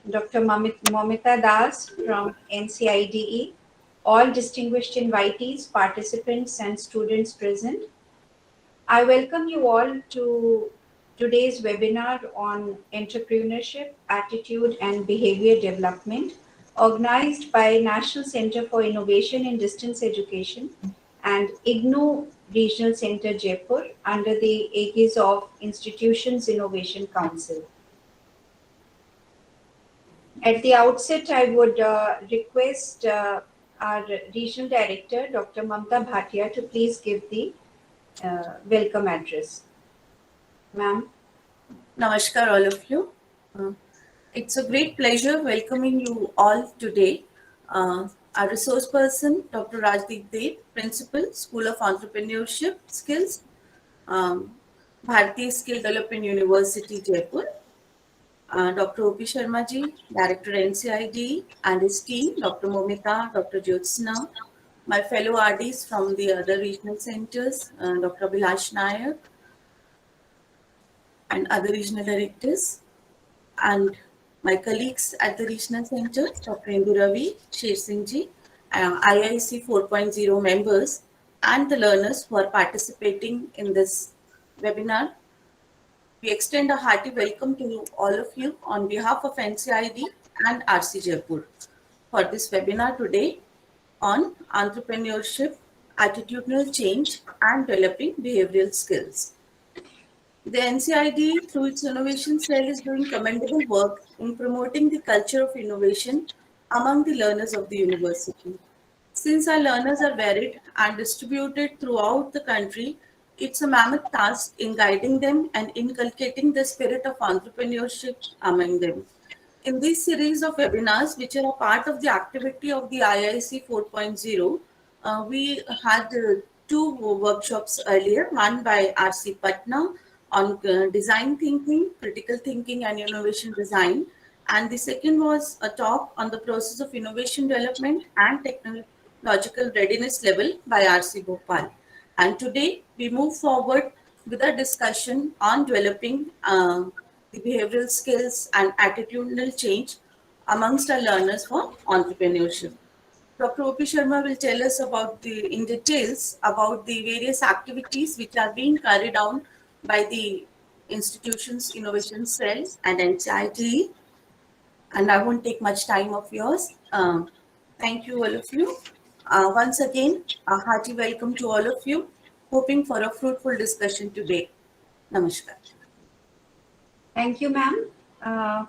Dr. Momita Das from NCIDE, all distinguished invitees, participants, and students present. I welcome you all to today's webinar on entrepreneurship, attitude, and behavior development, organized by National Center for Innovation in Distance Education and IGNOU Regional Center Jaipur under the aegis of Institutions Innovation Council. At the outset, I would request our Regional Director, Dr. Mamta Bhatia, to please give the welcome address. Ma'am. Namaskar, all of you. It's a great pleasure welcoming you all today. Our resource person, Dr. Rajdeep Dev, Principal, School of Entrepreneurship Skills, Bharatiya Skill Development University, Jaipur. Dr. O.P. Sharma ji, Director NCID, and his team, Dr. Momita, Dr. Jyotsna, my fellow RDs from the other regional centers, Dr. Abhilash Nayak, and other regional directors, and my colleagues at the regional center, Dr. Indu Ravi, Sher Singh ji, IIC 4.0 members, and the learners who are participating in this webinar. We extend a hearty welcome to all of you on behalf of NCID and RC Jaipur for this webinar today on entrepreneurship, attitudinal change, and developing behavioral skills. The NCID, through its innovation cell, is doing commendable work in promoting the culture of innovation among the learners of the university. Since our learners are varied and distributed throughout the country, it's a mammoth task in guiding them and inculcating the spirit of entrepreneurship among them. In this series of webinars, which are a part of the activity of the IIC 4.0, we had two workshops earlier, one by RC Patna on design thinking, critical thinking, and innovation design. And the second was a talk on the process of innovation development and technological readiness level by RC Bhopal. And today we move forward with a discussion on developing the behavioral skills and attitudinal change amongst our learners for entrepreneurship. Dr. O.P. Sharma will tell us in details about the various activities which are being carried out by the institution's innovation cell and NCID. And I won't take much time of yours. Thank you, all of you. Once again, a hearty welcome to all of you, hoping for a fruitful discussion today. Namaskar. Thank you, ma'am.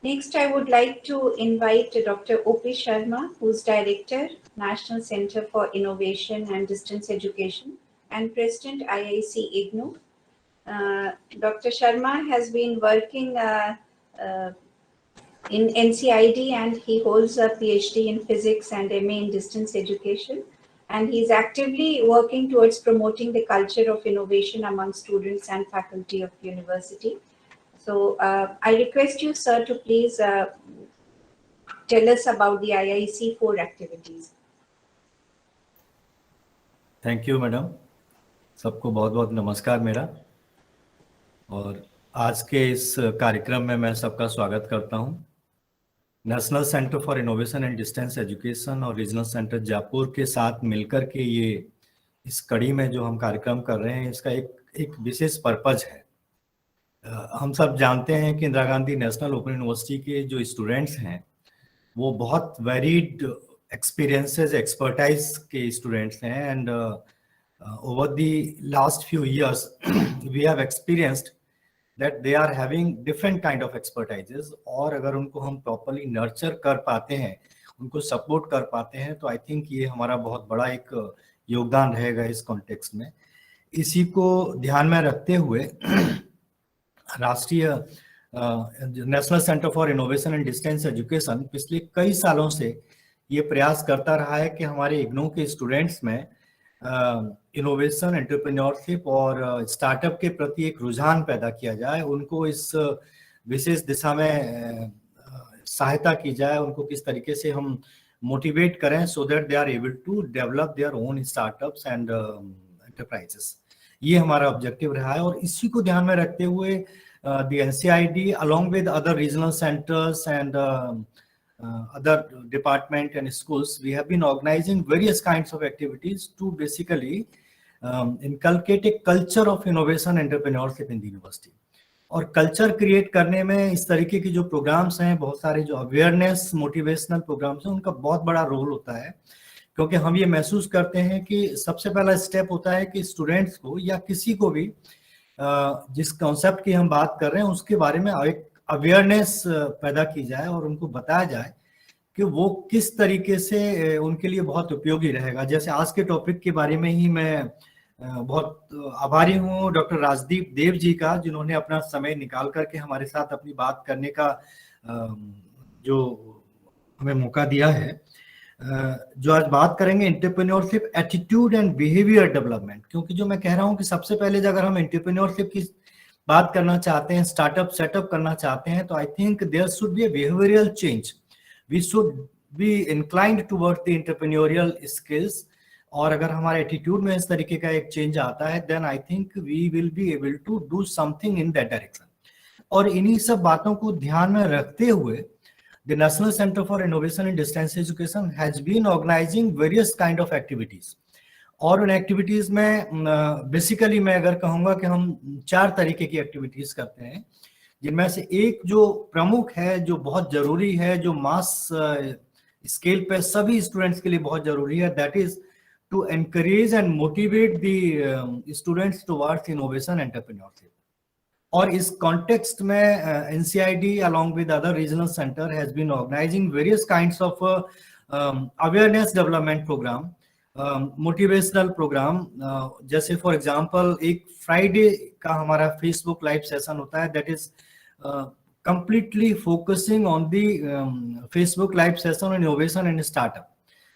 Next, I would like to invite Dr. O.P. Sharma, who's Director, National Center for Innovation and Distance Education and President IIC IGNOU. Dr. Sharma has been working in NCID and he holds a PhD in physics and MA in distance education. And he's actively working towards promoting the culture of innovation among students and faculty of university. So I request you, sir, to please tell us about the IIC 4 activities. Thank you, madam. सबको बहुत बहुत नमस्कार मेरा, और आज के इस कार्यक्रम में मैं सबका स्वागत करता हूं। National centre for innovation and distance education और रीजनल सेंटर जयपुर के साथ मिलकर के ये इस कड़ी में जो हम कार्यक्रम कर रहे हैं, इसका एक विशेष पर्पज है। हम सब जानते हैं कि Indira Gandhi national open university के जो स्टूडेंट्स हैं वो बहुत वेरीड एक्सपीरियंसेस, एक्सपर्टाइज के स्टूडेंट्स हैं, and over the last few years we have experienced that they are having different kind of expertises, और अगर उनको हम properly nurture कर पाते हैं, उनको support कर पाते हैं, तो I think ये हमारा बहुत बड़ा एक योगदान रहेगा इस context में। इसी को ध्यान में रखते हुए राष्ट्रीय national centre for innovation and distance education पिछले कई सालों से ये प्रयास करता रहा है कि हमारे इग्नू के स्टूडेंट्स में इनोवेशन, एंटरप्रेन्योरशिप और स्टार्टअप के प्रति एक रुझान पैदा किया जाए, उनको इस विशेष दिशा में सहायता की जाए, उनको किस तरीके से हम मोटिवेट करें so that they are able to develop their own startups and enterprises. ये हमारा ऑब्जेक्टिव रहा है, और इसी को ध्यान में रखते हुए the NCID along with other regional centers and other department and schools, we have been organizing various kinds of activities to basically inculcate a culture of innovation entrepreneurship in the university. और culture create करने में इस तरीके की जो programmes हैं, बहुत सारे जो अवेयरनेस मोटिवेशनल प्रोग्राम्स हैं, उनका बहुत बड़ा रोल होता है, क्योंकि हम ये महसूस करते हैं कि सबसे पहला स्टेप होता है कि स्टूडेंट्स को या किसी को भी जिस कॉन्सेप्ट की हम बात कर रहे हैं उसके बारे में एक अवेयरनेस पैदा की जाए और उनको बताया जाए कि वो किस तरीके से उनके लिए बहुत उपयोगी रहेगा। जैसे आज के टॉपिक के बारे में ही मैं बहुत आभारी हूँ डॉक्टर राजदीप देव जी का, जिन्होंने अपना समय निकाल करके हमारे साथ अपनी बात करने का जो हमें मौका दिया है। जो आज बात करेंगे entrepreneurship attitude and behaviour development, क्योंकि जो मैं कह रहा हूँ कि सबसे पहले अगर हम एंटरप्रेन्योरशिप की बात करना चाहते हैं, स्टार्टअप सेटअप करना चाहते हैं, तो I think there should be a behavioural change. We should be inclined towards the entrepreneurial skills, और अगर हमारे एटीट्यूड में इस तरीके का एक चेंज आता है, then I think we will be able to do something in that direction. और इन्हीं सब बातों को ध्यान में रखते हुए the National Center for Innovation in Distance Education has been organizing various kind of activities. और उन एक्टिविटीज में बेसिकली मैं अगर कहूँगा कि हम 4 तरीके की एक्टिविटीज करते हैं, जिनमें से एक जो प्रमुख है, जो बहुत जरूरी है, जो मास स्केल पे सभी स्टूडेंट्स के लिए बहुत जरूरी है, that is to encourage and motivate the students towards innovation entrepreneurship. और इस कॉन्टेक्स्ट में NCID along with other regional centre has been organising various kinds of awareness development programme, motivational programme. जैसे फॉर एग्जांपल एक Friday का हमारा Facebook live session होता है, that is completely focusing on the Facebook live session on innovation and startup.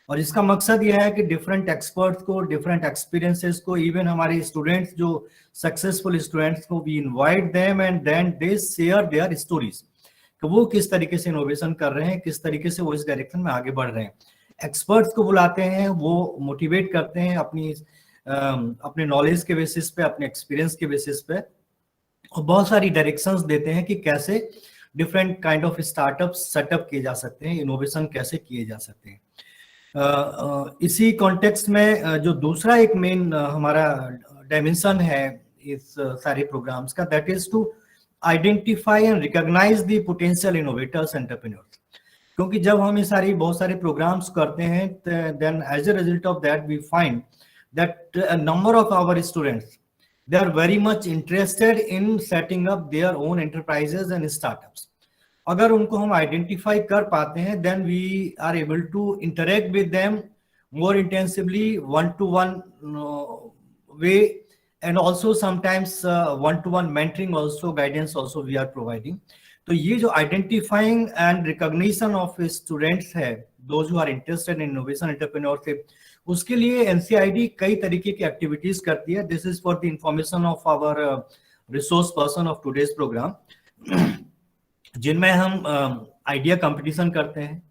और इसका मकसद यह है कि डिफरेंट एक्सपर्ट्स को, डिफरेंट एक्सपीरियंसेस को, इवन हमारे स्टूडेंट्स जो सक्सेसफुल स्टूडेंट्स को, we invite them and then they share their stories कि वो किस तरीके से इनोवेशन कर रहे हैं, किस तरीके से वो इस डायरेक्शन में आगे बढ़ रहे हैं। एक्सपर्ट्स को बुलाते हैं, वो मोटिवेट करते हैं अपने नॉलेज के बेसिस पे, अपने एक्सपीरियंस के बेसिस पे, और बहुत सारी डायरेक्शंस देते हैं कि कैसे different kind of startup setup किए जा सकते हैं, इनोवेशन कैसे किए जा सकते हैं। इसी कॉन्टेक्स्ट में जो दूसरा एक मेन हमारा डायमेंशन है इस सारे प्रोग्राम्स का, that is to identify and recognise the potential innovators entrepreneurs. क्योंकि जब हम ये बहुत सारे प्रोग्राम्स करते हैं, then as a result of that we find that a number of our students they are very much interested in setting up their own enterprises and startups. अगर उनको हम आइडेंटिफाई कर पाते हैं, then we are able to interact with them more intensively, one to one way, and also sometimes one to one mentoring also, guidance also we are providing. तो ये जो identifying and recognition of students है, those who are interested in innovation entrepreneurship, उसके लिए NCID कई तरीके की activities करती है। This is for the information of our resource person of today's programme, जिनमें हम आइडिया कंपटीशन करते हैं,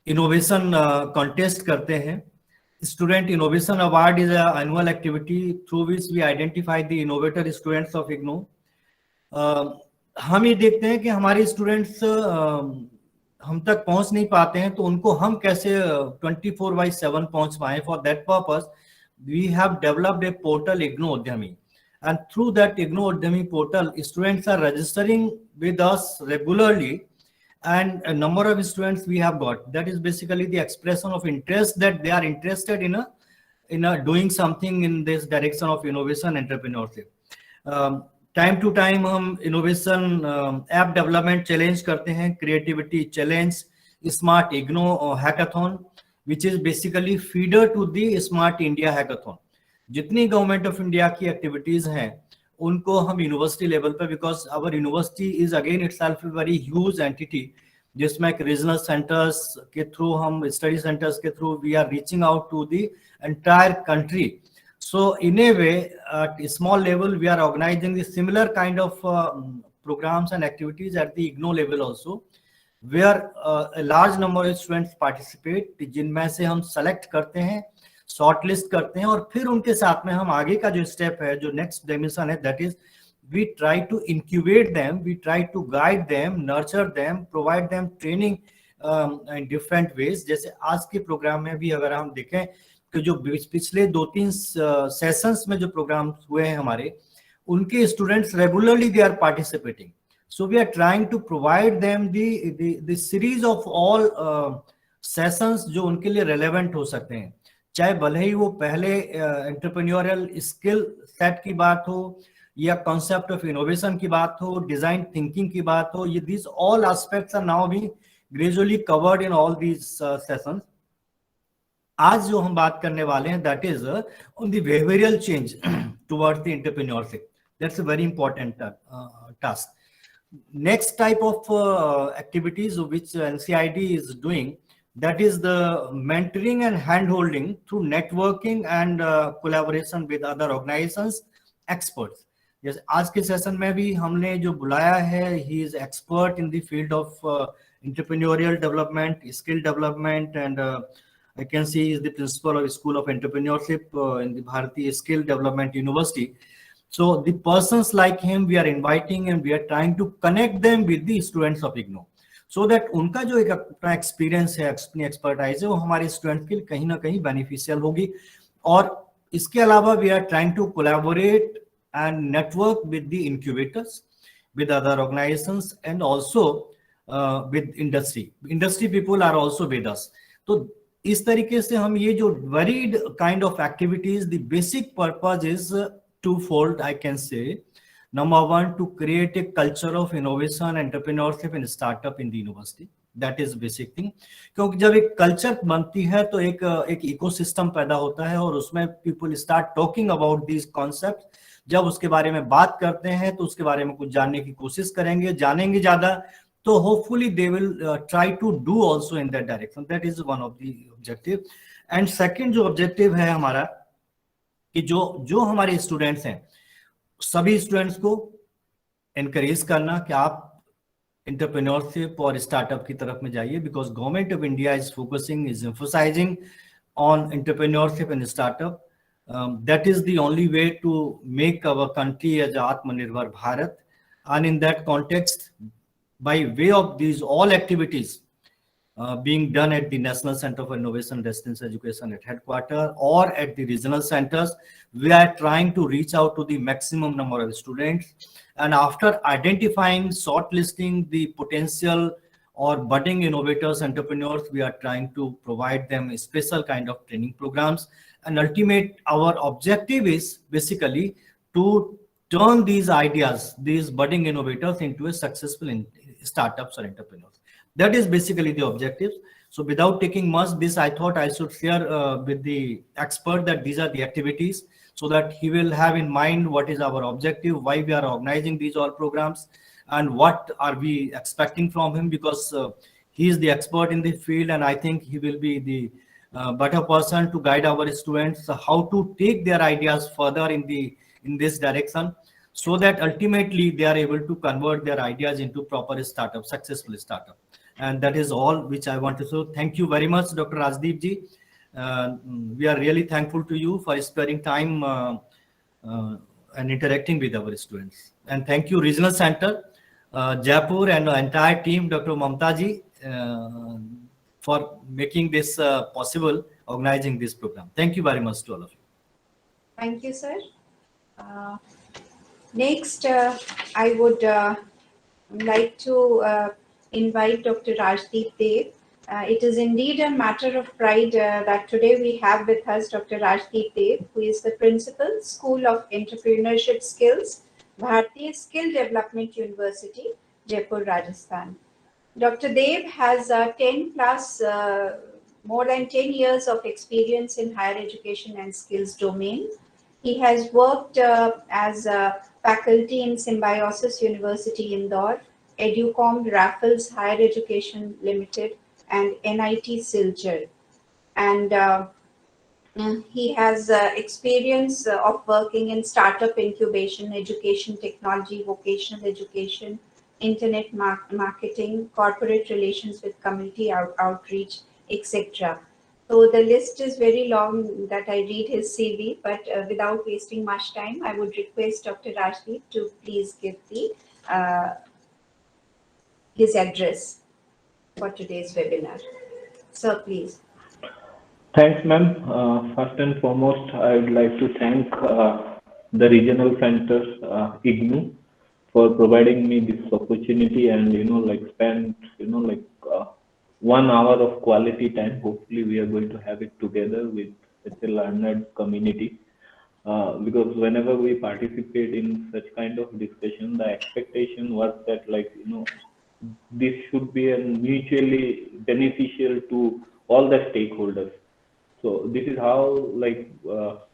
इनोवेशन कॉन्टेस्ट करते हैं। Student innovation award is a annual activity through which we identify the innovator students of IGNOU. हम ये देखते हैं कि हमारे स्टूडेंट्स हम तक पहुंच नहीं पाते हैं, तो उनको हम कैसे 24/7 पहुंच पाए। For that purpose we have developed a portal IGNOU Udyami, and through that IGNOU Udemy portal, students are registering with us regularly, and a number of students we have got, that is basically the expression of interest that they are interested in doing something in this direction of innovation entrepreneurship. Time to time हम innovation app development challenge करते हैं, creativity challenge, smart IGNOU hackathon, which is basically feeder to the smart India hackathon। जितनी government of India की activities हैं उनको हम university level पे, because our university is again itself very huge entity, जिसमें regional centres के थ्रू, हम स्टडी सेंटर्स के थ्रू we are reaching out to the entire country. So in a way at small level we are organizing the similar kind of programs and activities at the IGNOU level also, where a large number of students participate, जिनमें से हम select करते हैं, short list करते हैं, और फिर उनके साथ में हम आगे का जो स्टेप है, जो नेक्स्ट डायमेंशन है, that is we try to incubate them, we try to guide them, nurture them, provide them training in different ways. जैसे आज के प्रोग्राम में भी अगर हम देखें कि जो पिछले 2-3 सेशंस में जो प्रोग्राम हुए हैं हमारे, उनके students regularly they are participating. So we are trying to provide them the series of all sessions जो उनके लिए relevant हो सकते हैं, चाहे भले ही वो पहले एंटरप्रेन्योरियल स्किल सेट की बात हो या कॉन्सेप्ट ऑफ इनोवेशन की बात हो, डिजाइन थिंकिंग की बात हो. ये these all aspects are now being gradually covered in all these sessions. आज जो हम बात करने वाले हैं that is on the behavioral change towards the entrepreneurship. That's a very important task. Next type of activities which NCID is doing, that is the mentoring and hand-holding through networking and collaboration with other organizations, experts. Yes, आज के session में भी हमने जो बुलाया है, he is expert in the field of entrepreneurial development, skill development, and I can see he is the principal of School of Entrepreneurship in the Bharati Skill Development University. So the persons like him we are inviting and we are trying to connect them with the students of IGNOU, so that उनका जो एक अपना experience है, अपनी expertise है, वो हमारे student के लिए कहीं ना कहीं बेनिफिशियल होगी. और इसके अलावा we are trying to collaborate and network with the incubators, with other organizations, and also with industry people are also with us. तो इस तरीके से हम ये जो varied kind of activities, the basic purpose is twofold, I can say. Number one, to create a culture of innovation, entrepreneurship and startup in the university. That is basic thing. क्योंकि जब एक कल्चर बनती है तो एक ecosystem पैदा होता है और उसमें people start talking about these concepts. जब उसके बारे में बात करते हैं तो उसके बारे में कुछ जानने की कोशिश करेंगे, जानेंगे ज्यादा, तो hopefully they will try to do also in that direction. That is one of the objective. And second जो objective है हमारा, कि जो हमारे स्टूडेंट्स हैं, सभी स्टूडेंट्स को encourage करना कि आप एंटरप्रेन्योरशिप और स्टार्टअप की तरफ में जाइए, because government of India is focusing, is emphasising on entrepreneurship and startup. That is the only way to make our country as Atmanirbhar Bharat. And in that context, by way of these all activities being done at the National Center for Innovation and Distance Education at headquarters or at the regional centers, we are trying to reach out to the maximum number of students. And after identifying, shortlisting the potential or budding innovators, entrepreneurs, we are trying to provide them a special kind of training programs. And ultimate, our objective is basically to turn these ideas, these budding innovators, into a successful startups or entrepreneurs. That is basically the objective. So without taking much this, I thought I should share with the expert that these are the activities, so that he will have in mind what is our objective, why we are organizing these all programs, and what are we expecting from him, because he is the expert in the field, and I think he will be the better person to guide our students how to take their ideas further in this direction, so that ultimately they are able to convert their ideas into proper startup, successful startup. And that is all which I want to say. Thank you very much, Dr. Rajdeep ji. We are really thankful to you for sparing time and interacting with our students. And thank you, Regional Center, Jaipur, and the entire team, Dr. Mamta ji, for making this possible, organizing this program. Thank you very much to all of you. Thank you, sir. Next, I would like to invite Dr. Rajdeep Dev. It is indeed a matter of pride that today we have with us Dr. Rajdeep Dev, who is the principal, School of Entrepreneurship Skills, Bharati Skill Development University, Jaipur, Rajasthan. Dr. Dev has more than 10 years of experience in higher education and skills domain. He has worked as a faculty in Symbiosis University Indore, Educom Raffles Higher Education Limited, and NIT Silchar. And he has experience of working in startup incubation, education technology, vocational education, internet marketing, corporate relations with community outreach, etc. So the list is very long that I read his CV, but without wasting much time, I would request Dr. Rajdeep to please give the his address for today's webinar. Sir, please. Thanks, ma'am. First and foremost, I would like to thank the regional center, IGNOU, for providing me this opportunity and, spend, 1 hour of quality time. Hopefully, we are going to have it together with such a learned community. Because whenever we participate in such kind of discussion, the expectation was that, this should be a mutually beneficial to all the stakeholders. So this is how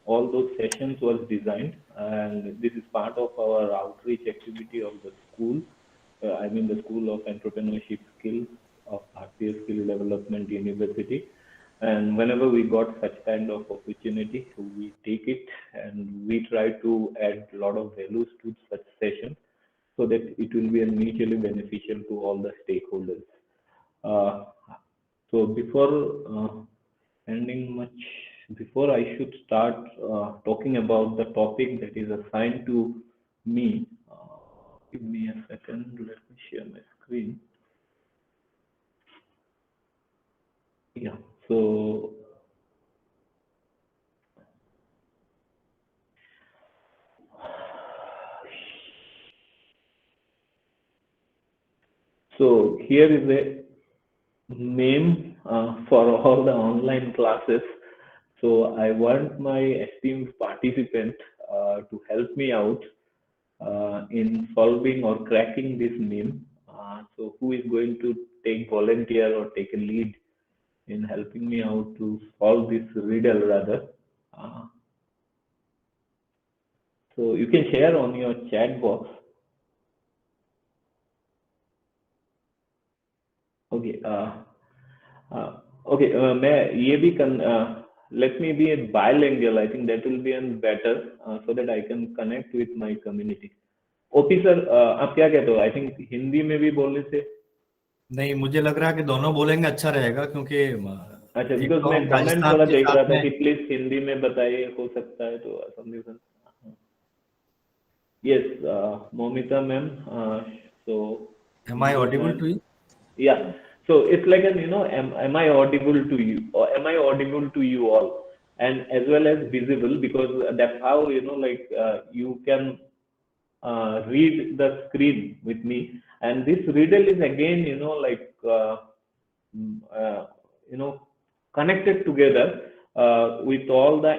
all those sessions was designed, and this is part of our outreach activity of the school. I mean the School of Entrepreneurship Skills of Bharatiya Skill Development University. And whenever we got such kind of opportunity, we take it and we try to add a lot of values to such sessions so that it will be mutually beneficial to all the stakeholders. So ending much, before I should start talking about the topic that is assigned to me, give me a second, let me share my screen. Yeah, so here is a name for all the online classes. So I want my esteemed participant to help me out in solving or cracking this name. So who is going to take volunteer or take a lead in helping me out to solve this riddle rather? So you can share on your chat box. Okay. Okay. मैं ये भी let me be a bilingual. I think that will be better so that I can connect with my community. OP sir, आप क्या कहते हो? I think Hindi में भी बोलने से नहीं, मुझे लग रहा है कि दोनों बोलेंगे अच्छा रहेगा, क्योंकि अच्छा, बिकॉज मैं कमेंट थोड़ा देख रहा था कि प्लीज हिंदी में बताइए, हो सकता है तो संदेशन. Yes, Momita ma'am. So am I audible to you? Yeah. So it's like am I audible to you, or am I audible to you all, and as well as visible, because that's how you can read the screen with me. And this riddle is again connected together with all the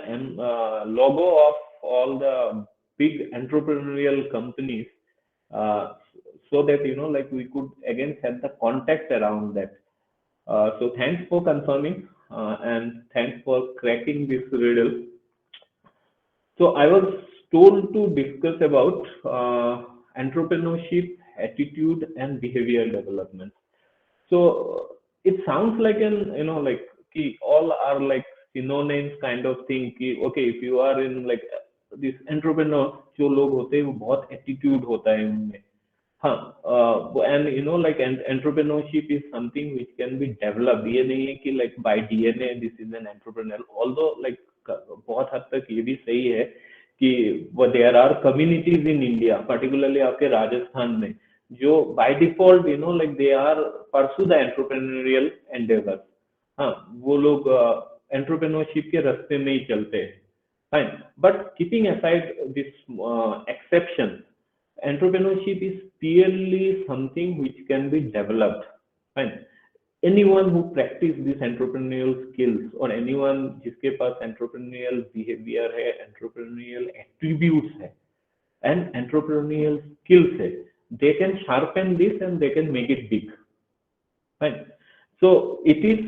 logo of all the big entrepreneurial companies, so that we could again set the context around that. So thanks for confirming and thanks for cracking this riddle. So I was told to discuss about entrepreneurship, attitude, and behavior development. So it sounds like all are like synonyms kind of thing. Okay, if you are in this entrepreneur, जो लोग होते हैं वो बहुत attitude होता है उनमें. And entrepreneurship is something which can be developed. ये नहीं है कि by DNA this is an entrepreneur. Although बहुत हद तक ये भी सही है कि there are communities in India, particularly आपके राजस्थान में, जो by default they are pursue the entrepreneurial endeavor. वो लोग entrepreneurship के रास्ते में ही चलते हैं. Fine. But keeping aside this exception, entrepreneurship is purely something which can be developed. Fine. Anyone who practice these entrepreneurial skills, or anyone जिसके पास entrepreneurial behavior है, entrepreneurial attributes है, and entrepreneurial skills है, they can sharpen this and they can make it big. Fine. So it is,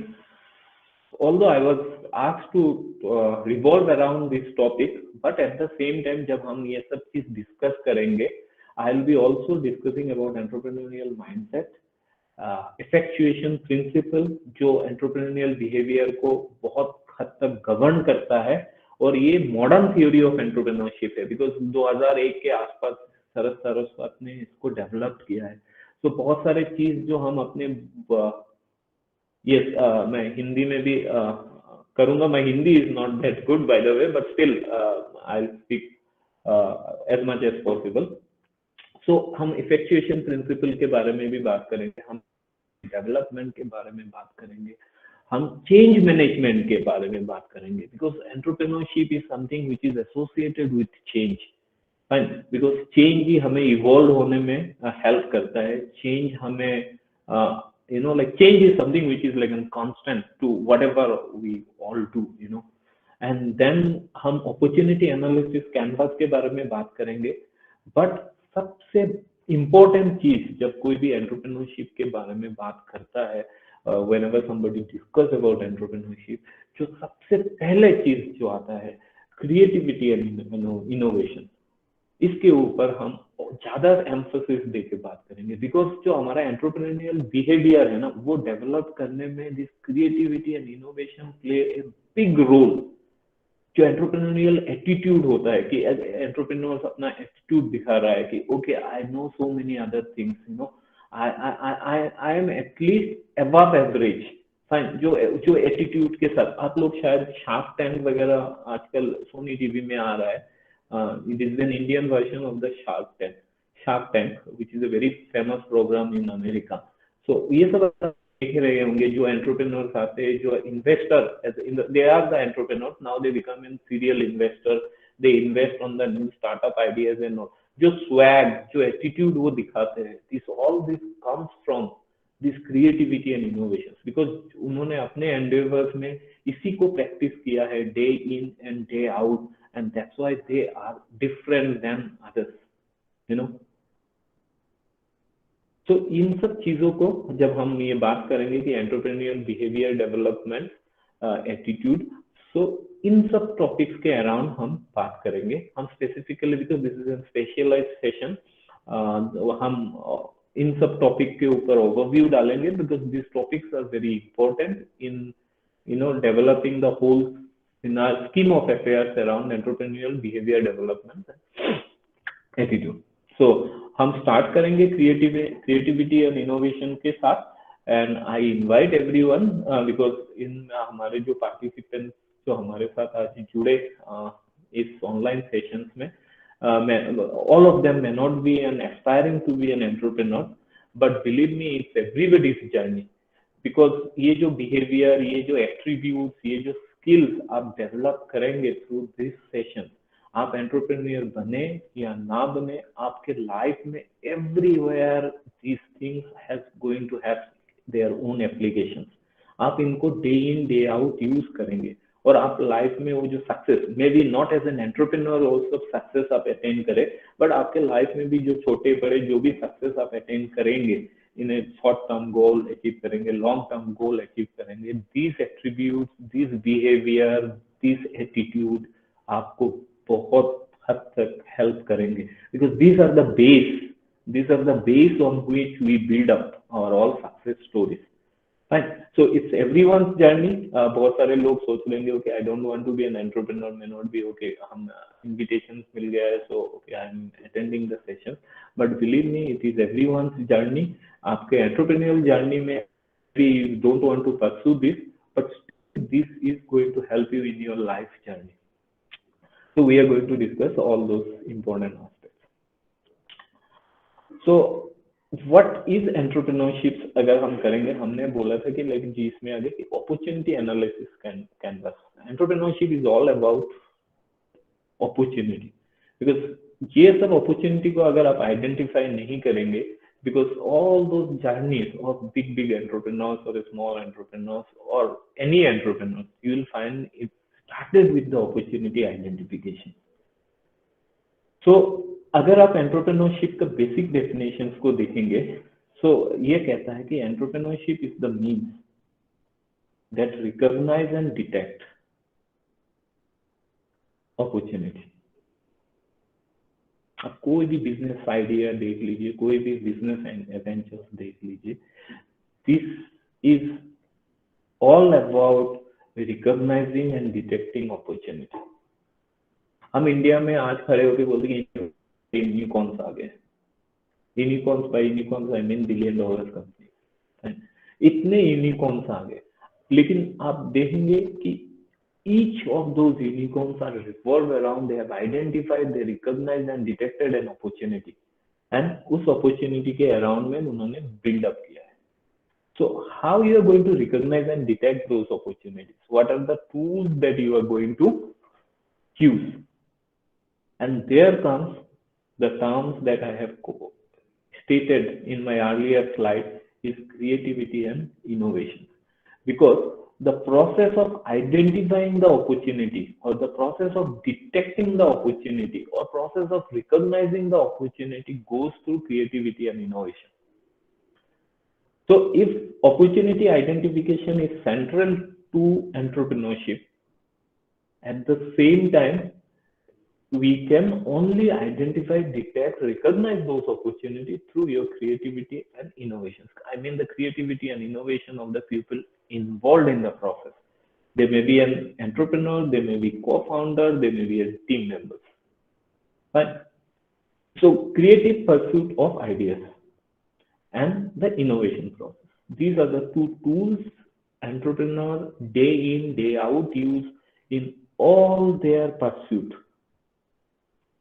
although I was asked to revolve around this topic, but at the same time जब हम ये सब चीज discuss करेंगे, I'll be also discussing about entrepreneurial mindset, effectuation principle, जो entrepreneurial behavior को बहुत हद तक govern करता है, और ये modern theory of entrepreneurship है, because 2001 के आसपास सरस सरस्वत ने इसको डेवलप किया है. तो बहुत सारे चीज जो हम अपने मैं हिंदी में भी करूंगा. My Hindi is not that good by the way, but still I'll speak as much as possible. So हम इफेक्चुएशन प्रिंसिपल के बारे में भी बात करेंगे, हम डेवलपमेंट के बारे में बात करेंगे, हम चेंज मैनेजमेंट के बारे में बात करेंगे, because entrepreneurship is something which is associated with change. Fine, because change ही हमें इवॉल्व होने में हेल्प करता है. चेंज हमें like change is something which is like a constant to whatever we all do, and then हम opportunity analysis canvas के बारे में बात करेंगे. बट सबसे इम्पोर्टेंट चीज जब कोई भी एंटरप्रेन्योरशिप के बारे में बात करता है, whenever somebody discuss about entrepreneurship, जो सबसे पहले चीज जो आता है क्रिएटिविटी एंड इनोवेशन. इसके ऊपर हम ज्यादा एम्फोसिस देके बात करेंगे, बिकॉज जो हमारा एंटरप्रेन्योरियल बिहेवियर है ना, वो डेवलप करने में this creativity and innovation play a big role. जो एंटरप्रेन्योरियल एटीट्यूड होता है कि एंटरप्रेन्योर्स अपना एटीट्यूड दिखा रहा है कि okay I know so many other things, I am at least above average. Fine, जो एटीट्यूड के साथ आप लोग शायद शार्क टैंक वगैरह आजकल सोनी टीवी में आ रहा है. It is an Indian version of the Shark Tank, which is a very famous program in America. So ये सब देख रहे होंगे जो एंटरप्रेन्योर्स आते हैं, जो investor, they are the entrepreneurs, now they become a serial investor, they invest on the new startup ideas and all. जो swag, जो attitude वो दिखाते हैं, all this comes from this creativity and innovations, because उन्होंने अपने endeavors में इसी को practice किया है day in and day out, and that's why they are different than others. तो इन सब चीजों को जब हम ये बात करेंगे कि entrepreneurial behaviour development attitude, so इन सब टॉपिक्स के अराउंड हम बात करेंगे. हम specifically, because this is an specialised session, हम इन सब टॉपिक के ऊपर ओवरव्यू डालेंगे, because this topics are very important in developing the whole in our scheme of affairs around entrepreneurial behavior development attitude. So हम start करेंगे creativity and innovation के साथ, and I invite everyone because in हमारे जो participants जो हमारे साथ आज जुड़े इस online sessions में, all of them may not be an aspiring to be an entrepreneur, but believe me, it's everybody's journey. Because ये जो behavior, ये जो attributes, ये जो स्किल्स आप डेवलप करेंगे थ्रू दिस सेशन, आप एंटरप्रेन्योर बने या ना बने, आपके लाइफ में everywhere these things has going to have their own applications. आप इनको day in day out use करेंगे, और आप लाइफ में वो जो success, may be not as an entrepreneur also success आप अटेन करें, बट आपके लाइफ में भी जो छोटे बड़े जो भी सक्सेस आप अटेन करेंगे, in a short term goal achieve करेंगे, लॉन्ग टर्म गोल अचीव करेंगे, these attribute, these behaviour, these attitude आपको बहुत हद तक हेल्प करेंगे, because these are the base on which we build up our all success stories. Fine, so it's everyone's journey. बहुत सारे लोग सोच लेंगे okay I don't want to be an entrepreneur, may not be okay, हम invitations मिल गया है so okay I am attending the session, but believe me it is everyone's journey. आपके एंटरप्रेन्योरियल जर्नी में you don't want to pursue this, but this is going to help you in your life journey. So we are going to discuss all those important aspects. So what is entrepreneurship? अगर हम करेंगे, हमने बोला था कि like जी इसमें आगे opportunity analysis canvas. Entrepreneurship is all about opportunity, because ये सब अपॉर्चुनिटी को अगर आप आइडेंटिफाई नहीं करेंगे, because all those journeys of big entrepreneurs or small entrepreneurs or any entrepreneur, you will find it started with the opportunity identification. So अगर आप entrepreneurship का बेसिक डेफिनेशंस को देखेंगे, so ये कहता है कि entrepreneurship is the means that recognise and detect opportunity. आप कोई भी बिजनेस आइडिया देख लीजिए, कोई भी बिजनेस एवेंचर्स देख लीजिए, this is all about recognising and detecting opportunity. हम इंडिया में आज खड़े होकर बोलते हैं यूनिकॉर्न्स आ गए. Unicorns by unicorns I mean $1 billion company. इतने यूनिकॉर्न्स आ गए, लेकिन आप देखेंगे कि each of those unicorns are revolved around, they have identified, they recognized and detected an opportunity, and उस opportunity के around में उन्होंने build up किया है. So how you are going to recognize and detect those opportunities? What are the tools that you are going to use? And there comes the terms that I have stated in my earlier slide is creativity and innovation. Because the process of identifying the opportunity or the process of detecting the opportunity or process of recognizing the opportunity goes through creativity and innovation. So if opportunity identification is central to entrepreneurship, at the same time, we can only identify, detect, recognize those opportunities through your creativity and innovations. I mean the creativity and innovation of the people involved in the process. They may be an entrepreneur, they may be co-founder, they may be a team members. Right? So creative pursuit of ideas and the innovation process. These are the two tools entrepreneurs day in, day out use in all their pursuit.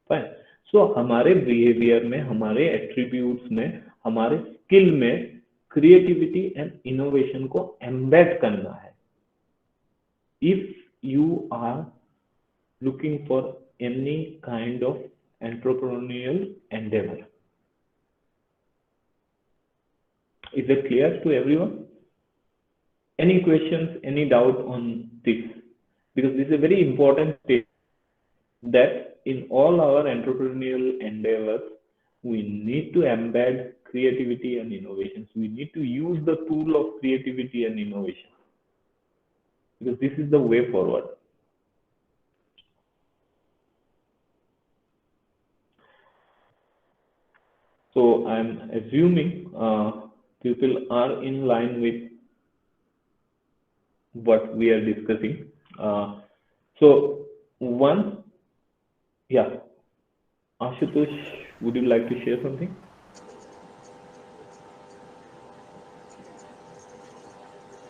Fine. So हमारे behaviour में, हमारे attributes में, हमारे skill में creativity and innovation को embed करना है. If you are looking for any kind of entrepreneurial endeavour. Is it clear to everyone? Any questions, any doubt on this? Because this is a very important thing that in all our entrepreneurial endeavors, we need to embed creativity and innovations. We need to use the tool of creativity and innovation because this is the way forward. So I'm assuming people are in line with what we are discussing. So one, yeah, Ashutosh, would you like to share something?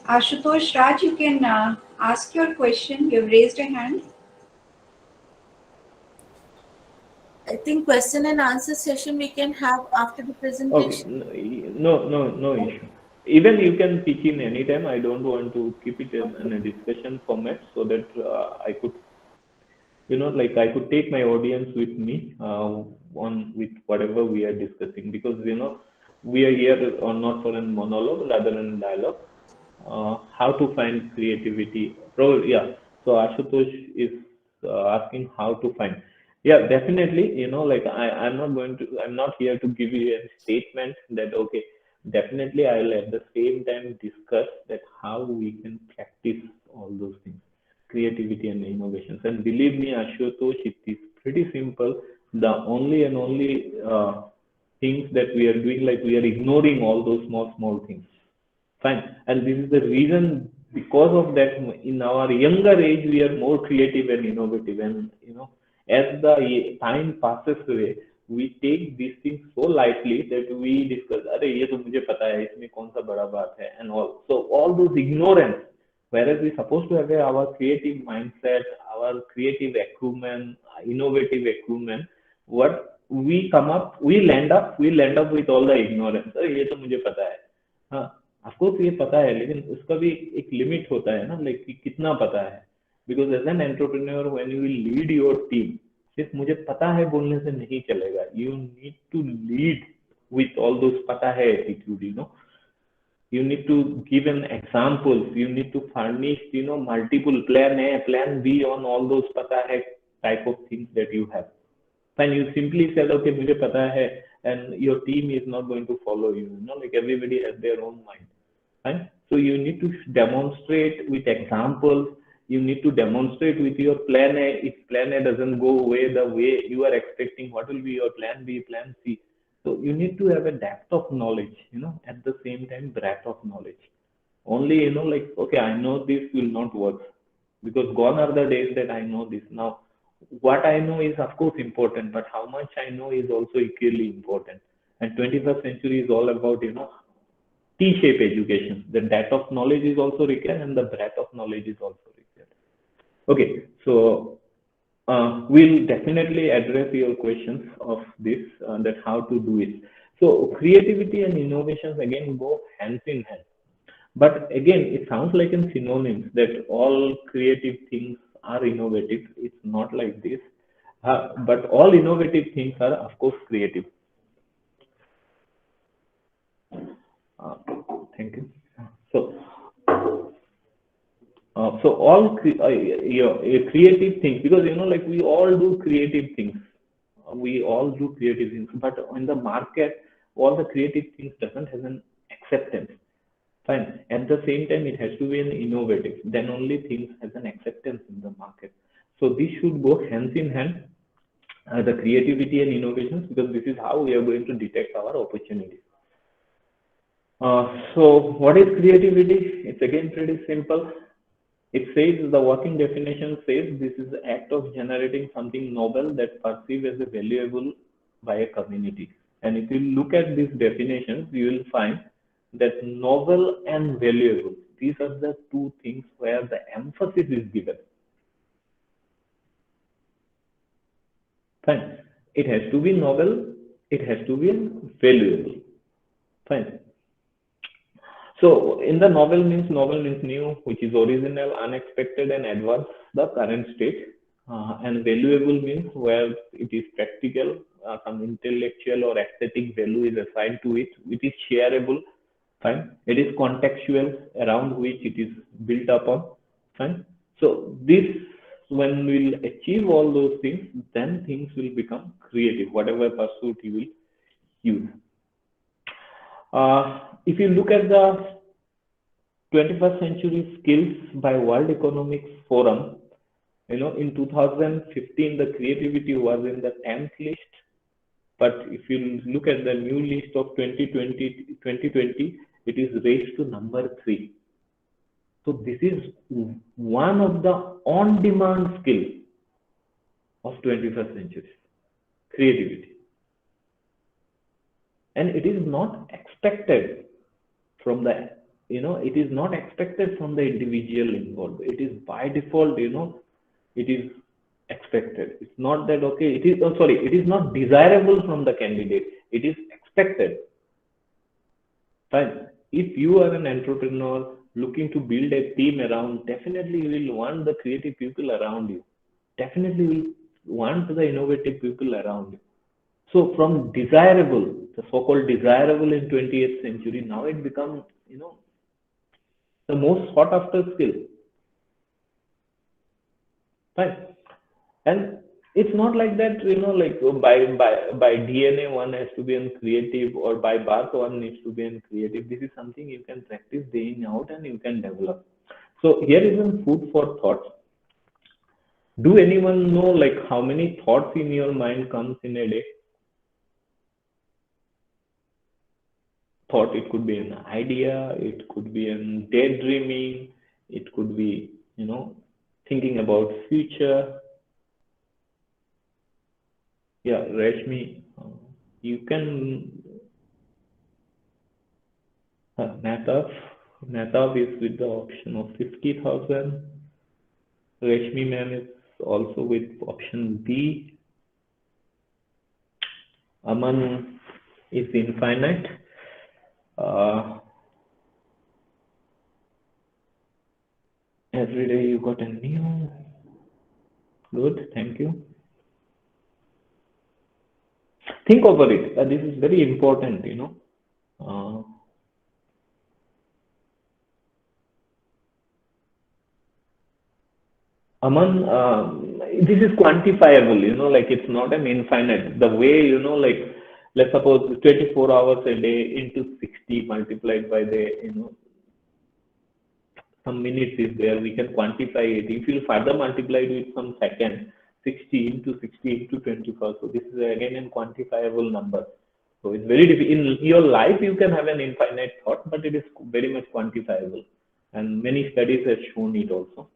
Ashutosh, Raj, you can ask your question. You've raised a hand. I think question and answer session we can have after the presentation. Okay, no issue. Even you can pitch in anytime. I don't want to keep it in a discussion format so that I could, like I could take my audience with me on with whatever we are discussing, because we are here or not for a monologue, rather than dialogue. How to find creativity? Probably, yeah. So Ashutosh is asking how to find. Yeah, definitely. Like I'm not here to give you a statement that okay, definitely I'll at the same time discuss that how we can practice all those things, creativity and innovations. And believe me, Ashutosh, it is pretty simple. The only and only things that we are doing, like we are ignoring all those small things. Fine. And this is the reason, because of that, in our younger age, we are more creative and innovative. And, as the time passes away, we take these things so lightly that we discuss, अरे ये तो मुझे पता है, इसमें कौन सा बड़ा बात है, and all. So all those ignorance, whereas we're supposed to have our creative mindset, our creative acumen, innovative acumen, what we come up, we'll end up with all the ignorance. अरे ये तो मुझे पता है. हाँ, आपको तो ये पता है, लेकिन उसका भी एक लिमिट होता है ना, लाइक कि कितना पता है. Because as an entrepreneur when you will lead your team, सिर्फ मुझे पता है बोलने से नहीं चलेगा. You need to lead with all those पता है attitude. You need to give an examples, you need to furnish multiple plan A, plan B on all those pata hai type of things that you have. Then you simply said okay mujhe pata hai, and your team is not going to follow you. Like everybody has their own mind, right? So you need to demonstrate with examples. You need to demonstrate with your plan A. If plan A doesn't go away the way you are expecting, what will be your plan B, plan C? So you need to have a depth of knowledge, at the same time breadth of knowledge. Only, like, okay, I know this will not work, because gone are the days that I know this. Now, what I know is of course important, but how much I know is also equally important. And 21st century is all about, T-shaped education. The depth of knowledge is also required and the breadth of knowledge is also required. Okay, so we'll definitely address your questions of this, that how to do it. So creativity and innovations again go hand in hand. But again, it sounds like in synonyms that all creative things are innovative. It's not like this. But all innovative things are, of course, creative. Uh, Thank you. So, so all creative things, because like we all do creative things. We all do creative things, but in the market, all the creative things doesn't have an acceptance. Fine. At the same time, it has to be an innovative. Then only things has an acceptance in the market. So this should go hands in hand, the creativity and innovations, because this is how we are going to detect our opportunities. So what is creativity? It's again pretty simple. It says, the working definition says, this is the act of generating something novel that perceived as a valuable by a community. And if you look at these definitions, you will find that novel and valuable, these are the two things where the emphasis is given. Fine. It has to be novel, it has to be valuable. Fine. So in the novel means new, which is original, unexpected, and adverse the current state. And valuable means where it is practical, some intellectual or aesthetic value is assigned to it. It is shareable. Fine. It is contextual, around which it is built upon. Fine. So this, when we'll achieve all those things, then things will become creative, whatever pursuit you will use. If you look at the 21st Century Skills by World Economic Forum, in 2015, the creativity was in the 10th list. But if you look at the new list of 2020, it is raised to number 3. So this is one of the on-demand skills of 21st century, creativity. And it is not expected from the, it is not expected from the individual involved. It is by default, it is expected. It's not that, okay, it is, it is not desirable from the candidate. It is expected. Fine. If you are an entrepreneur looking to build a team around, definitely you will want the creative people around you. Definitely you will want the innovative people around you. So from desirable, the so-called desirable in 20th century, now it becomes, the most sought after skill. Fine. And it's not like that, like by DNA one has to be in creative, or by birth one needs to be in creative. This is something you can practice day in out and you can develop. So here is some food for thought. Do anyone know like how many thoughts in your mind comes in a day? Thought, it could be an idea, it could be an daydreaming, it could be, thinking about future. Yeah, Rashmi, you can, Natav is with the option of 50,000. Rashmi ma'am is also with option B. Aman is infinite. Every day you got a new. Good, thank you. Think over it. This is very important, Aman, this is quantifiable, like it's not an infinite. The way, like, let's suppose 24 hours a day into 60 multiplied by the, some minutes is there, we can quantify it. If you further multiply it with some second, 60 into 60 into 24. So this is again a quantifiable number. So it's very difficult. In your life, you can have an infinite thought, but it is very much quantifiable. And many studies have shown it also.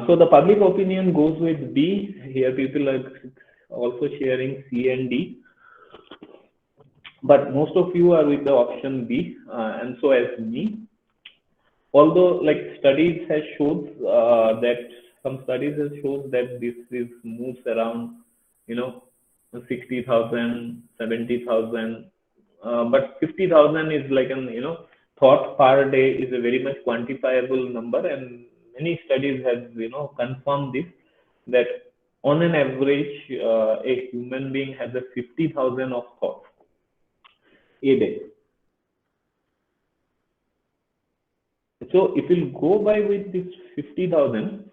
So the public opinion goes with B. Here people are also sharing C and D. But most of you are with the option B, and so as me. although like studies has shows that some studies has shows that this is moves around, you know, 60,000, 70,000, but 50,000 is like an, you know, thought per day is a very much quantifiable number, and many studies have, you know, confirmed this, that on an average a human being has a 50,000 of thoughts a day. So if you go by with this 50,000,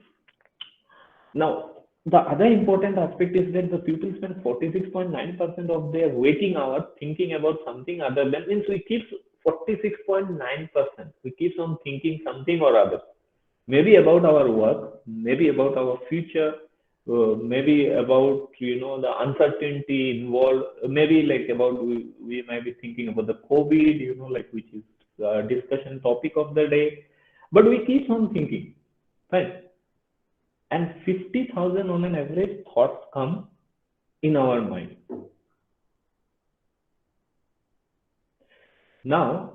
now the other important aspect is that the people spend 46.9% of their waking hours thinking about something other than, means we keep 46.9%. We keep on thinking something or other, maybe about our work, maybe about our future, maybe about, you know, the uncertainty involved, maybe like about we might be thinking about the COVID, you know, like, which is discussion topic of the day, but we keep on thinking, fine, and 50,000 on an average thoughts come in our mind. Now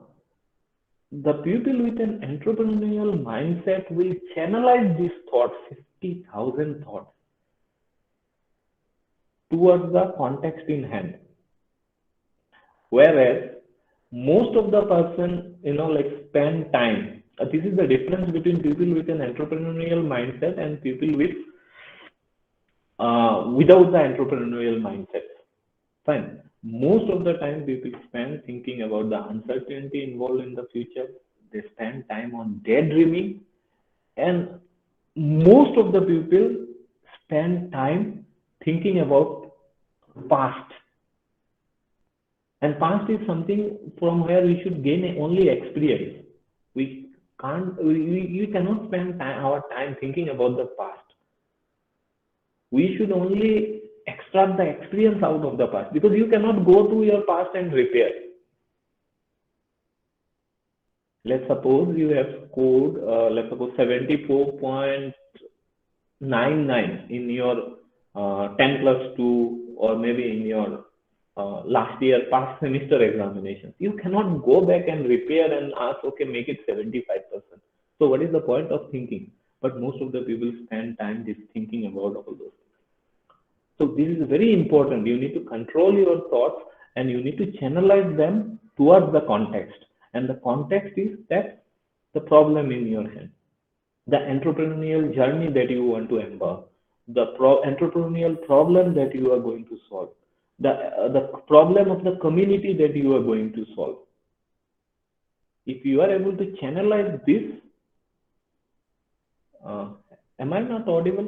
the people with an entrepreneurial mindset will channelize these thoughts, 50,000 thoughts, towards the context in hand. Whereas most of the person, you know, like spend time. This is the difference between people with an entrepreneurial mindset and people with without the entrepreneurial mindset. Fine. Most of the time people spend thinking about the uncertainty involved in the future. They spend time on daydreaming, and most of the people spend time thinking about past. And past is something from where we should gain only experience. We we cannot spend our time thinking about the past. We should only extract the experience out of the past, because you cannot go to your past and repair. Let's suppose you have scored, let's suppose 74.99 in your 10 plus 2, or maybe in your last year past semester examinations. You cannot go back and repair and ask, okay, make it 75%. So what is the point of thinking? But most of the people spend time just thinking about all those. So this is very important. You need to control your thoughts and you need to channelize them towards the context. And the context is that the problem in your hand, the entrepreneurial journey that you want to embark, the entrepreneurial problem that you are going to solve, the problem of the community that you are going to solve. If you are able to channelize this, am I not audible?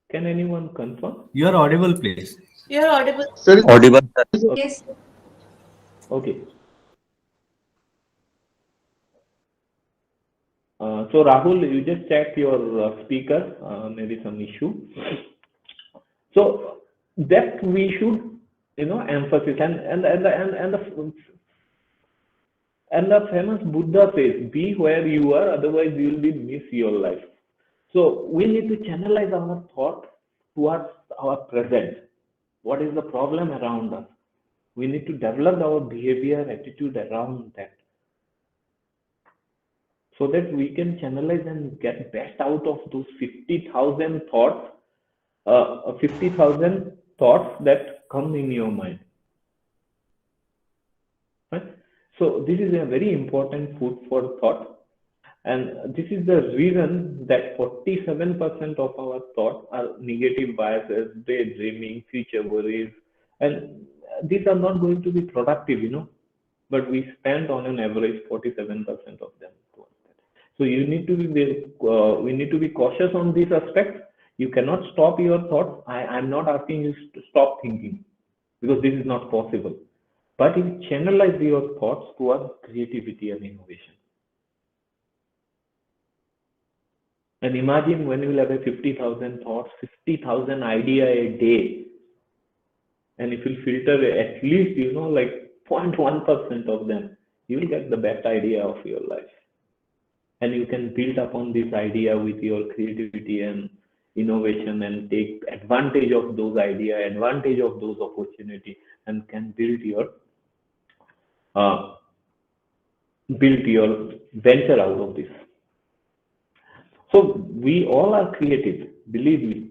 Can anyone confirm? You are audible, please. You're audible. Sir, is Audible, sir. Yes, Okay. So Rahul, you just check your speaker, maybe some issue. So that we should, you know, emphasis, and the famous Buddha says, be where you are, otherwise you will be miss your life. So we need to channelize our thought towards our present. What is the problem around us? We need to develop our behavior, attitude around that, so that we can channelize and get best out of those 50,000 thoughts, 50,000 thoughts that come in your mind. Right? So this is a very important food for thought, and this is the reason that 47% of our thoughts are negative biases, daydreaming, future worries, and these are not going to be productive, you know, but we spend on an average 47% of them. So you need to be we need to be cautious on this aspect. You cannot stop your thoughts. I'm not asking you to stop thinking, because this is not possible. But you channelize your thoughts towards creativity and innovation. And imagine when you will have a 50,000 thoughts, 50,000 idea a day, and if you filter at least, you know, like 0.1% of them, you will get the best idea of your life. And you can build upon this idea with your creativity and innovation, and take advantage of those ideas, advantage of those opportunities, and can build your built your venture out of this. So we all are creative, believe me,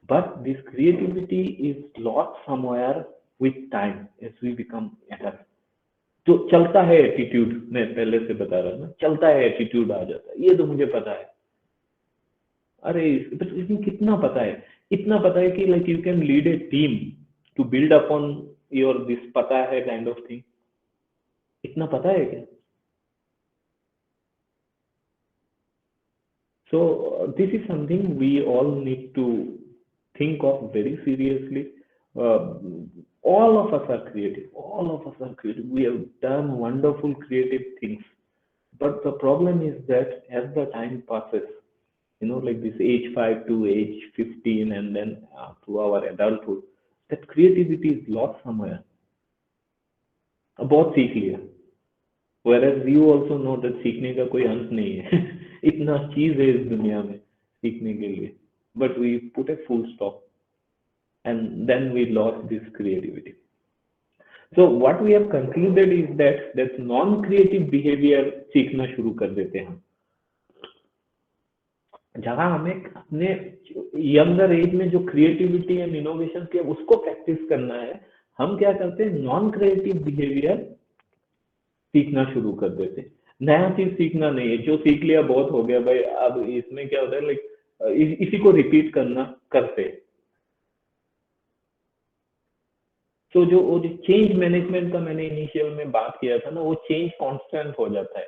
but this creativity is lost somewhere with time as we become adult. तो चलता है attitude, मैं पहले से बता रहा हूँ ना, चलता है एटीट्यूड आ जाता है, ये तो मुझे पता है, अरे इसमें कितना पता है, इतना पता है कि like you can lead a team to build upon your this पता है काइंड ऑफ थिंग, इतना पता है क्या? So this is something we all need to think of very seriously. All of us are creative. All of us are creative. We have done wonderful creative things. But the problem is that as the time passes, like this age 5 to age 15 and then to our adulthood, that creativity is lost somewhere. बहुत सीख लिया. Whereas you also know that सीखने का कोई अंत नहीं है. इतना चीज है इस दुनिया में सीखने के लिए. But we put a full stop. And then we lost this creativity. So what we have concluded is that non-creative behavior सीखना शुरू कर देते हैं हम. जहाँ हमें अपने यंगर एज में जो क्रिएटिविटी एंड इनोवेशन के उसको प्रैक्टिस करना है, हम क्या करते हैं, नॉन क्रिएटिव बिहेवियर सीखना शुरू कर देते हैं. नया चीज सीखना नहीं है, जो सीख लिया बहुत हो गया भाई. अब इसमें क्या होता है, लाइक इसी को रिपीट करना करते हैं. तो वो जो चेंज मैनेजमेंट का मैंने इनिशियल में बात किया था ना, वो चेंज कांस्टेंट हो जाता है.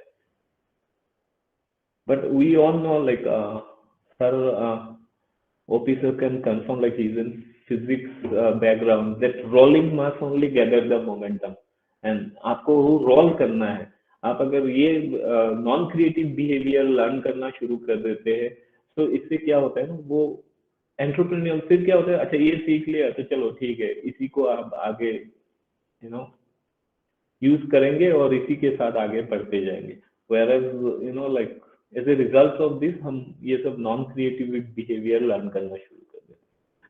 But we all know like sir officer can confirm, like he's in physics background, that rolling mass only gather the momentum. And आपको वो रोल करना है. आप अगर ये नॉन क्रिएटिव बिहेवियर लर्न करना शुरू कर देते हैं, तो इससे क्या होता है ना, वो एंटरप्रेन्योर फिर क्या होता है, अच्छा ये सीख लिया तो चलो ठीक है, इसी को आप आगे यूज करेंगे और इसी के साथ आगे बढ़ते जाएंगे. Whereas like as a result of this हम ये सब नॉन क्रिएटिव बिहेवियर लर्न करना शुरू कर देते.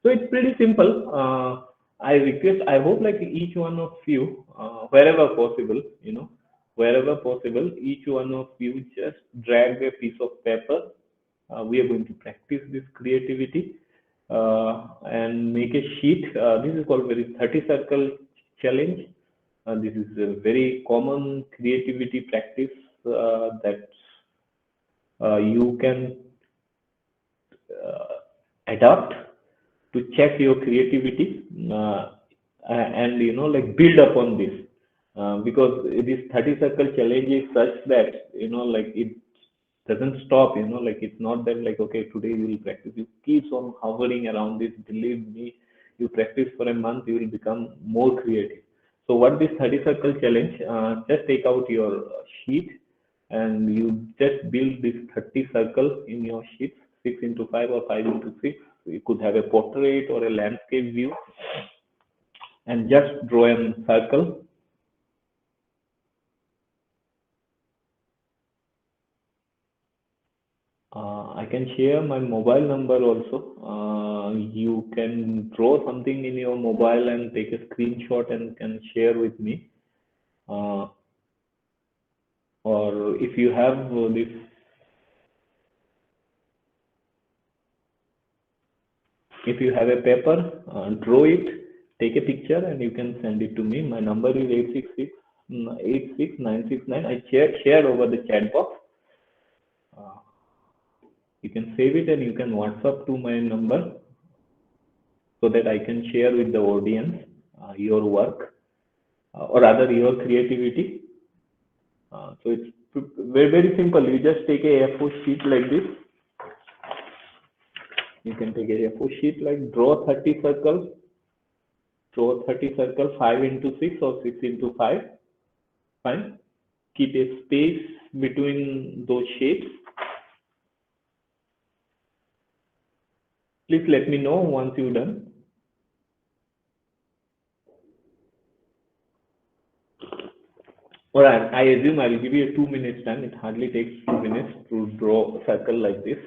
So it's pretty simple. I hope like each one of you, wherever possible, each one of you just drag a piece of paper. We are going to practice this creativity and make a sheet. This is called very 30 circle challenge. This is a very common creativity practice that you can adopt to check your creativity and like build upon this, because this 30 circle challenge is such that like it doesn't stop. Like it's not that like, okay, today you will practice, you keeps on hovering around this. Believe me, you practice for a month, you will become more creative. So what this 30 circle challenge, just take out your sheet and you just build this 30 circles in your sheet, 6 into 5 or 5 into 6. You could have a portrait or a landscape view and just draw a circle. I can share my mobile number also. You can draw something in your mobile and take a screenshot and can share with me. Or if you have this, if you have a paper, draw it, take a picture and you can send it to me. My number is 866-86969. I shared over the chat box. You can save it and you can WhatsApp to my number so that I can share with the audience your work or rather your creativity. So it's very, very simple. You just take a A4 sheet like this. You can take a A4 sheet, like draw 30 circles. Draw 30 circles, 5 into 6 or 6 into 5. Fine. Keep a space between those shapes. Please let me know once you're done. All right, I assume I'll give you a 2 minutes time. It hardly takes 2 minutes to draw a circle like this.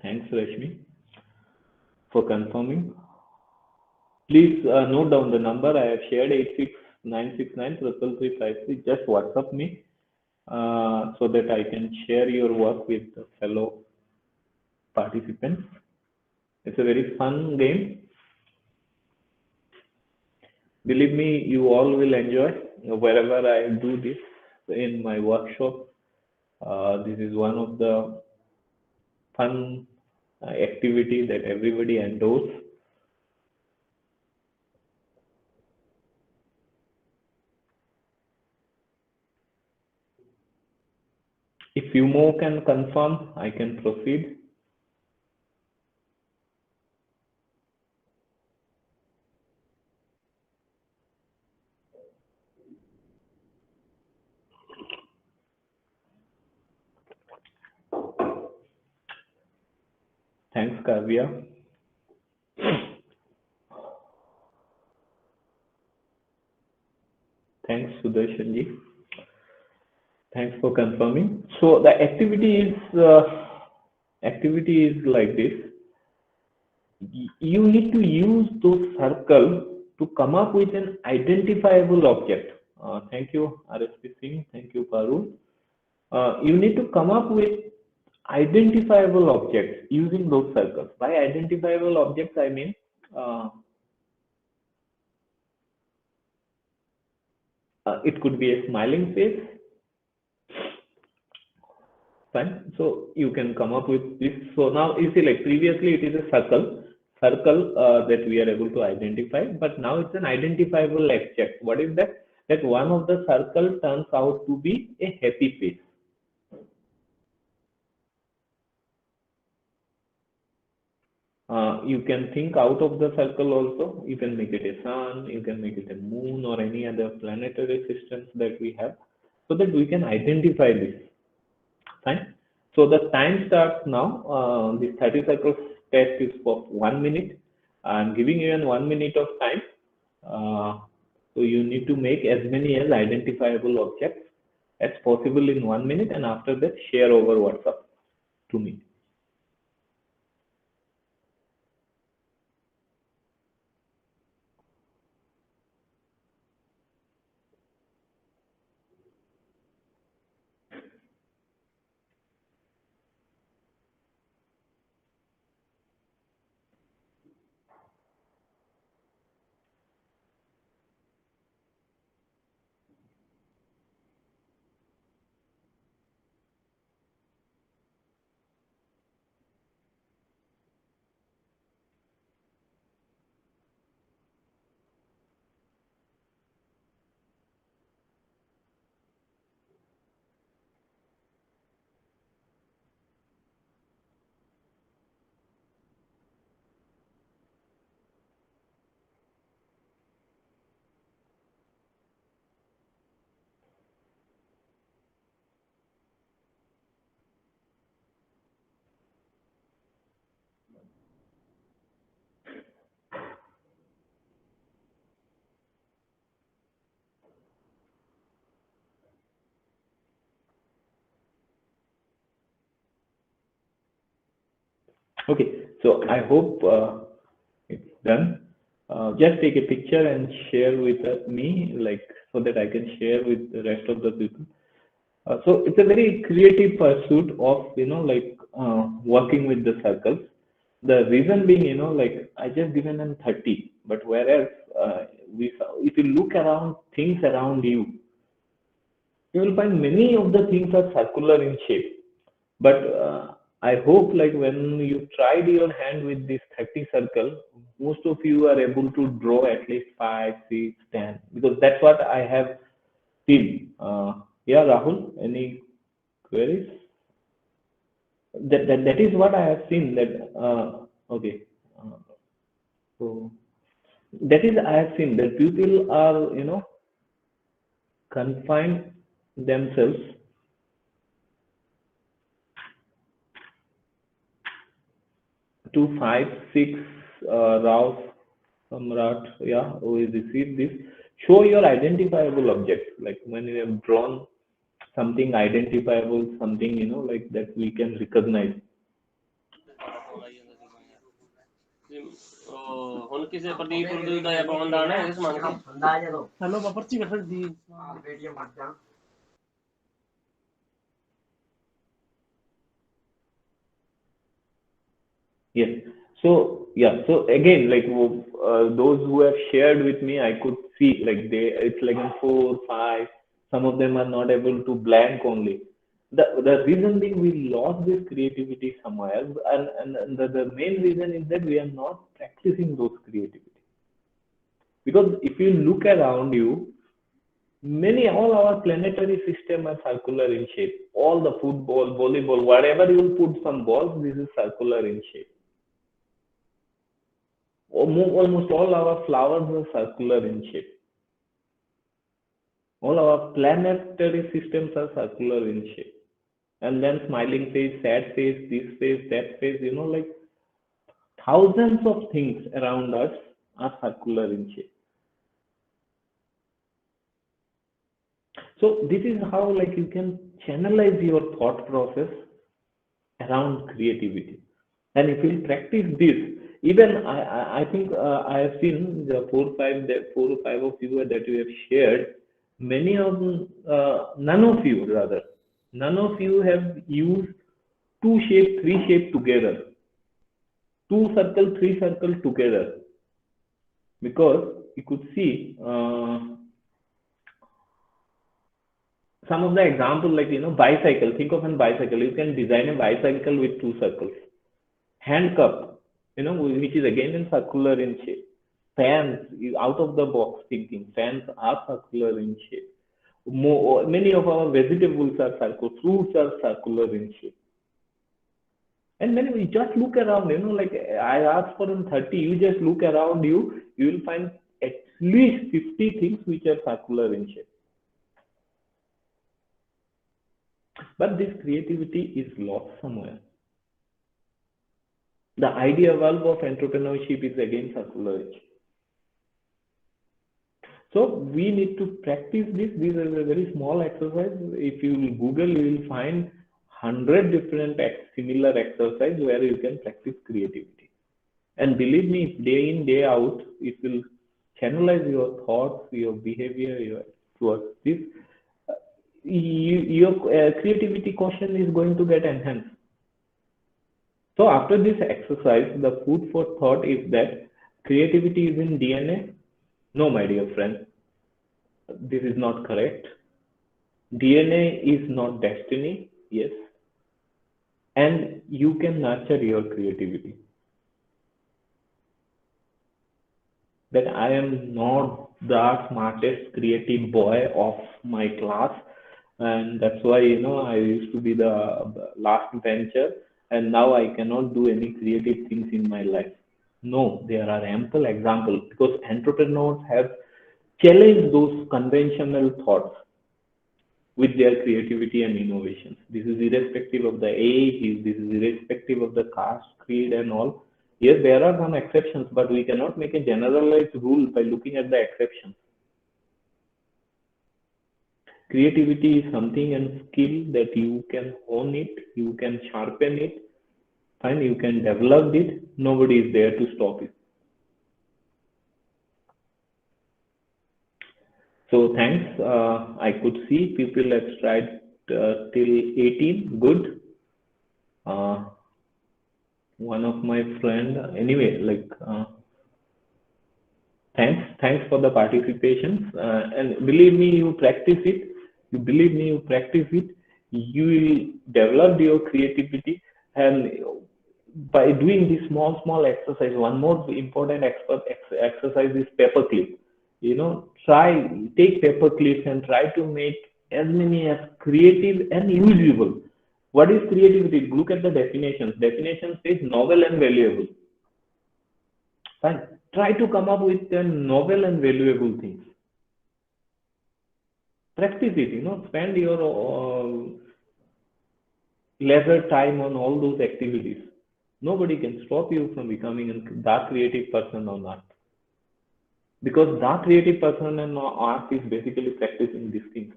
Thanks, Rashmi, for confirming. Please note down the number I have shared, 869693353. Just WhatsApp me so that I can share your work with the fellow participants. It's a very fun game. Believe me, you all will enjoy wherever I do this in my workshop. This is one of the fun activity that everybody endorses. If few more can confirm, I can proceed. Thanks, Kavya. Thanks, Sudarshanji. Thanks for confirming. So the activity is like this. You need to use those circles to come up with an identifiable object. Thank you, RSP Singh. Thank you, Parul. You need to come up with identifiable objects using those circles. By identifiable objects, I mean it could be a smiling face. Fine. So you can come up with this. So now you see, like previously it is a circle that we are able to identify, but now it's an identifiable object. What is that? That one of the circle turns out to be a happy face. You can think out of the circle also. You can make it a sun, you can make it a moon, or any other planetary systems that we have, so that we can identify this. Fine. So the time starts now. This 30 circles test is for 1 minute. I'm giving you 1 minute of time. So you need to make as many as identifiable objects as possible in 1 minute, and after that share over WhatsApp to me. Okay, so I hope it's done. Just take a picture and share with me, like, so that I can share with the rest of the people. So it's a very creative pursuit of, like working with the circles. The reason being, like I just given them 30, but whereas if you look around things around you, you will find many of the things are circular in shape. But I hope, like, when you tried your hand with this 30 circle, most of you are able to draw at least 5, 6, 10, because that's what I have seen. Yeah, Rahul, any queries? That is what I have seen. Okay. So that is, I have seen that people are, confined themselves to 5, 6 rows. Samrat, yeah, we received this. Show your identifiable object, like when you have drawn something identifiable, something like that we can recognize. ਹੁਣ ਕਿਸੇ ਪ੍ਰਦੀਪ ਪ੍ਰਦੀਪ ਦਾ ਪਾਉਣ ਦਾ ਨਾ ਇਸ ਮੰਨ ਕੇ hello पर्ची cut the Yes. So yeah. So again, like those who have shared with me, I could see like it's like in 4, 5. Some of them are not able to blank only. The reason being we lost this creativity somewhere, and the main reason is that we are not practicing those creativity. Because if you look around you, all our planetary system are circular in shape. All the football, volleyball, whatever you put some balls, this is circular in shape. Almost all our flowers are circular in shape. All our planetary systems are circular in shape. And then smiling face, sad face, this face, that face, like thousands of things around us are circular in shape. So this is how like you can channelize your thought process around creativity. And if you practice this, even I think I have seen the 4 or 5 of you that you have shared. Many of them, none of you have used 2 shape, 3 shape together, 2 circle, 3 circle together, because you could see some of the example like bicycle. Think of a bicycle. You can design a bicycle with 2 circles. Handcuff, which is again in circular in shape. Fans, out of the box thinking. Fans are circular in shape. Many of our vegetables are circular. Fruits are circular in shape. And when we just look around, like I asked for 30, you just look around you will find at least 50 things which are circular in shape. But this creativity is lost somewhere. The idea valve of entrepreneurship is again circular. So we need to practice this. This is a very small exercise. If you will Google, you will find 100 different similar exercises where you can practice creativity. And believe me, day in, day out, it will channelize your thoughts, your behavior, towards this. Your creativity quotient is going to get enhanced. So after this exercise, the food for thought is that creativity is in DNA. No, my dear friend, this is not correct. DNA is not destiny, yes. And you can nurture your creativity. That I am not the smartest creative boy of my class, and that's why I used to be the last bencher, and now I cannot do any creative things in my life. No, there are ample examples, because entrepreneurs have challenged those conventional thoughts with their creativity and innovations. This is irrespective of the age, this is irrespective of the caste, creed, and all. Yes, there are some exceptions, but we cannot make a generalized rule by looking at the exceptions. Creativity is something and skill that you can hone it, you can sharpen it, and you can develop it. Nobody is there to stop it. So thanks. I could see people have tried till 18. Good. One of my friend. Anyway, like thanks for the participation. And believe me, you practice it. You will develop your creativity, and by doing this small exercise. One more important exercise is paperclip. Take paper clips and try to make as many as creative and usable. What is creativity? Look at the definitions. Definition says novel and valuable. Fine. Try to come up with novel and valuable things. Practice it. Spend your leisure time on all those activities. Nobody can stop you from becoming that creative person or not. Because that creative person and art is basically practicing these things.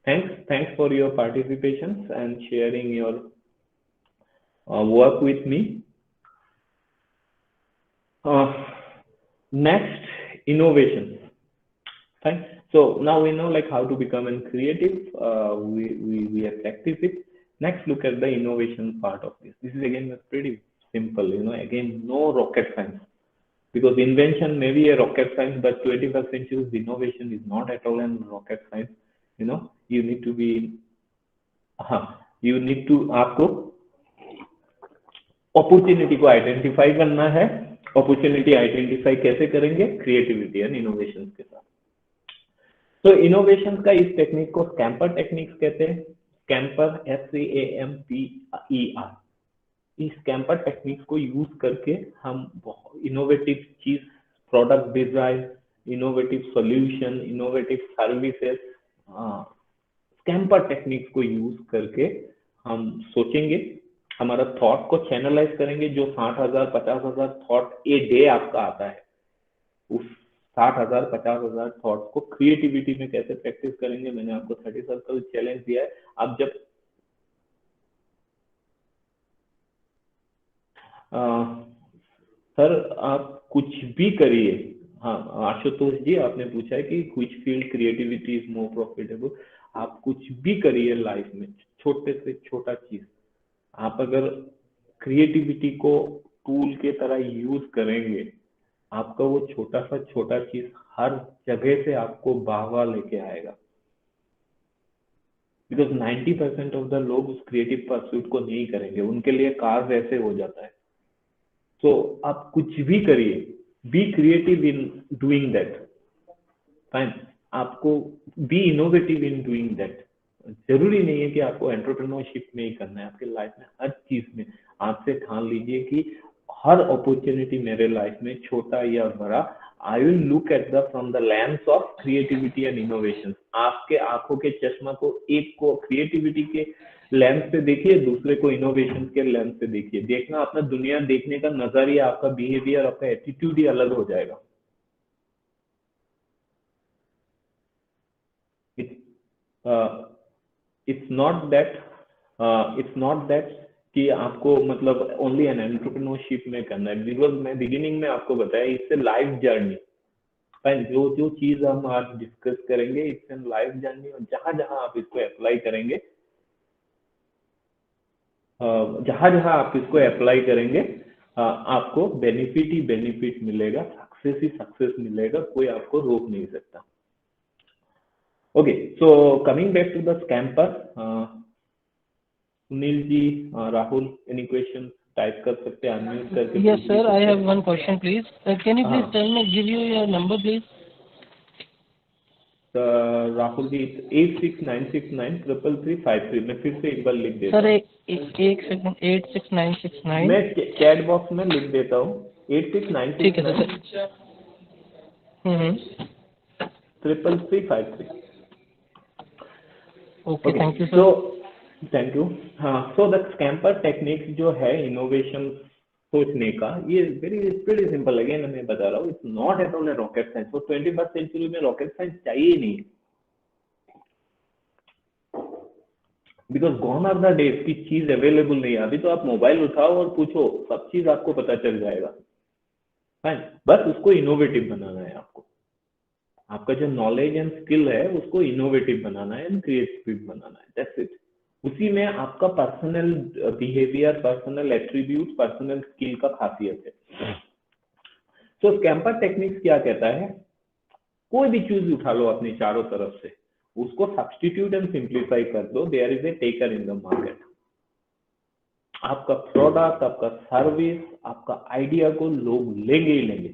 Thanks for your participation and sharing your work with me. Next, innovation. Fine. So now we know like how to become a creative. We have practiced it. Next, look at the innovation part of this. This is again pretty simple. Again, no rocket science, because invention may be a rocket science, but 21st century innovation is not at all a rocket science. You need to be, आपको opportunity को identify करना है. Opportunity identify कैसे करेंगे? Creativity and innovation के साथ. तो innovation का इस टेक्निक को स्कैम्पर टेक्निक्स कहते हैं. Scamper, SCAMPER. इस स्कैम्पर टेक्निक्स को यूज करके हम इनोवेटिव चीज, product design, innovative solution, innovative services, scamper techniques को यूज करके हम सोचेंगे, हमारा थॉट को चैनलाइज करेंगे. जो 60,000 50,000 थॉट ए डे आपका आता है, उस 60,000 50,000 थॉट को क्रिएटिविटी में कैसे प्रैक्टिस करेंगे. मैंने आपको 30 सर्कल चैलेंज दिया है. आप जब सर आप कुछ भी करिए. हाँ आशुतोष जी, आपने पूछा है कि which field creativity is more profitable. आप कुछ भी करिए लाइफ में, छोटे से छोटा चीज. आप अगर क्रिएटिविटी को टूल के तरह यूज करेंगे, आपका वो छोटा सा छोटा चीज हर जगह से आपको वाहवाह लेके आएगा. बिकॉज 90% ऑफ द लोग उस क्रिएटिव परस्यूट को नहीं करेंगे, उनके लिए कार्स ऐसे हो जाता है. तो आप कुछ भी करिए, be creative in doing that. Fine. आपको be innovative in doing that. जरूरी नहीं है कि आपको एंटरप्रेन्योरशिप में ही करना है, आपके लाइफ में हर चीज में आप से ठान लीजिए कि हर अपॉर्चुनिटी मेरे लाइफ में, छोटा या बड़ा, I will look at the from the lens of creativity and innovation. आपके आंखों के चश्मा को, एक को क्रिएटिविटी के लेंस से देखिए, दूसरे को इनोवेशन के लेंस से देखिए. देखना, अपना दुनिया देखने का नजरिया, आपका बिहेवियर, आपका एटीट्यूड ही अलग हो जाएगा. इट्स नॉट दैट कि आपको मतलब ओनली एन एंटरप्रेन्योरशिप में करना है. बिकॉज मैं बिगिनिंग में आपको बताया, इससे लाइफ जर्नी. जो चीज हम आज डिस्कस करेंगे, इट्स एन लाइफ जर्नी. और जहां जहां आप इसको अप्लाई करेंगे, आपको बेनिफिट ही बेनिफिट मिलेगा, सक्सेस ही सक्सेस मिलेगा. कोई आपको रोक नहीं सकता. Okay, so coming back to the SCAMPER. Sunil ji, Rahul, any question type कर सकते हैं, अनम्यूट करके. Yes, sir. I have one question, please. Can you please tell me, give you your number, please? Rahul ji, 8696933353. मैं फिर से एक बार लिख देता हूँ. सर एक सेकंड, 86969. मैं चैट बॉक्स में लिख देता हूँ. 8696. ठीक है sir. 3353. Okay, thank you sir. So thank you. हाँ, सो द स्कैम्पर टेक्निक्स जो है इनोवेशन सोचने का, ये वेरी सिंपल. अगेन मैं बता रहा हूँ, it's not at all a rocket science. तो 21st सेंचुरी में रॉकेट साइंस चाहिए ही नहीं. Because gone are the days की चीज अवेलेबल नहीं है. अभी तो आप मोबाइल उठाओ और पूछो, सब चीज आपको पता चल जाएगा. फाइन. बस उसको इनोवेटिव बनाना है. आपका जो नॉलेज एंड स्किल है उसको इनोवेटिव बनाना है एंड क्रिएटिव बनाना है. That's it. उसी में आपका personal behaviour, personal attribute, personal skill का खासियत है. तो स्कैम्पर टेक्निक्स क्या कहता है? कोई भी चीज उठा लो अपनी चारों तरफ से, उसको सब्स्टिट्यूट एंड सिंप्लीफाई कर दो. There is a taker in the market. आपका प्रोडक्ट, आपका सर्विस, आपका आइडिया को लोग लेंगे ही लेंगे.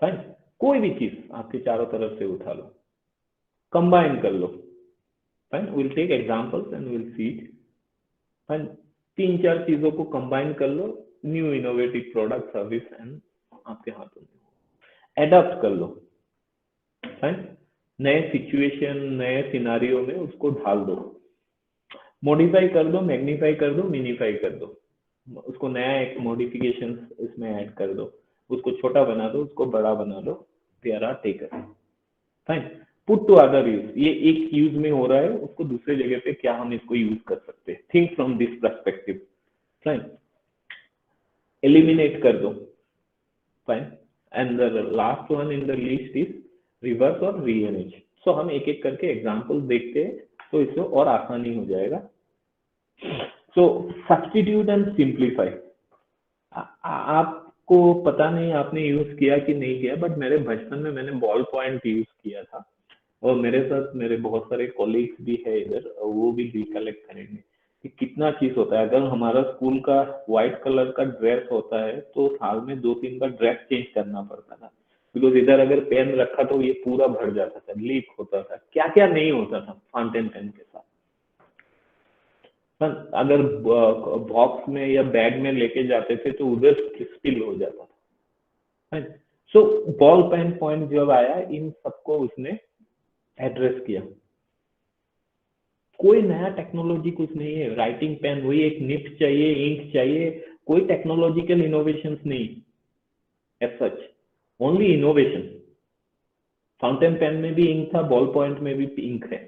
फाइन. कोई भी चीज आपके चारों तरफ से उठा लो, कंबाइन कर लो. Fine. Will take examples and will see it. Fine. 3-4 चीजों को कंबाइन कर लो, new innovative product, service and आपके हाथों में. एडॉप्ट कर लो. फाइन. नए सिचुएशन, नए सिनारियो में उसको ढाल दो. मॉडिफाई कर दो, मैग्नीफाई कर दो, मिनीफाई कर दो. उसको नया एक मॉडिफिकेशन इसमें ऐड कर दो. उसको छोटा बना दो, उसको बड़ा बना दो. There are taker. Fine. Put to other use, ये एक यूज में हो रहा है, उसको दूसरे जगह पे क्या हम इसको यूज कर सकते हैं, think from this perspective, fine, eliminate कर दो, fine, and the last one in the list is reverse और रीअरेंज। सो हम एक एक करके एग्जांपल देखते हैं तो इससे और आसानी हो जाएगा। सो सब्स्टिट्यूट एंड सिंप्लीफाई, आपको पता नहीं आपने यूज किया कि नहीं किया, बट मेरे बचपन में मैंने बॉल पॉइंट यूज किया था, और मेरे साथ मेरे बहुत सारे कॉलीग्स भी है इधर, वो भी रिकलेक्ट करेंगे कि कितना चीज होता है। अगर हमारा स्कूल का व्हाइट कलर का ड्रेस होता है तो साल में 2-3 बार ड्रेस चेंज करना पड़ता था, बिकॉज इधर अगर पेन रखा तो ये पूरा भर जाता था, लीक होता था, क्या क्या नहीं होता था फाउंटेन पेन के साथ। अगर बॉक्स में या बैग में लेके जाते थे तो उधर स्पिल हो जाता था। सो बॉल पेन पॉइंट जब आया, इन सबको उसने एड्रेस किया। कोई नया टेक्नोलॉजी कुछ नहीं है, राइटिंग पेन वही, एक निब चाहिए, इंक चाहिए, कोई टेक्नोलॉजिकल इनोवेशंस नहीं as such, only innovation. Fountain pen में भी इंक था, बॉल पॉइंट में भी इंक है,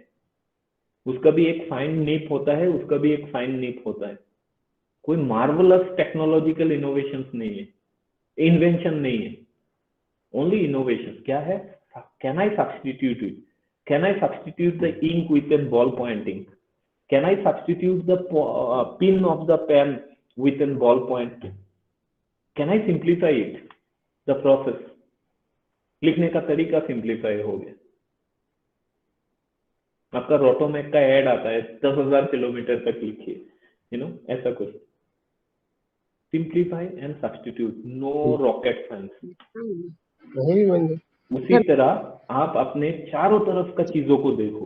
उसका भी एक फाइन निप होता है, उसका भी एक फाइन निप होता है। कोई मार्वलस टेक्नोलॉजिकल इनोवेशंस नहीं है, इन्वेंशन नहीं है, ओनली इनोवेशन। क्या है? Can I substitute it? Can I substitute the ink with a ball point ink? Can I substitute the pin of the pen with an ball point? Can I simplify it the process? लिखने का तरीका simplify हो गया। आपका रोटोमैक का add आता है, 10,000 kilometre तक लिखिए, ऐसा कुछ। Simplify and substitute, no rocket science. उसी तरह आप अपने चारों तरफ का चीजों को देखो,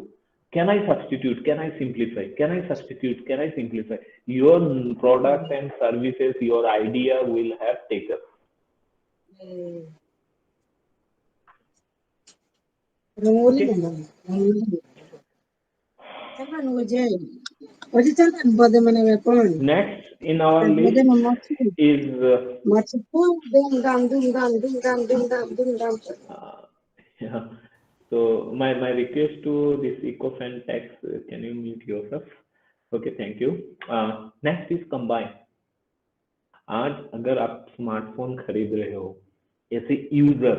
can I substitute, can I simplify, can I substitute, can I simplify, your product and services, your idea will have taken. Next in our list is yeah. So my request to this EcoFan tax, can you mute yourself? Okay, thank you. Next is combine. आज अगर आप smartphone खरीद रहे हो ऐसे user,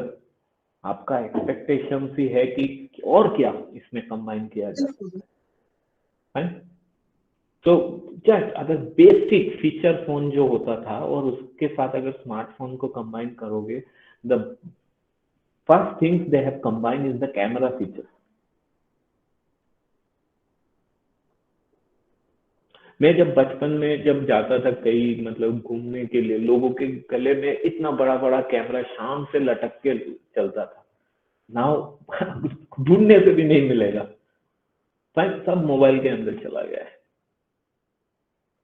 आपका expectation ही है कि और क्या इसमें कंबाइन किया जा सकता है। तो जस्ट अगर बेसिक फीचर फोन जो होता था और उसके साथ अगर स्मार्टफोन को कंबाइन करोगे, the first things they have combined is the camera feature. मैं जब बचपन में जब जाता था कहीं मतलब घूमने के लिए, लोगों के गले में इतना बड़ा बड़ा कैमरा शाम से लटक के चलता था। नाउ ढूंढने से भी नहीं मिलेगा, फाइन, सब मोबाइल के अंदर चला गया है,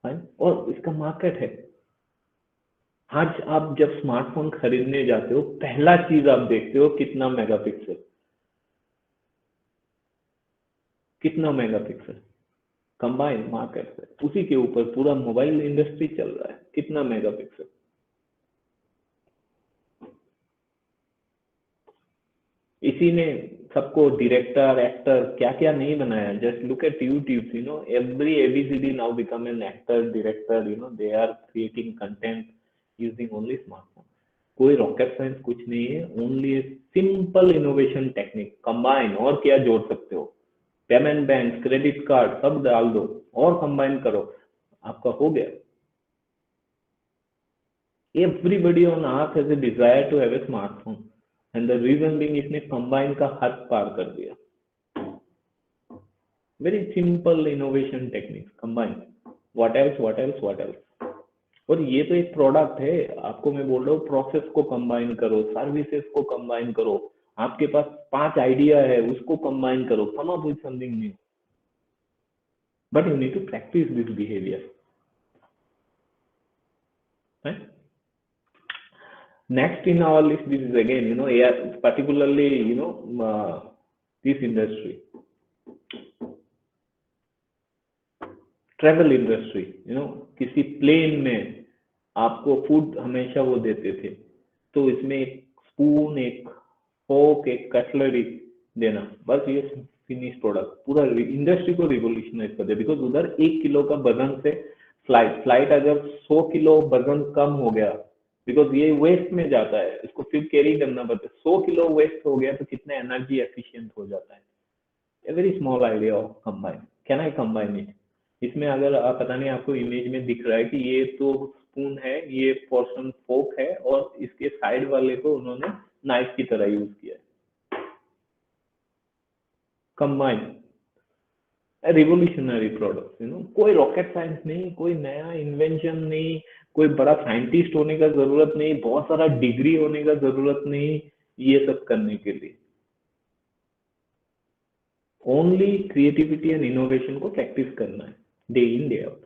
फाइन, और इसका मार्केट है। आज आप जब स्मार्टफोन खरीदने जाते हो, पहला चीज आप देखते हो कितना मेगापिक्सल, कितना मेगापिक्सल, कंबाइन मार्केट है, उसी के ऊपर पूरा मोबाइल इंडस्ट्री चल रहा है, कितना मेगापिक्सल। इसी ने सबको डायरेक्टर, एक्टर, क्या क्या नहीं बनाया। Just look at YouTube, every ABCD now become an actor, director, they are creating content using only smartphone. कोई रॉकेट साइंस कुछ नहीं है, only a simple innovation technique, combine. और क्या जोड़ सकते हो? पेमेंट बैंक, क्रेडिट कार्ड, सब डाल दो और कंबाइन करो, आपका हो गया। Everybody on earth has a desire to have a smartphone, and the reason being इसने कंबाइन का हद पार कर दिया। Very simple innovation technique, combine, what else, what else, what else. और ये तो एक प्रोडक्ट है, आपको मैं बोल रहा हूँ प्रोसेस को कंबाइन करो, सर्विसेज को कंबाइन करो, आपके पास 5 आइडिया है उसको कंबाइन करो, come up with something new, but you need to practise this behaviour. Next in our list, this is again, particularly, this industry, travel industry. किसी प्लेन में आपको फूड हमेशा वो देते थे, तो इसमें एक स्पून, एक फोक, एक कटलरी, देना, बस ये फिनिश प्रोडक्ट पूरा इंडस्ट्री को रिवोल्यूशनाइज कर दे। बिकॉज उधर 1 किलो का वजन से फ्लाइट अगर 100 किलो वजन कम हो गया, बिकॉज ये वेस्ट में जाता है, इसको फिर कैरी करना पड़ता है, 100 किलो वेस्ट हो गया तो कितना एनर्जी एफिशिएंट हो जाता है। A very small idea of combine, can I combine it. इसमें अगर पता नहीं आपको इमेज में दिख रहा है कि ये तो स्पून है, ये पोर्शन फोक है, और इसके साइड वाले को उन्होंने नाइफ की तरह यूज किया है। कंबाइन रिवोल्यूशनरी प्रोडक्ट, कोई रॉकेट साइंस नहीं, कोई नया इन्वेंशन नहीं, कोई बड़ा साइंटिस्ट होने का जरूरत नहीं, बहुत सारा डिग्री होने का जरूरत नहीं ये सब करने के लिए। ओनली क्रिएटिविटी एंड इनोवेशन को प्रैक्टिस करना है day in day out.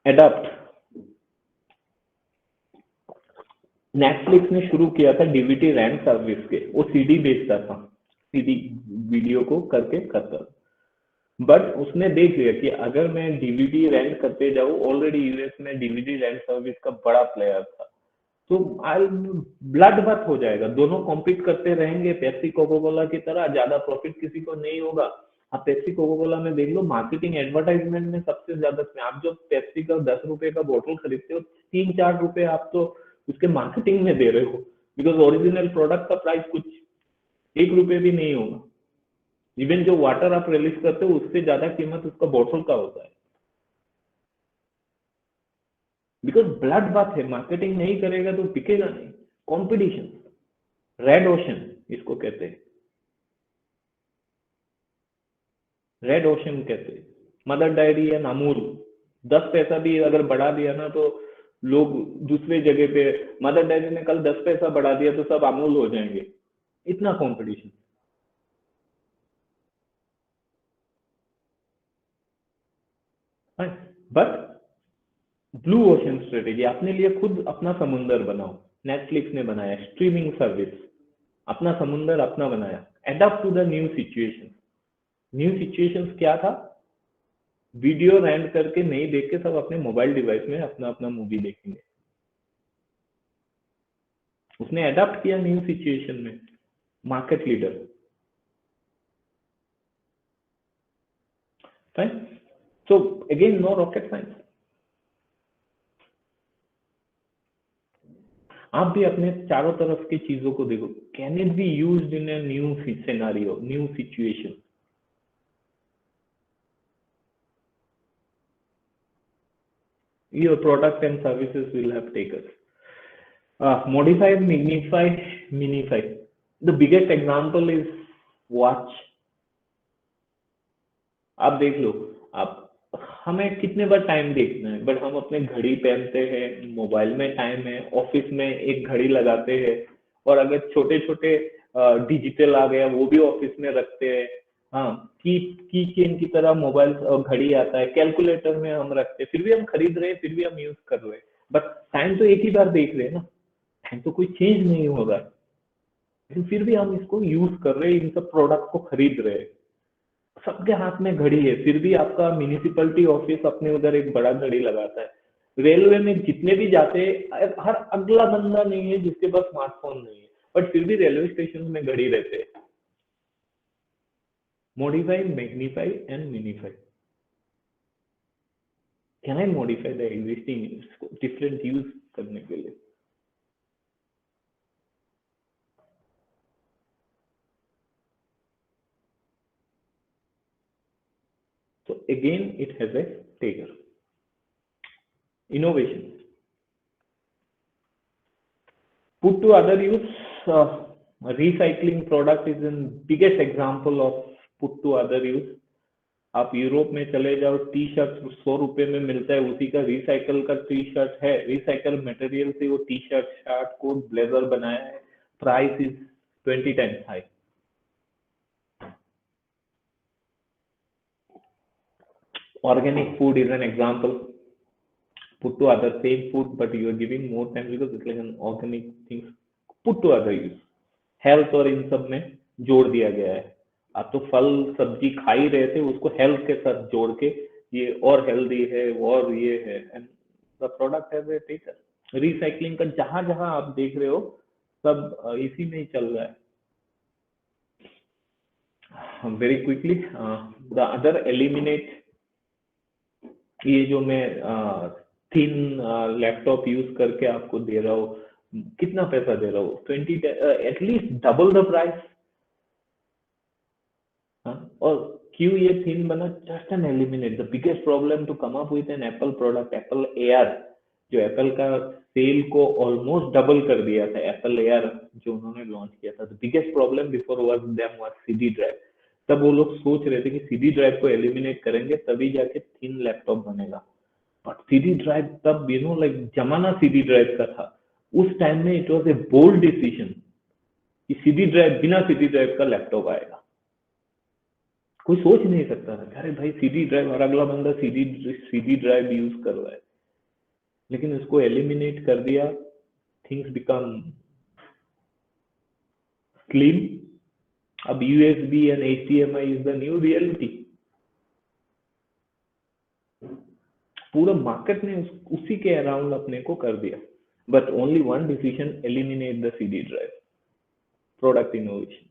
Adapt, Netflix ने शुरू किया था डीवीडी रेंट सर्विस के, वो सीडी बेचता था, सीडी वीडियो को करके करता, बट उसने देख लिया कि अगर मैं डीवीडी रेंट करते जाऊँ, ऑलरेडी यूएस में डीवीडी रेंट सर्विस का बड़ा प्लेयर था, तो ब्लड बात हो जाएगा, दोनों कॉम्पीट करते रहेंगे पेप्सी कोका कोला की तरह, ज्यादा प्रॉफिट किसी को नहीं होगा। आप पेप्सी कोका कोला में देख लो, मार्केटिंग एडवर्टाइजमेंट में सबसे ज्यादा, आप जो पेप्सी का 10 रुपए का बोतल खरीदते हो, 3-4 रुपए आप तो उसके मार्केटिंग में दे रहे हो, बिकॉज ओरिजिनल प्रोडक्ट का प्राइस कुछ 1 रुपए भी नहीं होगा। इवन जो वाटर आप रिलीज करते हो उससे ज्यादा कीमत उसका बोतल का होता है, बिकॉज ब्लड बात है, मार्केटिंग नहीं करेगा तो बिकेगा नहीं। कंपटीशन, रेड ओशन इसको कहते हैं, रेड ओशन कहते हैं। मदर डायरी या अमूल 10 पैसा भी अगर बढ़ा दिया ना, तो लोग दूसरे जगह पे, मदर डायरी ने कल 10 पैसा बढ़ा दिया तो सब अमूल हो जाएंगे, इतना competition. But blue ocean strategy, अपने लिए खुद अपना समुंदर बनाओ। नेटफ्लिक्स ने बनाया स्ट्रीमिंग सर्विस, अपना समुंदर अपना बनाया। Adapt to the new situation. New situation क्या था? वीडियो रेंट करके नहीं देख के सब अपने मोबाइल डिवाइस में अपना अपना मूवी देखेंगे। उसने एडप्ट किया न्यू सिचुएशन में, market leader. Fine, so again no rocket science. आप भी अपने चारों तरफ की चीजों को देखो, can it be used in a new scenario, new situation. Your product and services will have takers. Modify, magnify, minify. The biggest example is watch. आप देख लो, आप हमें कितने बार टाइम देखना है, बट हम अपने घड़ी पहनते हैं, मोबाइल में टाइम है, ऑफिस में एक घड़ी लगाते हैं, और अगर छोटे छोटे डिजिटल आ गया वो भी ऑफिस में रखते हैं। हाँ, की चेन की तरह मोबाइल घड़ी आता है, कैलकुलेटर में हम रखते हैं, फिर भी हम खरीद रहे हैं, फिर भी हम यूज कर रहे हैं, बट टाइम तो एक ही बार देख रहे हैं ना, टाइम तो कोई चेंज नहीं हो रहा है, लेकिन फिर भी हम इसको यूज कर रहे हैं, इन सब प्रोडक्ट को खरीद रहे हैं। सबके हाथ में घड़ी है, फिर भी आपका म्यूनिसिपैलिटी ऑफिस अपने उधर एक बड़ा घड़ी लगाता है। रेलवे में जितने भी जाते हैं, हर अगला बंदा नहीं है जिसके पास स्मार्टफोन नहीं है, बट फिर भी रेलवे स्टेशन में घड़ी रहते हैं। Modify, magnify and minify. Can I modify the existing, different use करने के लिए? So again, it has a taker. Innovation. Put to other use. Recycling product is the biggest example of put to other use. आप Europe में चले जाओ, T shirt 100 रुपए में मिलता है, उसी का रिसाइकल का टी शर्ट है, रिसाइकल मटेरियल से वो T shirt, shirt, coat, blazer बनाया है, price is 20 times high. Organic food is an example. Put to other, same food, but you are giving more time because it's like an organic things. Put to other use. Health और इन सब में जोड़ दिया गया है। आप तो फल सब्जी खा ही रहे थे, उसको हेल्थ के साथ जोड़ के ये और हेल्दी है और ये है, and the product has a taker. Recycling का जहां जहां आप देख रहे हो सब इसी में ही चल रहा है। very quickly, the other eliminate, ये जो मैं थिन लैपटॉप यूज करके आपको दे रहा हूँ, कितना पैसा दे रहा हूँ, 20 एटलीस्ट डबल द प्राइस। और क्यों ये थिन बना? Just an eliminate the biggest problem to come up with an Apple product, Apple Air, जो एप्पल का सेल को ऑलमोस्ट डबल कर दिया था, एप्पल एआर जो उन्होंने लॉन्च किया था। The biggest problem before was them was CD drive. तब वो लोग सोच रहे थे कि सीडी ड्राइव को एलिमिनेट करेंगे तभी जाके थिन लैपटॉप बनेगा। बट सीडी ड्राइव तब लाइक जमाना सीडी ड्राइव का था, उस टाइम में it was a bold decision कि सीडी ड्राइव, बिना सीडी ड्राइव का लैपटॉप आएगा। कोई सोच नहीं सकता था, अरे भाई सीडी ड्राइव, और अगला बंदा सीडी ड्राइव यूज कर रहा है। लेकिन उसको एलिमिनेट कर दिया, थिंग्स बिकम स्लिम। अब USB and HDMI is the new reality. पूरा मार्केट ने उसी के अराउंड अपने को कर दिया। But only one decision, eliminate the CD drive, product innovation.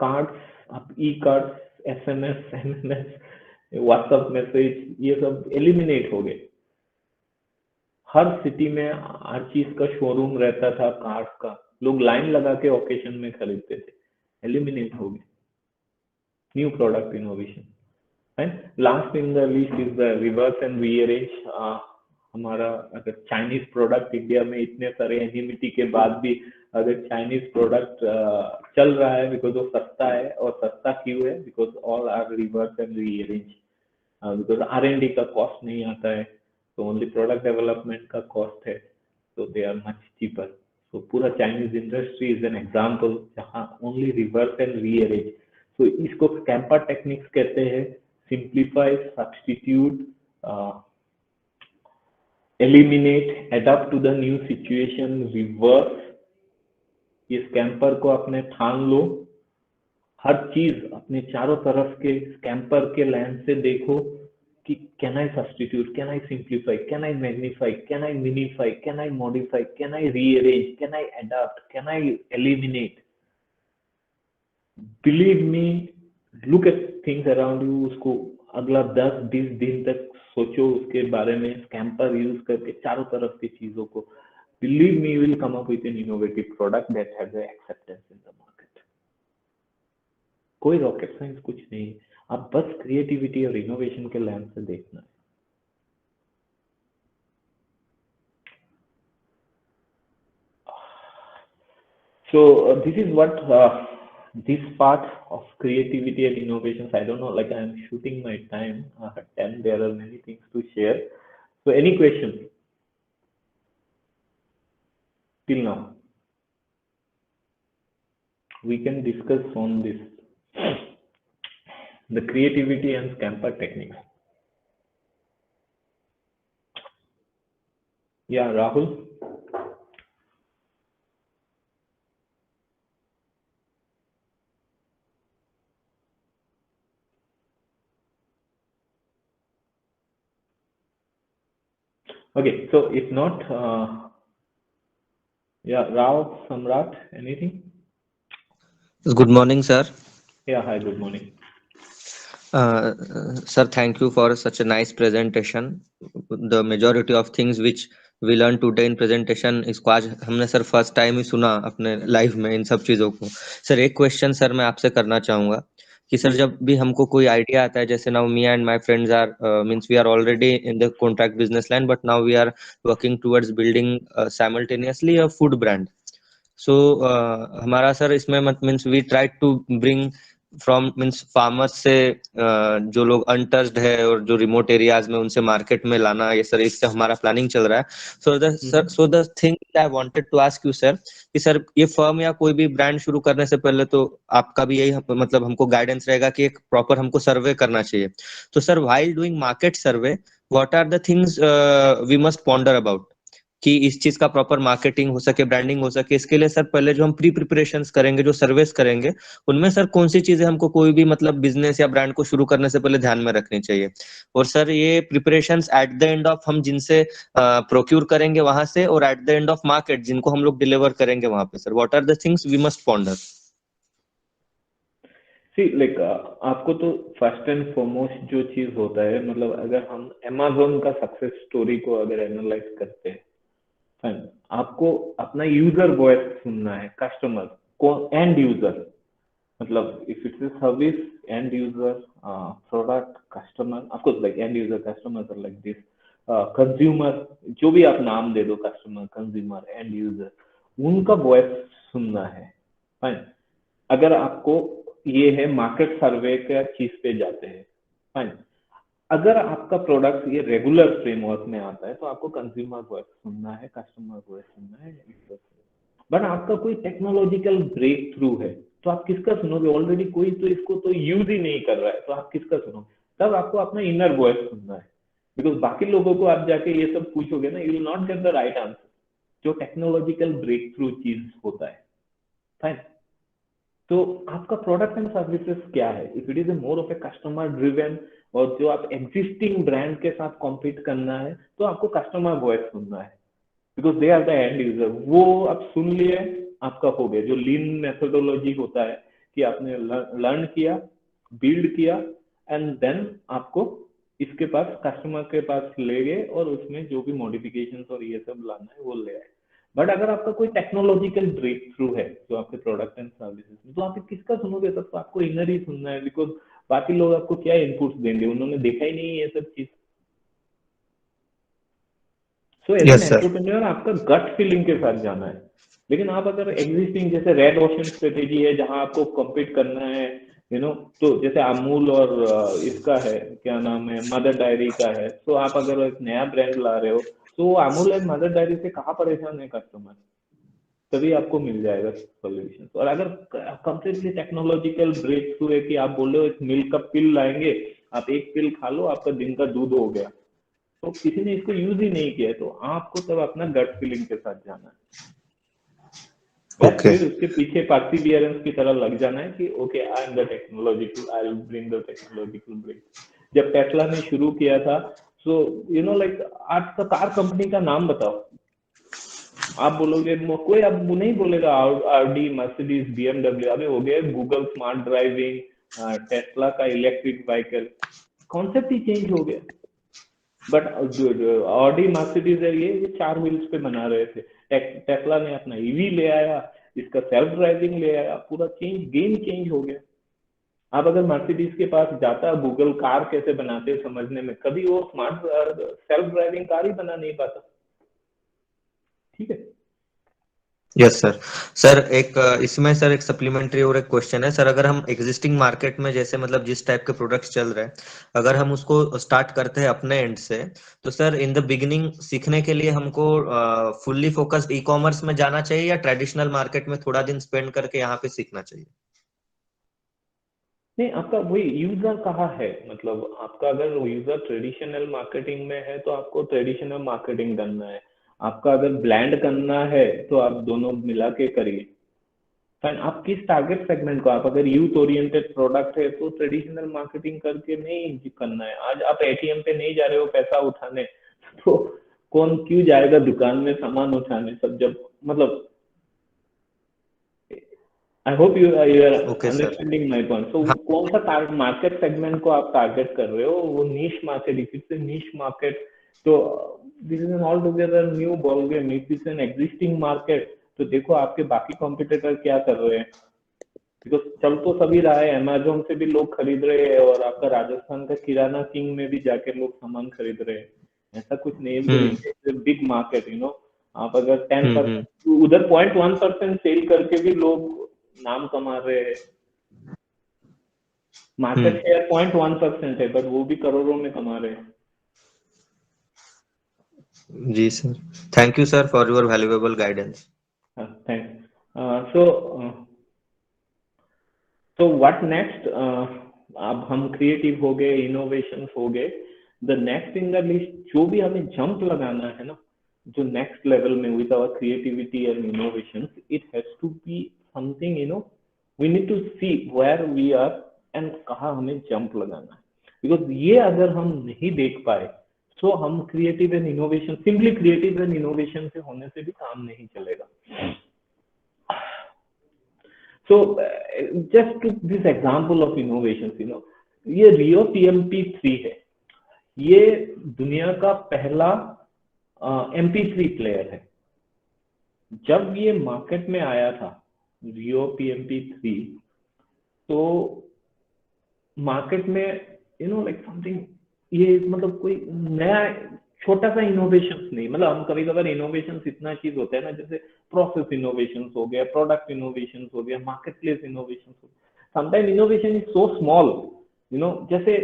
Cards, अब e cards, SMS, MMS, WhatsApp message, ये सब एलिमिनेट हो गए। हर सिटी में हर चीज का शोरूम रहता था कार्ड्स का, लोग लाइन लगा के ओकेशन में खरीदते थे, एलिमिनेट हो गए। New product innovation. And last in the list is the reverse and rearrange. हमारा अगर चाइनीज प्रोडक्ट इंडिया में इतने सारे एनिमिटी के बाद भी अगर चाइनीज प्रोडक्ट चल रहा है, बिकॉज वो सस्ता है। और सस्ता क्यों है? Because all are reverse and rearrange. Because R&D का कॉस्ट नहीं आता है, तो ओनली प्रोडक्ट डेवलपमेंट का कॉस्ट है, तो दे आर मच चीपर। तो पूरा Chinese industry is an example जहाँ ओनली रिवर्स एंड रीअरेंज। तो इसको स्कैम्पर टेक्निक्स कहते हैं, simplify, substitute, eliminate, adopt to the new situation, reverse. ये स्कैम्पर को अपने ठान लो, हर चीज अपने चारों तरफ के स्कैम्पर के लेंस से देखो कि can I substitute, can I simplify, can I magnify, can I minify, can I modify, can I rearrange, can I adopt, can I eliminate. Believe me, look at things around you. उसको अगला 10-20 दिन तक सोचो उसके बारे में, scamper use करके चारों तरफ की चीजों को। Believe me, you will come up with an innovative product that has acceptance in the market. कोई रॉकेट साइंस कुछ नहीं, आप बस क्रिएटिविटी और इनोवेशन के लेंस से देखना है। So this is what this part of creativity and innovations. I don't know, like I am shooting my time, and there are many things to share. So any questions till now? We can discuss on this, the creativity and scamper techniques. Yeah, Rahul. Okay, so if not, yeah, Rao, Samrat, anything? Good morning, sir. Yeah, hi, good morning. Sir, thank you for such a nice presentation. The majority of things which we learned today in presentation इसको आज हमने sir first time ही सुना अपने life में इन सब चीज़ों को। Sir एक क्वेश्चन सर मैं आपसे करना चाहूँगा कि सर जब भी हमको कोई आइडिया आता है, जैसे now me and my friends are means we are already in the contract business line, but now we are working towards building simultaneously a food brand. So हमारा सर इसमें means we try to bring from means farmers से जो लोग untouched है और जो remote areas में, उनसे मार्केट में लाना, ये सर इससे हमारा प्लानिंग चल रहा है। So the thing I wanted to ask you sir कि सर ये फर्म या कोई भी ब्रांड शुरू करने से पहले तो आपका भी यही मतलब हमको गाइडेंस रहेगा कि एक प्रॉपर हमको सर्वे करना चाहिए। तो sir while doing market survey, what are the things we must ponder about? कि इस चीज का प्रॉपर मार्केटिंग हो सके, ब्रांडिंग हो सके, इसके लिए सर पहले जो हम प्री प्रिपरेशंस करेंगे, जो सर्वेस करेंगे, उनमें सर कौन सी चीजें हमको कोई भी मतलब बिजनेस या ब्रांड को शुरू करने से पहले ध्यान में रखनी चाहिए? और सर ये preparations at the end of हम जिनसे प्रोक्यूर करेंगे वहां से, और at the end of market जिनको हम लोग डिलीवर करेंगे वहां पे, sir what are the things we must ponder? See like आपको तो फर्स्ट एंड फॉरमोस्ट जो चीज होता है, मतलब अगर हम Amazon का सक्सेस स्टोरी को अगर एनालाइज करते हैं, फाइन, आपको अपना यूजर वॉइस सुनना है, कस्टमर को, एंड यूजर, मतलब if it's a service, end user, product, customer, of course like end user, customer are like this, consumer, जो भी आप नाम दे दो, कस्टमर, कंज्यूमर, एंड यूजर, उनका वॉइस सुनना है, फाइन। अगर आपको ये है मार्केट सर्वे का चीज पे जाते हैं, फाइन। अगर आपका प्रोडक्ट ये रेगुलर फ्रेमवर्क में आता है तो आपको कंज्यूमर वॉइस सुनना है, कस्टमर वॉइस सुनना है। बट आपका कोई टेक्नोलॉजिकल ब्रेक थ्रू है तो आप किसका सुनोगे? ऑलरेडी कोई तो इसको तो यूज ही नहीं कर रहा है, तो आप किसका सुनोगे? तब आपको अपना इनर वॉइस सुनना है, बिकॉज बाकी लोगों को आप जाके ये सब पूछोगे ना, you will not get the right answer. जो टेक्नोलॉजिकल ब्रेक थ्रू चीज होता है, फाइन। तो आपका प्रोडक्ट एंड सर्विसेज क्या है? If it is more of a customer driven, और जो आप एग्जिस्टिंग ब्रांड के साथ कॉम्पीट करना है, तो आपको कस्टमर वॉइस सुनना है, because they are the end user. वो आप सुन लिए, आपका हो गया। जो लीन मेथोडोलॉजी होता है कि आपने लर्न किया, बिल्ड किया, एंड देन आपको इसके पास, कस्टमर के पास ले गए और उसमें जो भी मॉडिफिकेशन और ये सब लाना है वो ले आए। बट अगर आपका कोई टेक्नोलॉजिकल ब्रेक थ्रू है जो आपके प्रोडक्ट एंड सर्विसेज में, तो आप किसका सुनोगे? तब तो आपको इनर ही सुनना है, बिकॉज बाकी लोग आपको क्या इनपुट्स देंगे? उन्होंने देखा ही नहीं ये सब चीज। So as an yes sir. Entrepreneur आपका गट फीलिंग के साथ जाना है। लेकिन आप अगर एग्जिस्टिंग, जैसे रेड ओशन स्ट्रेटेजी है जहां आपको कम्पीट करना है, तो जैसे अमूल और इसका है, क्या नाम है, मदर डायरी का है, तो आप अगर एक नया ब्रांड ला रहे हो, तो अमूल एंड मदर डायरी से कहाँ परेशान है कस्टमर? तभी आपको मिल जाएगा सॉल्यूशन। और अगर कंप्लीटली टेक्नोलॉजिकल ब्रेक थ्रू है कि आप बोल रहे हो एक मिल्क का पिल लाएंगे, आप एक पिल खा लो, आपका दिन का दूध हो गया, तो किसी ने इसको यूज ही नहीं किया है, तो आपको तब अपना गट फीलिंग के साथ जाना है। बस ओके। फिर उसके पीछे परसिवियरेंस की तरह लग जाना है कि okay, I am the technological, I will bring the technological break. जब टेस्ला ने शुरू किया था, सो लाइक, आज का कार कंपनी का नाम बताओ। आप बोलोगे, कोई अब नहीं बोलेगा ऑडी, मर्सिडीज, बीएमडब्ल्यू। अभी हो गया गूगल स्मार्ट ड्राइविंग, टेस्ला का इलेक्ट्रिक व्हीकल, कॉन्सेप्ट ही चेंज हो गया। बट ऑडी, मर्सिडीज है, ये 4 व्हील्स पे बना रहे थे। टेस्ला ने अपना ईवी ले आया, इसका सेल्फ ड्राइविंग ले आया, पूरा गेम चेंज हो गया। अब अगर मर्सिडीज के पास जाता, गूगल कार कैसे बनाते हैं समझने में, कभी वो स्मार्ट सेल्फ ड्राइविंग कार ही बना नहीं पाता। ठीक है। Yes sir. सर एक इसमें सर एक सप्लीमेंट्री और एक क्वेश्चन है सर। अगर हम एग्जिस्टिंग मार्केट में जैसे मतलब जिस टाइप के प्रोडक्ट्स चल रहे हैं, अगर हम उसको स्टार्ट करते हैं अपने एंड से, तो सर इन द बिगिनिंग सीखने के लिए हमको फुल्ली फोकस्ड ई कॉमर्स में जाना चाहिए या ट्रेडिशनल मार्केट में थोड़ा दिन स्पेंड करके यहाँ पे सीखना चाहिए? नहीं, आपका वही यूजर कहाँ है, मतलब आपका अगर यूजर ट्रेडिशनल मार्केटिंग में है तो आपको ट्रेडिशनल मार्केटिंग करना है। आपका अगर ब्लैंड करना है तो आप दोनों मिला के करिए। फाइन, आप किस टारगेट सेगमेंट को, आप अगर यूथ ओरिएंटेड प्रोडक्ट है तो ट्रेडिशनल मार्केटिंग करके नहीं करना है। आज आप एटीएम पे नहीं जा रहे हो पैसा उठाने, तो कौन क्यों जाएगा दुकान में सामान उठाने? सब जब, मतलब, I hope you are okay sir. Understanding my point. तो हाँ। कौन सा मार्केट सेगमेंट को आप टारगेट कर रहे हो? वो niche market, if it's niche market, तो this is an all together new ball game. If it's an existing market, तो देखो आपके बाकी कॉम्पिटिटर क्या कर रहे हैं, बिकॉज चल तो सभी रहा है, अमेजोन से भी लोग खरीद रहे हैं, और आपका राजस्थान का किराना किंग में भी जाके लोग सामान खरीद रहे हैं। ऐसा कुछ नहीं है, बिग मार्केट, आप अगर 10% उधर 0.1% सेल करके भी लोग नाम कमा रहे हैं। मार्केट शेयर 0.1% है, बट वो भी करोड़ों में कमा रहे हैं। जी sir. Thank you sir for your valuable guidance. Thanks. So what next? अब हम क्रिएटिव हो गए, इनोवेशन हो गए। The next in the list जो भी हमें जंप लगाना है ना, जो next level में with our creativity and innovations, it has to be something, you know, we need to see where we are and कहाँ हमें jump लगाना है, because ये अगर हम नहीं देख पाए तो हम creative and innovation, simply creative and innovation से होने से भी काम नहीं चलेगा. So just to this example of innovations, you know, ये Rio PMP3 है, ये दुनिया का पहला MP3 प्लेयर है. जब ये मार्केट में आया था Rio PMP3, तो मार्केट में यू नो लाइक समथिंग, ये मतलब कोई नया छोटा सा इनोवेशन नहीं, मतलब हम कभी कभार इनोवेशन इतना चीज होता है ना, जैसे प्रोसेस इनोवेशन हो गया, प्रोडक्ट इनोवेशन हो गया, मार्केट प्लेस इनोवेशन हो गया. Sometime innovation is so small, you know, जैसे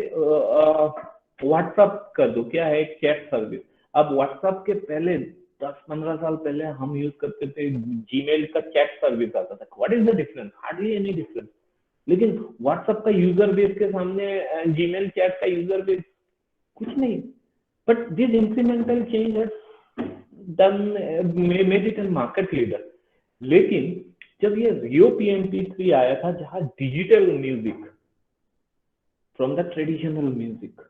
व्हाट्सएप कर दो, क्या है, चैट सर्विस. अब व्हाट्सएप के पहले 10-15 साल पहले हम यूज करते थे जीमेल का चैट सर्विस आता था. What is the difference? Hardly any difference. लेकिन व्हाट्सएप का यूजर बेस के सामने जीमेल चैट का यूजर बेस कुछ नहीं. But this incremental change has done made it an market leader. लेकिन जब ये रियो PMP3 आया था, जहां digital music from the traditional music,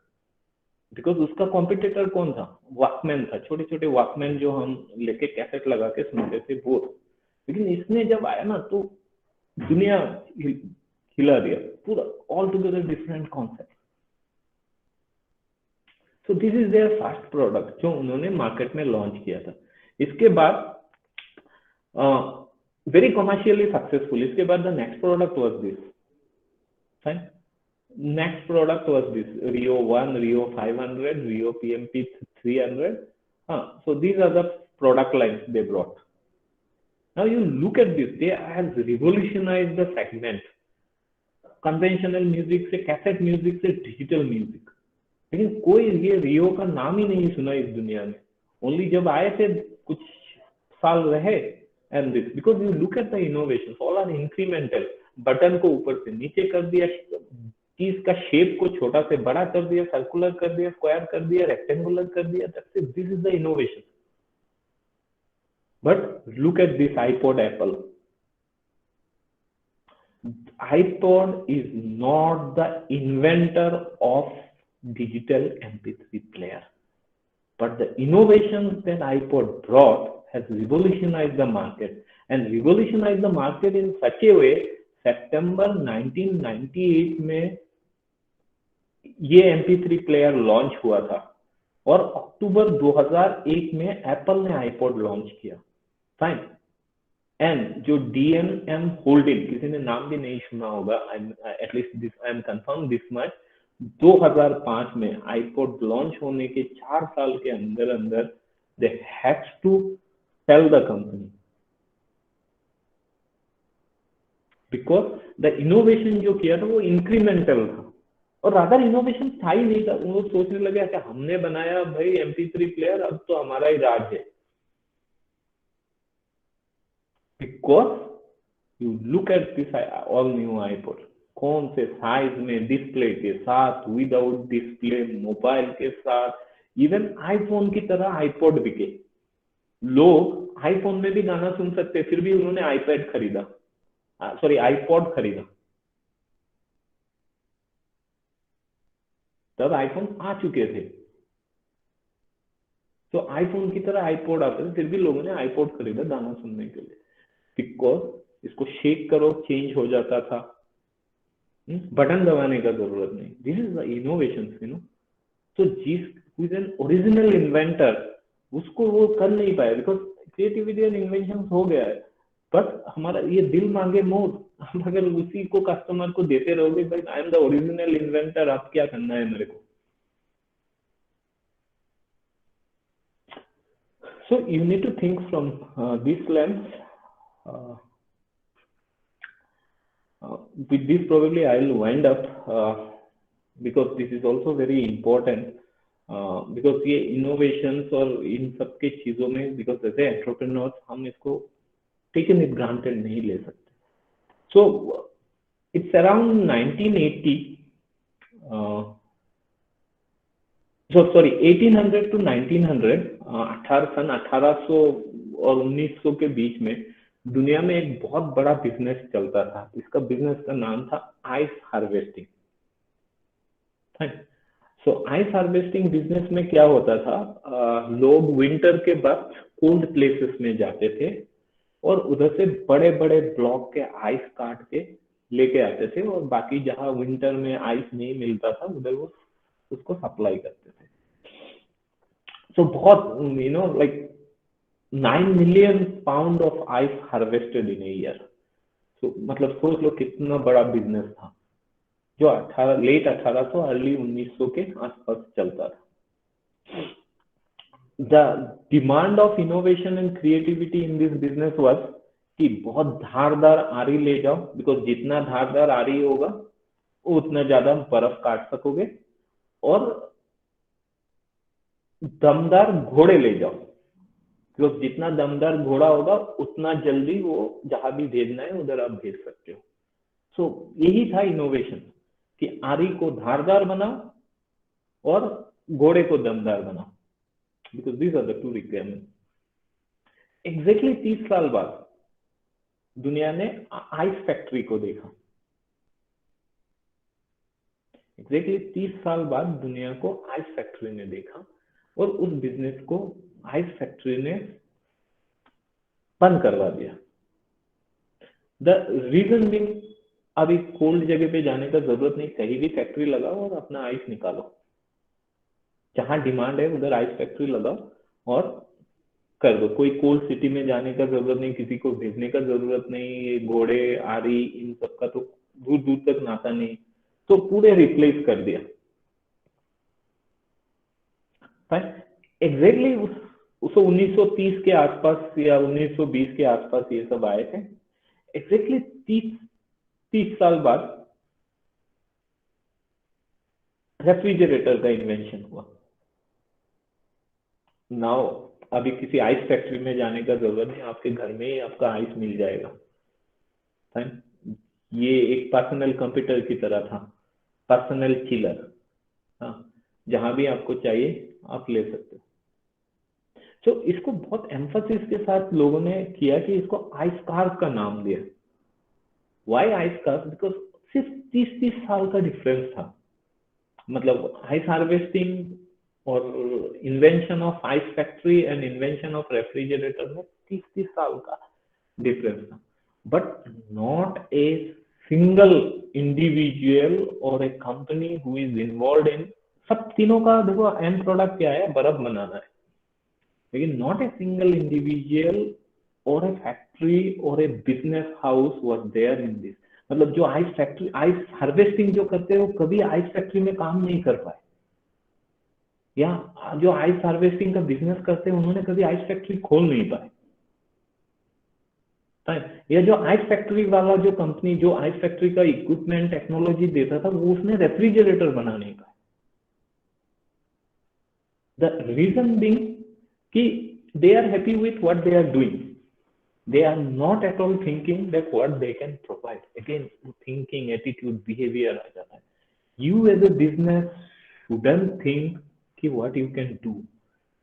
because उसका कॉम्पिटिटर कौन था? वॉकमैन था, छोटे छोटे वॉकमैन जो हम लेके कैसेट लगा के सुनते थे वो. लेकिन इसने जब आया ना तो दुनिया हिला दिया पूरा, all together different concept. So this is their first product जो उन्होंने मार्केट में लॉन्च किया था. इसके बाद वेरी कमर्शियली सक्सेसफुल. इसके बाद the next product was this. Fine. Next product was this Rio 1, Rio 500, Rio PMP 300. So these are the product lines they brought. Now you look at this, they have revolutionized the segment. Conventional music से cassette music से digital music. लेकिन कोई ये रियो का नाम ही नहीं सुना इस दुनिया में. Only जब आए थे कुछ साल रहे, and this because you look at the innovations, all are incremental. Button को ऊपर से नीचे कर दिया, चीज का शेप को छोटा से बड़ा कर दिया, सर्कुलर कर दिया, स्क्वायर कर दिया, रेक्टेंगुलर कर दिया. This is the innovation. But look at this iPod Apple. iPod is not the inventor of digital MP3 player, but the innovations that iPod brought has revolutionized the market, and revolutionized the market in such a way. September 1998 में ये MP3 player launch हुआ था, और अक्टूबर 2001 में Apple ने iPod launch किया. Fine. And जो DMM holding, किसी ने नाम भी नहीं सुना होगा, at least this I am confirm this much, 2005 में iPod लॉन्च होने के 4 साल के अंदर अंदर they had to sell the company, because the innovation जो किया था वो इंक्रीमेंटल था, और रादर इनोवेशन था ही नहीं था. वो सोचने लगे कि हमने बनाया भाई MP3 प्लेयर, अब तो हमारा ही राज है. Because you look at this all new iPod, कौन से साइज में, डिस्प्ले के साथ, विदाउट डिस्प्ले, मोबाइल के साथ, इवन आईफोन की तरह iPod बिके. लोग आईफोन में भी गाना सुन सकते, फिर भी उन्होंने iPad खरीदा, सॉरी iPod खरीदा. तब आईफोन आ चुके थे, तो आईफोन की तरह iPod आते थे, फिर भी लोगों ने iPod खरीदा गाना सुनने के लिए. बिकॉज इसको शेक करो चेंज हो जाता था, बटन दबाने का जरूरत नहीं. This is the innovation, you know. तो जिस एन ओरिजिनल इन्वेंटर, उसको वो कर नहीं पाया, बिकॉज क्रिएटिविटी एंड इन्वेंशन हो गया है. बट हमारा ये दिल मांगे मोर, हम अगर उसी को कस्टमर को देते रहोगे, भाई I am the original inventor, आप क्या करना है मेरे को. So you need to think from this lens. With this probably I will wind up, because this is also very important, because ये innovations और इन सब के चीजों में, because as a entrepreneurs हम इसको taken it granted नहीं ले सकते. So it's around 1980, sorry 1800 to 1900, 1800 और 1900 के बीच में दुनिया में एक बहुत बड़ा बिजनेस चलता था। इसका बिजनेस का नाम था आइस हार्वेस्टिंग। सो आइस हार्वेस्टिंग बिजनेस में क्या होता था, लोग विंटर के वक्त कोल्ड प्लेसेस में जाते थे और उधर से बड़े बड़े ब्लॉक के आइस काट के लेके आते थे और बाकी जहां विंटर में आइस नहीं मिलता था उधर वो उसको सप्लाई करते थे। सो बहुत like 9 million pound of ice harvested in a year। so मतलब सोच लो कितना बड़ा बिजनेस था जो लेट 1800 अर्ली 1900 के आसपास चलता था। The demand of innovation and creativity in this business was कि बहुत धारदार आरी ले जाओ, बिकॉज जितना धारदार आरी होगा उतना ज्यादा बर्फ काट सकोगे, और दमदार घोड़े ले जाओ, बिकॉज जितना दमदार घोड़ा होगा उतना जल्दी वो जहां भी भेजना है उधर आप भेज सकते हो। सो यही था इनोवेशन कि आरी को धारदार बनाओ और घोड़े को दमदार बनाओ, because these are the two requirement. Exactly 30 साल बाद दुनिया ने आइस फैक्ट्री को देखा। एग्जैक्टली 30 साल बाद दुनिया को आइस फैक्ट्री ने देखा और उस बिजनेस को आइस फैक्ट्री ने बंद करवा दिया। द रीजन बीइंग, अभी कोल्ड जगह पे जाने का जरूरत नहीं, कहीं भी फैक्ट्री लगाओ और अपना आइस निकालो, जहां डिमांड है उधर आइस फैक्ट्री लगाओ और कर दो। कोई कोल्ड सिटी में जाने का जरूरत नहीं, किसी को भेजने का जरूरत नहीं, ये घोड़े आरी इन सब का तो दूर दूर तक नाता नहीं, तो पूरे रिप्लेस कर दिया। एग्जैक्टली उस 1930 के आसपास या 1920 के आसपास ये सब आए थे। एग्जैक्टली 30 साल बाद रेफ्रिजरेटर का इन्वेंशन हुआ। नाउ अभी किसी आइस फैक्ट्री में जाने का जरूरत नहीं, आपके घर में ही आपका आइस मिल जाएगा। ये एक पर्सनल कंप्यूटर की तरह था, पर्सनल चिलर। हाँ, जहां भी आपको चाहिए आप ले सकते हो। तो इसको बहुत एम्फसिस के साथ लोगों ने किया कि इसको आइस कार्व का नाम दिया। Y ice curve? बिकॉज सिर्फ 30 साल का डिफरेंस था। मतलब आइस हार्वेस्टिंग और invention of ice factory and invention of refrigerator में 30 साल का डिफरेंस था, but not a single individual और a company who is involve in. सब तीनों का देखो एंड प्रोडक्ट क्या है, बर्फ बनाना है, लेकिन नॉट ए सिंगल इंडिविजुअल और ए फैक्ट्री और a business house was there in this. मतलब जो आइस फैक्ट्री, आइस हार्वेस्टिंग जो करते हैं वो कभी आइस फैक्ट्री में काम नहीं कर पाए, या जो आइस हार्वेस्टिंग का बिजनेस करते हैं उन्होंने कभी आइस फैक्ट्री खोल नहीं पाए। या जो आइस फैक्ट्री वाला जो कंपनी जो आइस फैक्ट्री का इक्विपमेंट टेक्नोलॉजी देता था वो उसने रेफ्रिजरेटर बना नहीं पाया। द रीजन बीइंग कि they are happy with what they are doing, they are not at all thinking that what they can provide। again thinking, attitude, behavior आ जाता है। you as a business shouldn't think कि what you can do,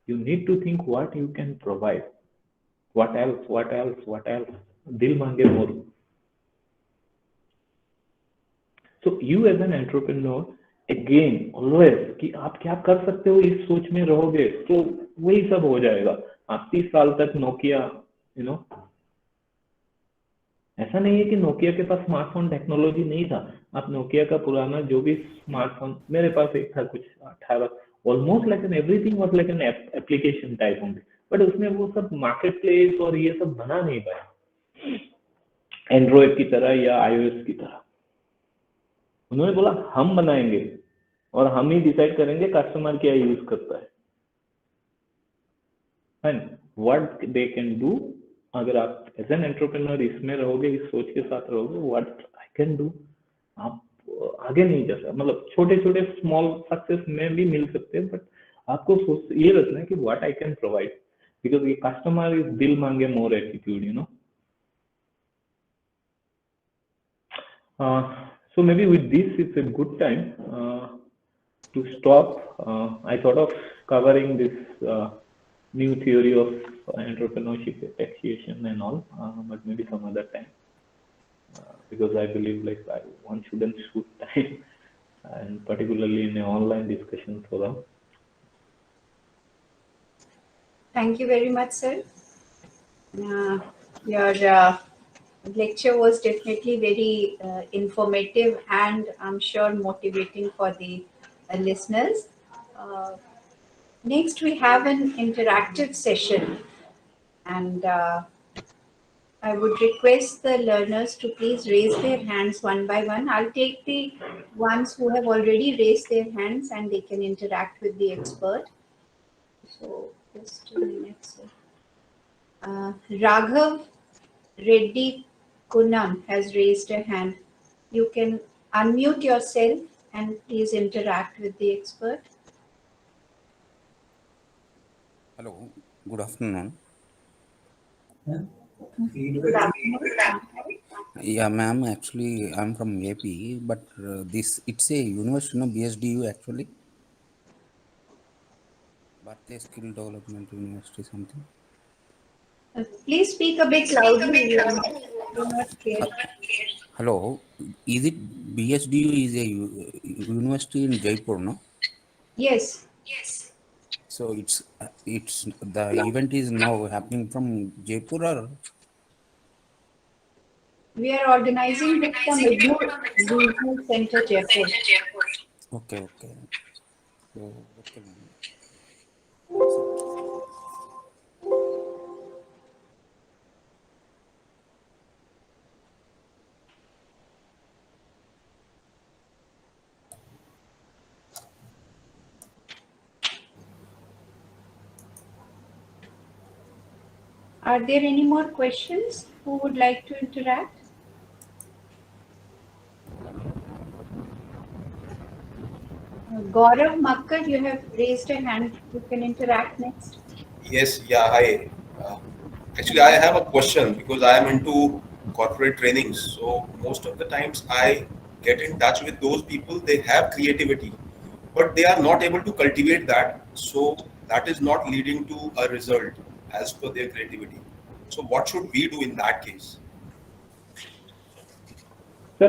you need to think what you can provide, what else दिल मांगे मोर। so you as an entrepreneur again always कि आप क्या कर सकते हो इस सोच में रहोगे तो वही सब हो जाएगा। आप 30 साल तक नोकिया, ऐसा नहीं है कि नोकिया के पास स्मार्टफोन टेक्नोलॉजी नहीं था। आप नोकिया का पुराना जो भी स्मार्टफोन, मेरे पास एक था कुछ 18, almost like an everything was like an application type होंगे, बट उसमें वो सब मार्केट प्लेस और ये सब बना नहीं पाया एंड्रॉइड की तरह या iOS की तरह। उन्होंने बोला हम बनाएंगे और हम ही डिसाइड करेंगे कस्टमर क्या यूज करता है and what they can do. अगर आप एज एन एंटरप्रेन्योर इसमें रहोगे, इस सोच के साथ रहोगे व्हाट आई कैन डू, आप आगे नहीं जा सकते। मतलब छोटे छोटे स्मॉल सक्सेस में भी मिल सकते हैं, बट आपको सोच ये रखना है कि what I can provide, because ये कस्टमर इज दिल मांगे मोर attitude, so maybe with this it's a good time to stop, I thought of covering this new theory of entrepreneurship, appreciation and all, but maybe some other time, because I believe like one shouldn't shoot time, and particularly in an online discussion forum. Thank you very much, sir. Your lecture was definitely very informative and I'm sure motivating for the listeners. Uh, Next, we have an interactive session, and I would request the learners to please raise their hands one by one. I'll take the ones who have already raised their hands and they can interact with the expert. So, just a minute, sir. Raghav Reddy Kunam has raised a hand. You can unmute yourself and please interact with the expert. Hello, good afternoon. Good afternoon. Yeah, ma'am, actually, I'm from AP, but it's a university, no, BSDU actually. Bharatiya Skill Development University, something. Please speak a bit loudly. You're not clear. Hello, is it BSDU is a university in Jaipur, no? Yes, So it's the event is now happening from Jaipur or we are organizing this from IGNOU Regional Center, Jaipur. okay. So okay, ma'am. Are there any more questions? Who would like to interact? Gaurav Makkar, you have raised a hand. You can interact next. Yes, yeah, hi. Actually, I have a question because I am into corporate trainings. So most of the times I get in touch with those people, they have creativity, but they are not able to cultivate that. So that is not leading to a result as per their creativity. So what should we do in that case? Sir,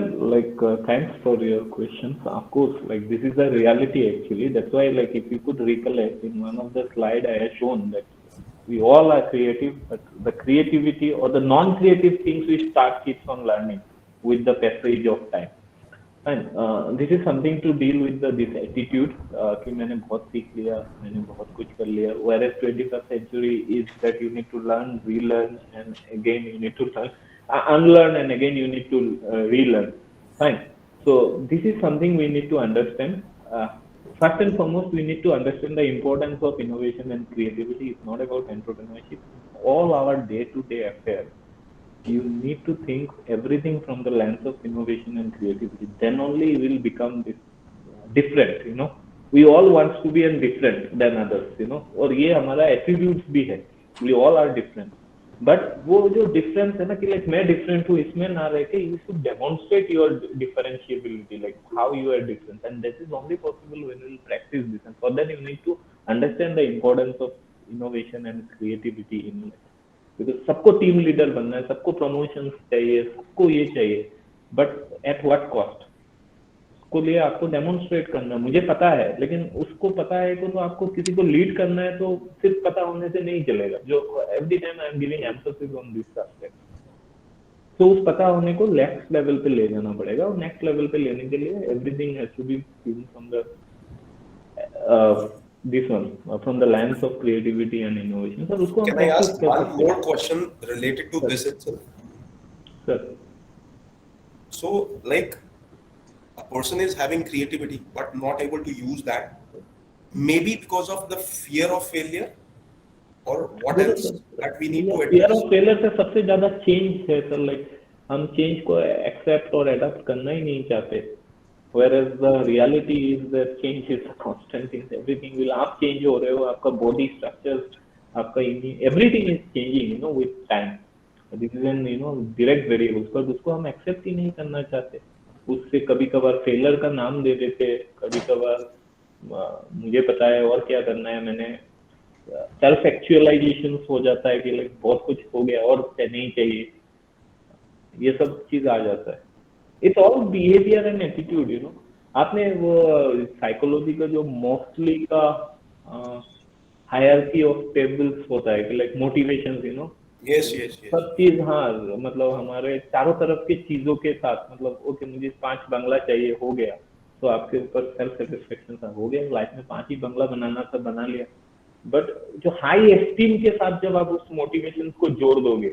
thanks for your questions. Of course, like this is a reality actually. That's why, like, if you could recollect in one of the slide I had shown that we all are creative, but the creativity or the non-creative things we start keeps on learning with the passage of time. And this is something to deal with this attitude कि मैंने बहुत सीख लिया, मैंने बहुत कुछ कर लिया. Whereas 21st century is that you need to learn, relearn, and again you need to learn, unlearn, and again you need to relearn. Fine. So this is something we need to understand. First and foremost, we need to understand the importance of innovation and creativity. It's not about entrepreneurship. All our day-to-day affairs, you need to think everything from the lens of innovation and creativity. Then only we will become this different. We all want to be different than others. और ये हमारा attributes भी है. We all are different. But वो जो difference है ना कि like मैं different हूँ इसमें ना रह के you should demonstrate your differentiability, like how you are different, and that is only possible when you practice this. And for that you need to understand the importance of innovation and creativity in life. Because सबको team leader बनना है, सबको promotion चाहिए, सबको ये चाहिए, but at what cost? उसको लिए आपको डेमोन्स्ट्रेट करना है. मुझे पता है, लेकिन उसको पता है तो आपको किसी को लीड करना है तो सिर्फ पता होने से नहीं चलेगा. जो every time I am giving emphasis on this aspect. तो उस पता होने को नेक्स्ट लेवल पे ले जाना पड़ेगा, और नेक्स्ट लेवल पे लेने के लिए everything has to be seen from the this one from the lens of creativity and innovation. Sir, usko Can I ask one more question related to this itself? Sir. So, like, a person is having creativity but not able to use that, maybe because of the fear of failure, or what else that we need to address? Fear of failure से सबसे ज़्यादा change है sir. Like हम change को accept और adapt करना ही नहीं चाहते. Whereas the reality is that change is a constant thing. Everything will आप change हो रहे हो, आपका body structures, आपका everything is changing, with time. This is an direct variables, पर उसको हम accept ही नहीं करना चाहते. उससे कभी कभार failure का नाम दे देते, कभी कभार मुझे पता है और क्या करना है, मैंने सेल्फ एक्चुअलाइजेशन हो जाता है कि लाइक बहुत कुछ हो गया और नहीं चाहिए, ये सब चीज आ जाता है। It's all behaviour and attitude, आपने वो साइकोलॉजी का जो मोस्टली का हायरार्की ऑफ टेबल्स होता है कि like motivation, yes yes yes. सब चीज, हाँ, मतलब हमारे चारों तरफ की चीजों के साथ, मतलब ओके मुझे 5 बंगला चाहिए, हो गया, तो आपके ऊपर सेल्फ सेटिस्फेक्शन था, हो गया, लाइफ में 5 ही बंगला बनाना था, बना लिया। बट जो हाई एस्टीम के साथ जब आप उस मोटिवेशन को जोड़ दोगे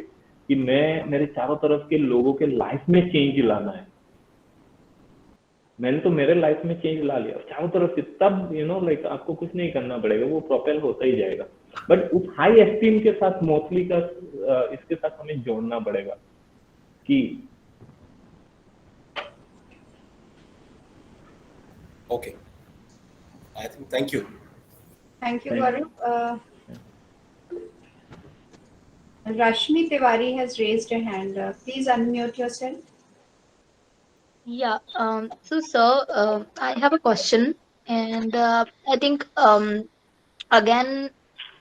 कि मैं मेरे चारों तरफ के लोगों के लाइफ में चेंज लाना है, मैंने तो मेरे लाइफ में चेंज ला लिया चारों तरफ से, तब लाइक आपको कुछ नहीं करना पड़ेगा, वो प्रोपेल होता ही जाएगा। बट उस हाई एस्टीम के साथ मोस्टली का इसके साथ हमें जोड़ना पड़ेगा कि Okay, I think thank you. Thank you, Thank you. Gaurav. Rashmi Tiwari has raised a hand. Please unmute yourself. Yeah, so sir, I have a question, and I think again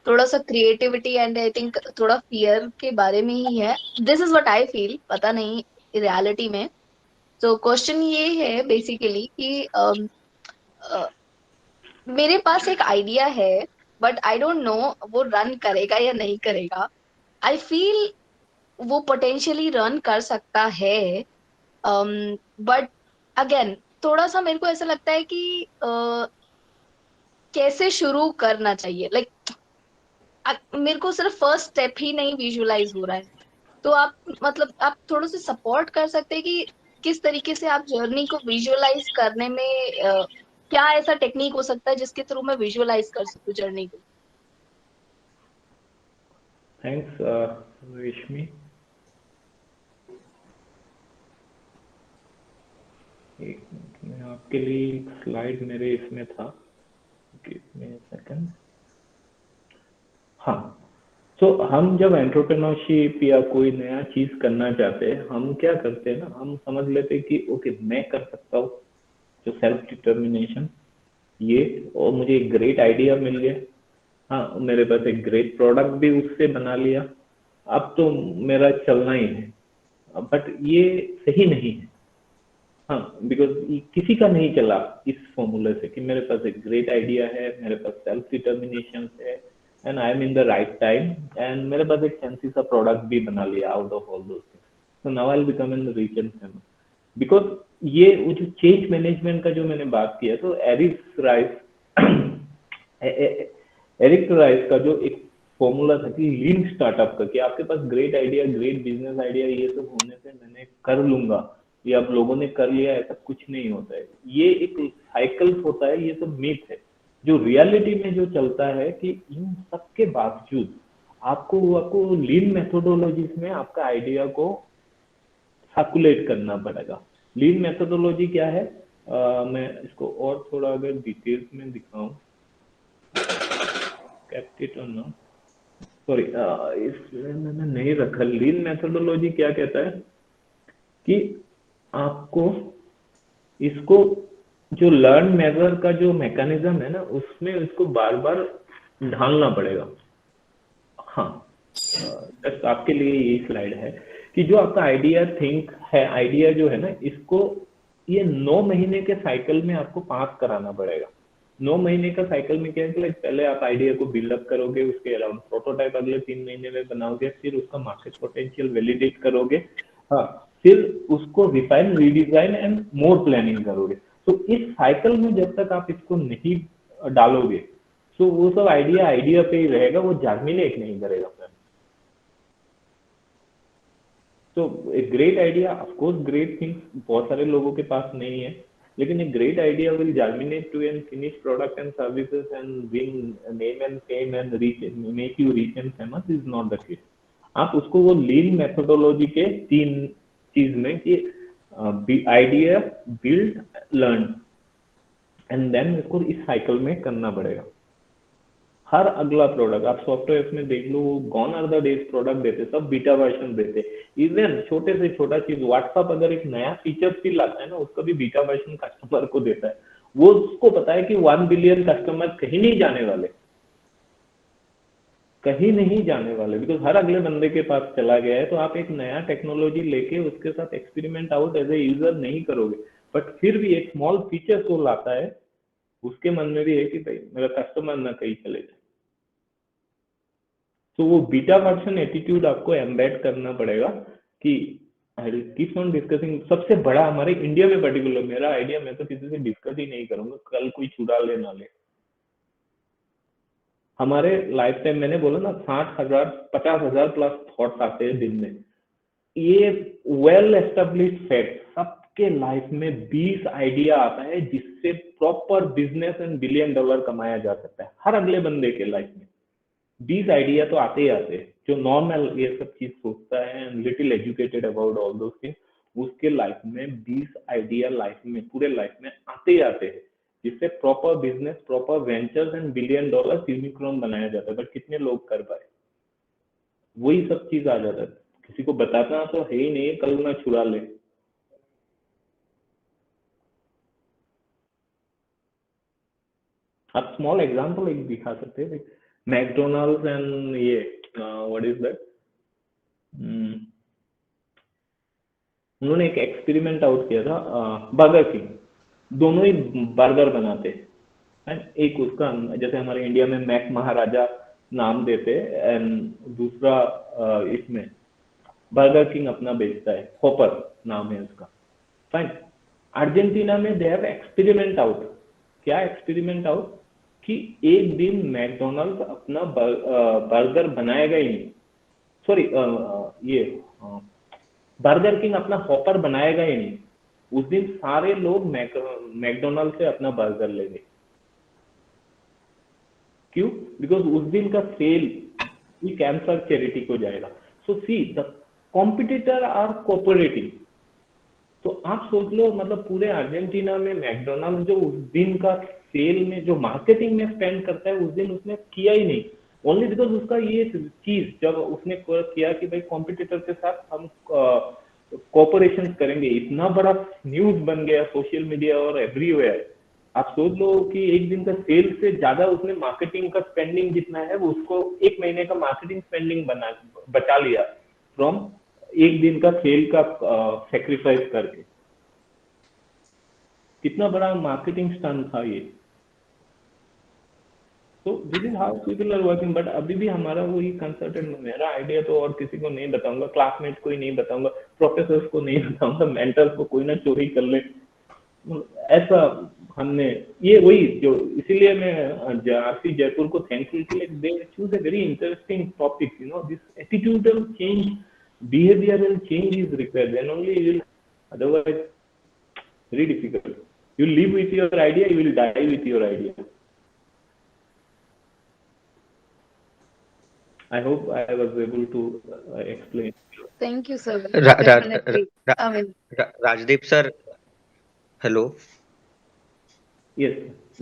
थोड़ा सा creativity and I think थोड़ा fear के बारे में ही है. This is what I feel. पता नहीं reality में. So question ये है basically कि मेरे पास एक idea है, but I don't know वो run करेगा या नहीं करेगा. I feel वो potentially run कर सकता है. बट अगेन थोड़ा सा मेरे को ऐसा लगता है कि कैसे शुरू करना चाहिए, लाइक मेरे को सिर्फ फर्स्ट स्टेप ही नहीं विजुअलाइज हो रहा है, तो आप मतलब आप थोड़ा सा सपोर्ट कर सकते हैं कि किस तरीके से आप जर्नी को विजुअलाइज करने में क्या ऐसा टेक्निक हो सकता है जिसके थ्रू मैं विजुअलाइज कर सकूं जर्नी को। थैंक्स रेशमी। एक मिनट में आपके लिए स्लाइड मेरे इसमें था, गिव मी अ सेकंड। हाँ, तो हम जब एंटरप्रेन्योरशिप या कोई नया चीज करना चाहते हैं, हम क्या करते हैं ना, हम समझ लेते हैं कि ओके मैं कर सकता हूँ, जो सेल्फ डिटर्मिनेशन ये, और मुझे एक ग्रेट आइडिया मिल गया, हाँ मेरे पास एक ग्रेट प्रोडक्ट भी उससे बना लिया, अब तो मेरा चलना ही है। बट ये सही नहीं है, हाँ, बिकॉज किसी का नहीं चला इस फॉर्मूले से कि मेरे पास एक ग्रेट आइडिया है, मेरे पास सेल्फ डिटर्मिनेशन है, and I am in the right time, and मेरे पास एक फैंसी सा प्रोडक्ट भी बना लिया out of all those things, so now I will become in rich and famous. Because ये वो जो चेंज मैनेजमेंट का जो मैंने बात किया, तो एरिक राइस का जो एक फॉर्मूला था कि लीन स्टार्टअप का, कि आपके पास great idea, great business idea, ये सब होने से मैंने कर लूंगा, ये अब लोगों ने कर लिया, ऐसा कुछ नहीं होता है, ये एक साइकिल होता है, ये सब मिथ है। जो रियलिटी में जो चलता है कि इन सब के बावजूद आपको लीन मेथोडोलॉजीज में आपका आइडिया को सर्कुलेट करना पड़ेगा। लीन मेथोडोलॉजी क्या है, मैं इसको और थोड़ा अगर डिटेल्स में दिखाऊं, kept it or not, sorry इसमें मैंने नहीं रखा। लीन मेथोडोलॉजी क्या कहता है कि आपको इसको जो लर्न मेजर का जो मैकेनिज्म है ना, उसमें इसको बार बार ढालना पड़ेगा। हाँ, जस्ट आपके लिए ये स्लाइड है कि जो आपका आइडिया थिंक है, आइडिया जो है ना, इसको ये 9 महीने के साइकिल में आपको पास कराना पड़ेगा। 9 महीने का साइकिल में क्या है कि पहले आप आइडिया को बिल्डअप करोगे, उसके अराउंड प्रोटोटाइप अगले 3 महीने में बनाओगे, फिर उसका मार्केट पोटेंशियल वैलिडेट करोगे, हाँ, फिर उसको refine, redesign and more planning करोगे। तो इस साइकिल में जब तक आप इसको नहीं डालोगे, तो वो सब आइडिया पे ही रहेगा, वो जर्मिनेट नहीं करेगा। तो एक great idea, of course great things बहुत सारे लोगों के पास नहीं है, लेकिन एक great idea will germinate to an finish product and services and win name and fame and reach, make you rich and famous, is not the case. आप उसको वो लीन मेथोडोलॉजी के 3 चीज में कि idea, build, learn, and then इसको इस cycle में करना पड़ेगा। हर अगला प्रोडक्ट आप सॉफ्टवेयर में देख लो, gone are the days product देते, सब बीटा वर्जन देते। इवन छोटे से छोटा चीज, व्हाट्सअप अगर एक नया फीचर भी लाता है ना, उसका भी बीटा वर्जन कस्टमर को देता है, वो उसको पता है कि 1 बिलियन कस्टमर कहीं नहीं जाने वाले, कहीं नहीं जाने वाले, बिकॉज हर अगले बंदे के पास चला गया है। तो आप एक नया टेक्नोलॉजी लेके उसके साथ experiment out as a user नहीं करोगे, बट फिर भी एक स्मॉल फीचर वो लाता है, उसके मन में भी है कि भाई मेरा कस्टमर ना कहीं चले जाए। तो वो बीटा वर्जन एटीट्यूड आपको एम्बेड करना पड़ेगा कि I will keep on discussing. सबसे बड़ा हमारे इंडिया में पर्टिकुलर मेरा आइडिया, मैं तो किसी से डिस्कस ही नहीं करूंगा, कल कोई चुरा ले ना ले। हमारे लाइफ टाइम मैंने बोला ना 60,000 50,000 प्लस थॉट्स आते हैं दिन में। ये वेल एस्टेब्लिश्ड फैक्ट, सबके लाइफ में 20 आइडिया आता है जिससे प्रॉपर बिजनेस एंड $1 बिलियन कमाया जा सकता है हर अगले बंदे के लाइफ में। 20 आइडिया तो आते ही आते हैं, जो नॉर्मल ये सब चीज सोचता है and little educated about all those things, उसके लाइफ में 20 आइडिया लाइफ में पूरे लाइफ में आते ही आते हैं, जिससे proper business, proper ventures and $1 billion unicorn बनाया जाता है। बट कितने लोग कर पाए, वही सब चीज आ जाता है। किसी को बताना तो है ही नहीं, कल ना छुड़ा ले। आप स्मॉल एग्जांपल एक दिखा सकते हैं, मैकडोनल्ड्स एंड ये व्हाट इज दैट, उन्होंने एक एक्सपेरिमेंट आउट किया था, बर्गर किंग। दोनों ही बर्गर बनाते हैं, एक उसका जैसे हमारे इंडिया में मैक महाराजा नाम देते एंड दूसरा इसमें बर्गर किंग अपना बेचता है, हॉपर नाम है उसका। फाइन। अर्जेंटीना में दे हैव एक्सपेरिमेंट आउट। क्या एक्सपेरिमेंट आउट कि एक दिन मैकडोनल्ड अपना बर्गर बनाएगा ही नहीं, सॉरी ये बर्गर किंग अपना हॉपर बनाएगा ही नहीं। उस दिन सारे लोग मैकडोनल्ड से अपना बर्गर लेंगे। क्यों? बिकॉज उस दिन का सेल कैंसर चैरिटी को जाएगा। So see the competitor are cooperating. तो आप सोच लो, मतलब पूरे अर्जेंटीना में मैकडोनल्ड जो उस दिन का सेल में जो मार्केटिंग में स्पेंड करता है, उस दिन उसने किया ही नहीं, ओनली बिकॉज उसका ये चीज जब उसने किया कि भाई कॉम्पिटिटर के साथ हम कोऑपरेशन करेंगे, इतना बड़ा न्यूज बन गया सोशल मीडिया और एवरीवेयर। आप सोच लो कि एक दिन का सेल से ज्यादा उसने मार्केटिंग का स्पेंडिंग जितना है वो उसको एक महीने का मार्केटिंग स्पेंडिंग बचा लिया फ्रॉम एक दिन का सेल का सेक्रीफाइस करके। कितना बड़ा मार्केटिंग स्टंट था ये। तो this is how people are working. But अभी भी हमारा वही कंसल्टेंट, मेरा आइडिया तो और किसी को नहीं बताऊंगा, क्लासमेट को ही नहीं बताऊंगा, प्रोफेसर्स को नहीं बताऊंगा, मेंटर्स को कोई ना चोरी कर ले, ऐसा हमने ये वही जो, इसीलिए मैं आरसी जयपुर को थैंकफुल के लिए they choose a very interesting topic, you know, this attitudinal change, behavioral change is required, then only you will, otherwise very difficult. You live with your idea, you will die with your idea. I hope I was able to explain. Thank you, sir. Ra- ra- Definitely. ra- I mean, Rajdeep sir, hello. Yes.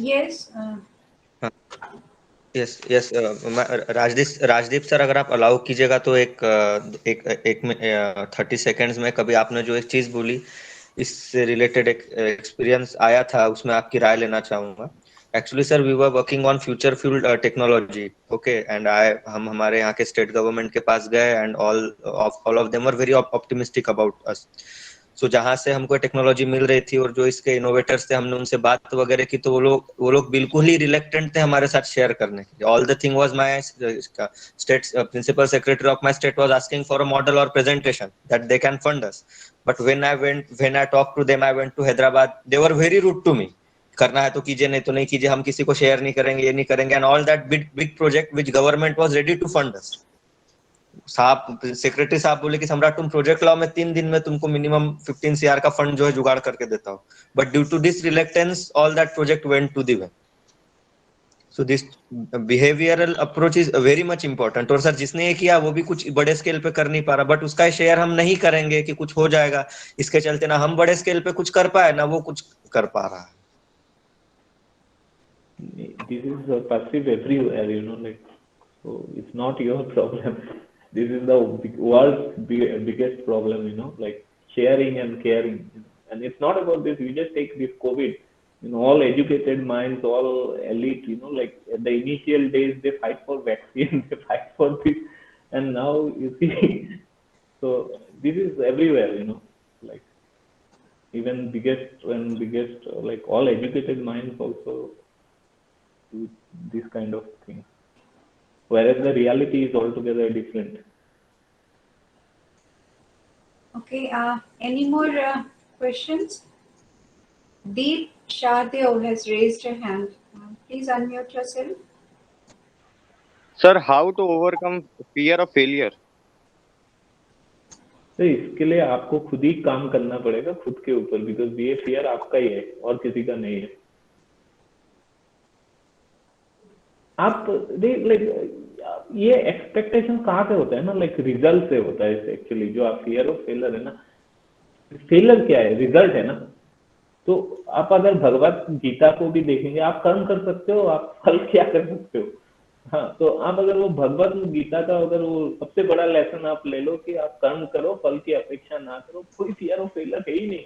Yes. Yes yes, Rajdeep sir, अगर आप allow कीजिएगा तो एक में 30 seconds में, कभी आपने जो एक चीज बोली इससे रिलेटेड एक एक्सपीरियंस आया था, उसमें आपकी राय लेना चाहूंगा। Actually sir, we were working on future fuelled technology, okay, and हम हमारे यहाँ के स्टेट गवर्नमेंट के पास गए and all of them were very optimistic about us. So जहाँ से हमको टेक्नोलॉजी मिल रही थी और जो इसके इनोवेटर्स थे, हमने उनसे बात वगैरह की, तो वो लोग बिल्कुल ही रिलेक्टेंट थे हमारे साथ शेयर करने के। All the thing was my state principal secretary of my state was asking for a model or presentation that they can fund us, but when I talk to them, I went to Hyderabad, they were very rude to me. करना है तो कीजिए, नहीं तो नहीं कीजिए, हम किसी को शेयर नहीं करेंगे, ये नहीं करेंगे, and all that big project which government was ready to fund us. साहब, सेक्रेटरी साहब बोले कि सम्राट तुम प्रोजेक्ट लाओ, मैं 3 दिन में तुमको मिनिमम 15 CR का फंड जो है जुगाड़ करके देता हूँ, but due to this reluctance all that project went to the way. So this behavioural approach is very much important. और सर, जिसने ये किया वो भी कुछ बड़े स्केल पे कर नहीं पा रहा, बट उसका शेयर हम नहीं करेंगे कि कुछ हो जाएगा, इसके चलते ना हम बड़े स्केल पे कुछ कर पाए ना वो कुछ कर पा रहा है। This is perceived everywhere, you know, like, so it's not your problem. This is the world's biggest problem, you know, like sharing and caring. And it's not about this. You just take this COVID. all educated minds, all elite, like at the initial days, they fight for vaccine, they fight for this, and now you see, so this is everywhere, like even biggest, like all educated minds also do this kind of thing, whereas the reality is altogether different. Okay, any more questions? Deep Shahdev has raised her hand. Please unmute yourself. Sir, how to overcome fear of failure? तो इसके लिए आपको खुद ही काम करना पड़ेगा खुद के ऊपर, बिकॉज ये फियर आपका ही है और किसी का नहीं है. आप लाइक ये एक्सपेक्टेशन कहाँ से होता है ना, लाइक रिजल्ट से होता है एक्चुअली. जो आप फियर ऑफ फेलर है ना, फेलर क्या है, रिजल्ट है ना. तो आप अगर भगवत गीता को भी देखेंगे, आप कर्म कर सकते हो, आप फल क्या कर सकते हो. हाँ, तो आप अगर वो भगवत गीता का अगर वो सबसे बड़ा लेसन आप ले लो कि आप कर्म करो, फल की अपेक्षा ना करो, कोई फियर ऑफ फेलर है ही नहीं.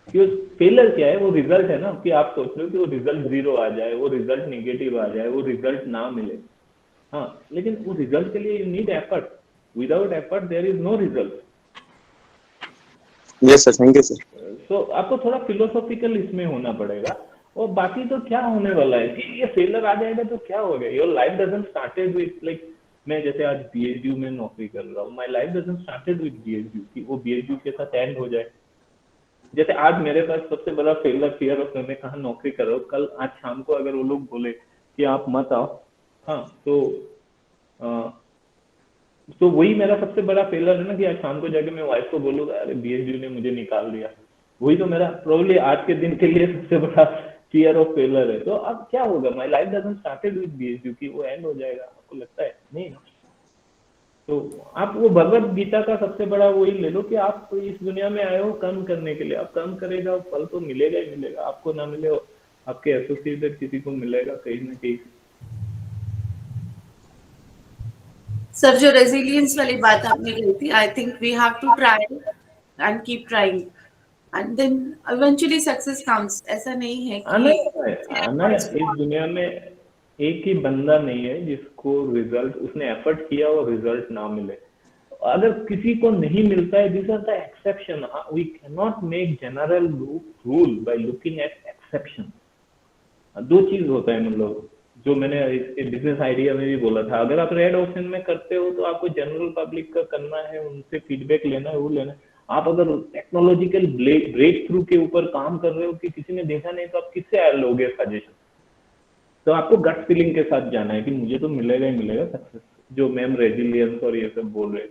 क्योंकि फेलर क्या है, वो रिजल्ट है ना, कि आप सोच रहे हो कि वो रिजल्ट 0 आ जाए, वो रिजल्ट नेगेटिव आ जाए, वो रिजल्ट ना मिले. हाँ, लेकिन वो रिजल्ट के लिए you need effort. Without effort there is no result. Yes sir, thank you sir. So आपको थोड़ा फिलोसॉफिकल इसमें होना पड़ेगा. और बाकी तो क्या होने वाला है कि ये फेलर आ जाएगा तो क्या हो गया. Your life doesn't started with like, मैं जैसे आज बीएचयू में नौकरी कर रहा हूँ, my life doesn't started with BHU कि वो बीएचयू के साथ एंड हो जाए. जैसे आज मेरे पास सबसे बड़ा फेलर फियर ऑफ, मैं कहाँ नौकरी कर रहा हूँ, कल आज शाम को अगर वो लोग बोले कि आप मत आओ, हाँ, तो वही मेरा सबसे बड़ा फेलर है ना, कि आज शाम को जाके मैं वाइफ को बोलूंगा अरे बीएचयू ने मुझे निकाल दिया. वही तो मेरा प्रोबेबली आज के दिन के लिए सबसे बड़ा फियर ऑफ फेलर है. तो अब क्या होगा, my life doesn't started with BHU कि वो एंड हो जाएगा, आपको लगता है नहीं ना. तो आप वो भगवत गीता का सबसे बड़ा वही ले लो कि आप इस दुनिया में आए हो कर्म करने के लिए. आप कर्म करेगा, फल तो मिलेगा ही मिलेगा. आपको ना मिले, आपके एसोसिएटेड किसी को मिलेगा कहीं ना कहीं. सर, जो रेजिलियंस वाली बात आपने कही थी, I think we have to try and keep trying and then eventually success comes. ऐसा नहीं है कि आना इस दुनिया में एक ही बंदा नहीं है जिसको रिजल्ट, उसने एफर्ट किया और रिजल्ट ना मिले. अगर किसी को नहीं मिलता है, this are the exception. We can not make general rule by looking at exception. दो चीज होता है, मतलब जो मैंने इसके बिजनेस आइडिया में भी बोला था, अगर आप रेड ओशन में करते हो तो आपको जनरल पब्लिक का करना है, उनसे फीडबैक लेना है, वो लेना है. आप अगर टेक्नोलॉजिकल ब्रेक थ्रू के ऊपर काम कर रहे हो कि किसी ने देखा नहीं, तो आप किससे लोगे सजेशन. तो आपको गट फीलिंग के साथ जाना है कि मुझे तो मिलेगा ही मिलेगा सक्सेस, जो मैम रेजिलियंस और ये सब बोल रहे.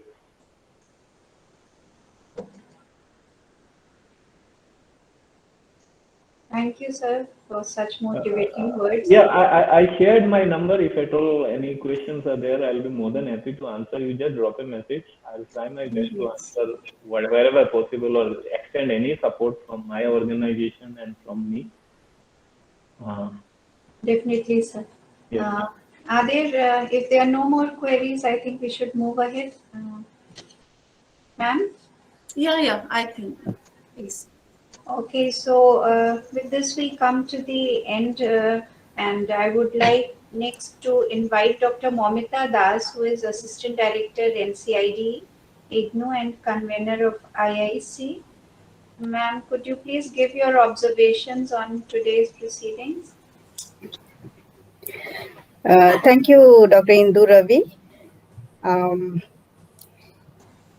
Thank you, sir, for such motivating words. Yeah, I shared my number. If at all any questions are there, I'll be more than happy to answer. You just drop a message. I'll try my best to answer wherever possible or extend any support from my organization and from me. Definitely, sir. Yes. Are there, if there are no more queries, I think we should move ahead. Ma'am? Yeah, I think. Please. Okay, so with this we come to the end, and I would like next to invite Dr. Momita Das, who is Assistant Director NCID, IGNOU and convener of IIC. Ma'am, could you please give your observations on today's proceedings? Thank you, Dr. Indu Ravi.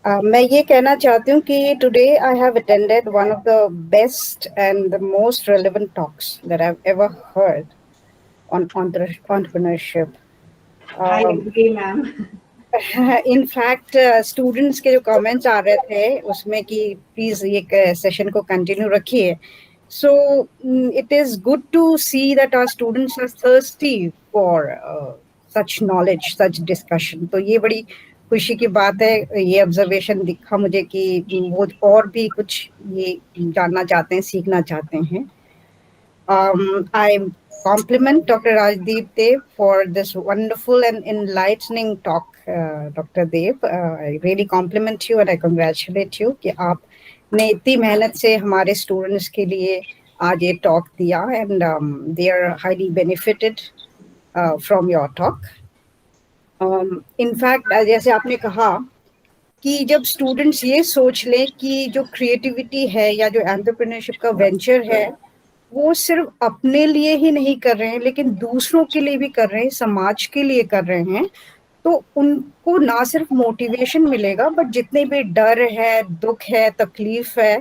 मैं ये कहना चाहती हूँ कि today I have attended one of the best and the most relevant talks that I've ever heard on entrepreneurship. I agree, ma'am. In fact, students के जो comments आ रहे थे उसमें कि please ये session को continue रखिए. So it is good to see that our students are thirsty for such knowledge, such discussion. तो ये बड़ी खुशी की बात है. ये observation दिखा मुझे कि वो और भी कुछ ये जानना चाहते हैं, सीखना चाहते हैं. I compliment Dr. Rajdeep Dev for this wonderful and enlightening talk, Dr. Dev. I really compliment you and I congratulate you कि आपने इतनी मेहनत से हमारे students के लिए आज ये टॉक दिया and they are highly benefited from your talk. In fact जैसे आपने कहा कि जब स्टूडेंट्स ये सोच लें कि जो क्रिएटिविटी है या जो एंटरप्रेन्योरशिप का वेंचर है वो सिर्फ अपने लिए ही नहीं कर रहे हैं लेकिन दूसरों के लिए भी कर रहे हैं, समाज के लिए कर रहे हैं, तो उनको ना सिर्फ मोटिवेशन मिलेगा बट जितने भी डर है, दुख है, तकलीफ है,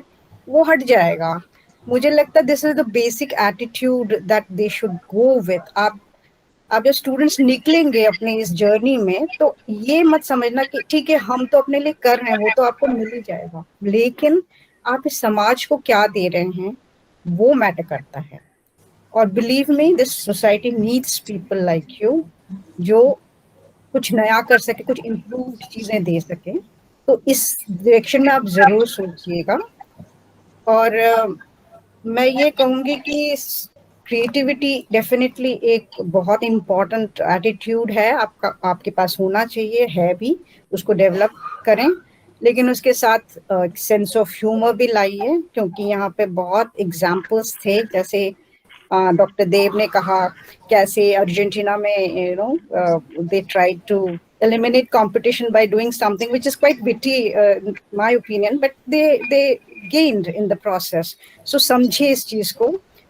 वो हट जाएगा. मुझे लगता है this is the basic attitude that they should go with. आप जब स्टूडेंट्स निकलेंगे अपने इस जर्नी में तो ये मत समझना कि ठीक है हम तो अपने लिए कर रहे हैं, वो तो आपको मिल ही जाएगा, लेकिन आप इस समाज को क्या दे रहे हैं वो मैटर करता है. और believe me this society needs people like you जो कुछ नया कर सके, कुछ इम्प्रूव चीजें दे सके. तो इस डायरेक्शन में आप जरूर सोचिएगा. और मैं ये कहूंगी कि क्रिएटिविटी डेफिनेटली एक बहुत इम्पोर्टेंट एटीट्यूड है, आपके पास होना चाहिए, है भी, उसको डेवलप करें. लेकिन उसके साथ सेंस ऑफ ह्यूमर भी लाइए, क्योंकि यहाँ पे बहुत एग्जाम्पल्स थे. जैसे डॉक्टर देव ने कहा कैसे अर्जेंटीना में they tried to eliminate competition by doing something which is quite witty, in my opinion, but they gained in the process. So समझिए इस चीज को.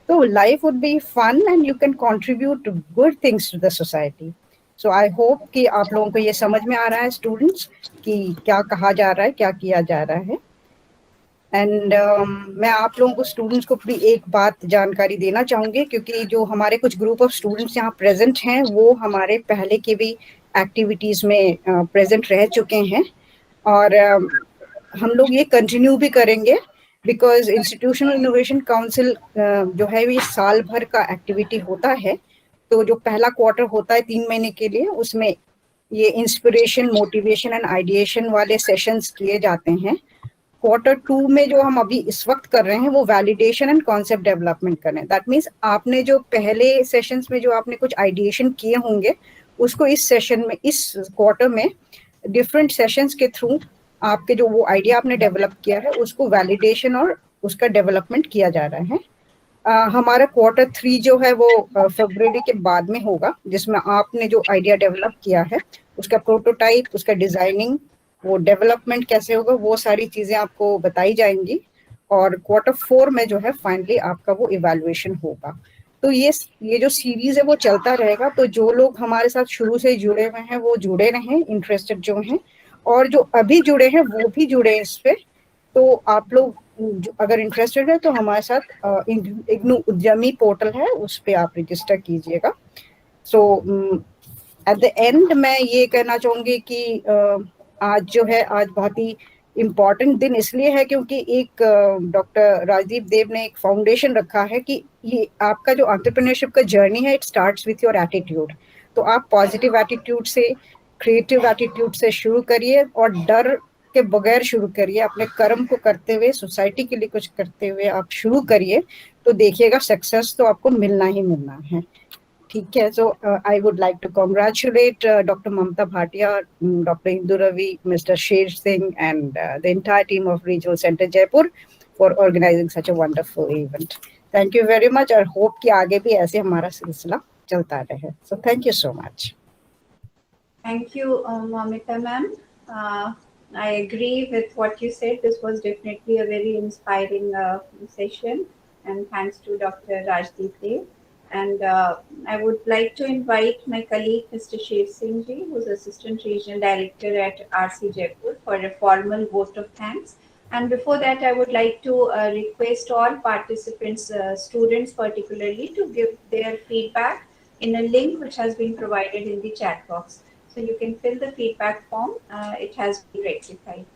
तो life would be fun and you can contribute good things to the society. So I hope कि आप लोगों को ये समझ में आ रहा है स्टूडेंट्स कि क्या कहा जा रहा है, क्या किया जा रहा है. एंड मैं आप लोगों को स्टूडेंट्स को भी एक बात जानकारी देना चाहूंगी, क्योंकि जो हमारे कुछ ग्रुप ऑफ स्टूडेंट्स यहाँ प्रेजेंट हैं वो हमारे पहले के भी एक्टिविटीज में प्रेजेंट रह चुके हैं. और हम लोग ये कंटिन्यू भी करेंगे बिकॉज इंस्टीट्यूशनल इनोवेशन काउंसिल जो है ये साल भर का एक्टिविटी होता है. तो जो पहला क्वार्टर होता है 3 महीने के लिए, उसमें ये इंस्पिरेशन, मोटिवेशन एंड आइडिएशन वाले सेशंस किए जाते हैं. क्वार्टर 2 में जो हम अभी इस वक्त कर रहे हैं वो वैलिडेशन एंड कॉन्सेप्ट डेवलपमेंट कर रहे हैं. दैट मीन्स आपने जो पहले सेशंस में जो आपने कुछ आइडिएशन किए होंगे उसको इस सेशन में, इस क्वार्टर में डिफरेंट सेशंस के थ्रू आपके जो वो आइडिया आपने डेवलप किया है उसको वैलिडेशन और उसका डेवलपमेंट किया जा रहा है. हमारा क्वार्टर 3 जो है वो फरवरी के बाद में होगा, जिसमें आपने जो आइडिया डेवलप किया है उसका प्रोटोटाइप, उसका डिजाइनिंग, वो डेवलपमेंट कैसे होगा, वो सारी चीजें आपको बताई जाएंगी. और क्वार्टर 4 में जो है फाइनली आपका वो इवैल्यूएशन होगा. तो ये जो सीरीज है वो चलता रहेगा. तो जो लोग हमारे साथ शुरू से जुड़े हुए हैं वो जुड़े रहें, इंटरेस्टेड जो हैं, और जो अभी जुड़े हैं वो भी जुड़े इस पे. तो आप लोग अगर इंटरेस्टेड है तो हमारे साथ इग्नू उद्यमी पोर्टल है, उस पे आप रजिस्टर कीजिएगा. सो एट द एंड मैं ये कहना चाहूंगी कि आज जो है, आज बहुत ही इम्पॉर्टेंट दिन इसलिए है क्योंकि एक डॉक्टर राजदीप देव ने एक फाउंडेशन रखा है कि ये आपका जो एंटरप्रेन्योरशिप का जर्नी है it starts with your attitude. तो आप पॉजिटिव एटीट्यूड से, क्रिएटिव एटीट्यूड से शुरू करिए और डर के बगैर शुरू करिए. अपने कर्म को करते हुए, सोसाइटी के लिए कुछ करते हुए आप शुरू करिए, तो देखिएगा सक्सेस तो आपको मिलना ही मिलना है. ठीक है. So I would like to congratulate doctor Mamta Bhatia, doctor Indu Ravi, mister Sher Singh and the entire team of regional centre Jaipur for organising such a wonderful event. Thank you very much और होप कि आगे भी ऐसे हमारा सिलसिला चलता रहे. So thank you so much. Thank you, Mamita ma'am. I agree with what you said. This was definitely a very inspiring session, and thanks to Dr. Rajdeep Dev. And I would like to invite my colleague, Mr. Shiv Singh Ji, who's Assistant Regional Director at RC Jaipur, for a formal vote of thanks. And before that, I would like to request all participants, students particularly, to give their feedback in a link which has been provided in the chat box. So you can fill the feedback form. It has been rectified.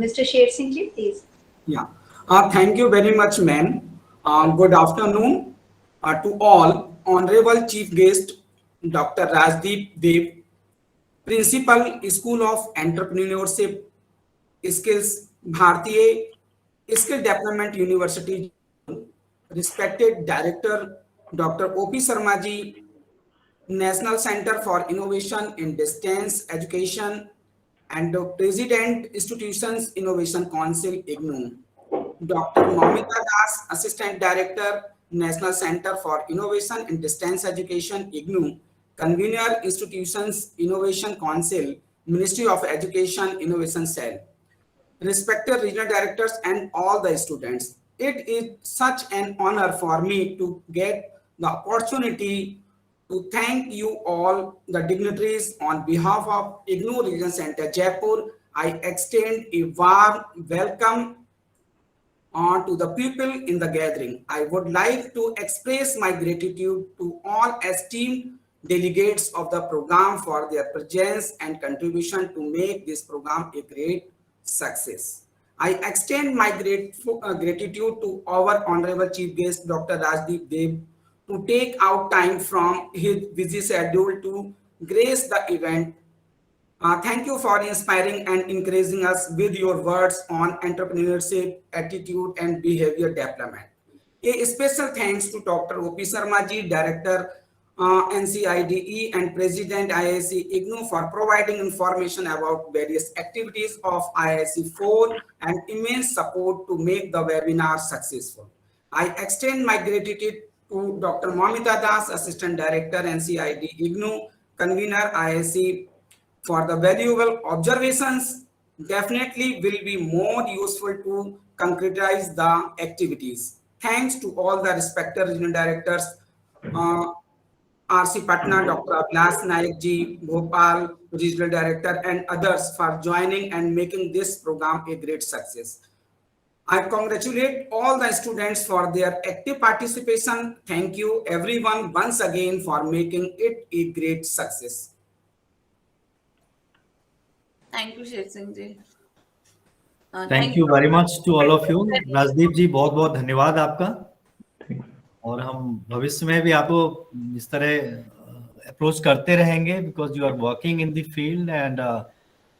Mr. Sher Singh Ji, please. Yeah. Thank you very much, ma'am. Good afternoon to all. Honorable Chief Guest, Dr. Rajdeep Dev, Principal, School of Entrepreneurship Skills, Bharatiya Skill Development University, respected Director, Dr. O.P. Sharma Ji, National Center for Innovation in Distance Education and the President Institutions Innovation Council, IGNOU. Dr. Mamita Das, Assistant Director, National Center for Innovation in Distance Education, IGNOU, convener Institutions Innovation Council, Ministry of Education Innovation Cell, respected regional directors and all the students. It is such an honor for me to get the opportunity to thank you all, the dignitaries, on behalf of IGNOU Region Center Jaipur. I extend a warm welcome to the people in the gathering. I would like to express my gratitude to all esteemed delegates of the program for their presence and contribution to make this program a great success. I extend my gratitude to our Honorable Chief Guest, Dr. Rajdeep Dev, to take out time from his busy schedule to grace the event. Thank you for inspiring and encouraging us with your words on entrepreneurship, attitude, and behavior development. A special thanks to Dr. O.P. Sharma ji, Director, NCIDE, and President IIC IGNOU for providing information about various activities of IIC 4 and immense support to make the webinar successful. I extend my gratitude to Dr. Mamita Das, Assistant Director, NCID IGNOU, Convener IIC, for the valuable observations. Definitely will be more useful to concretize the activities. Thanks to all the respected regional directors, RC Patna, Dr. Abhilash Naik ji, Bhopal Regional Director, and others for joining and making this program a great success. I congratulate all the students for their active participation. Thank you everyone once again for making it a great success. Thank you, Sher Singh ji. Thank you very much to all of you. Rajdeep ji, बहुत बहुत धन्यवाद आपका. और हम भविष्य में भी आपको इस तरह अप्रोच करते रहेंगे because you are working in the field and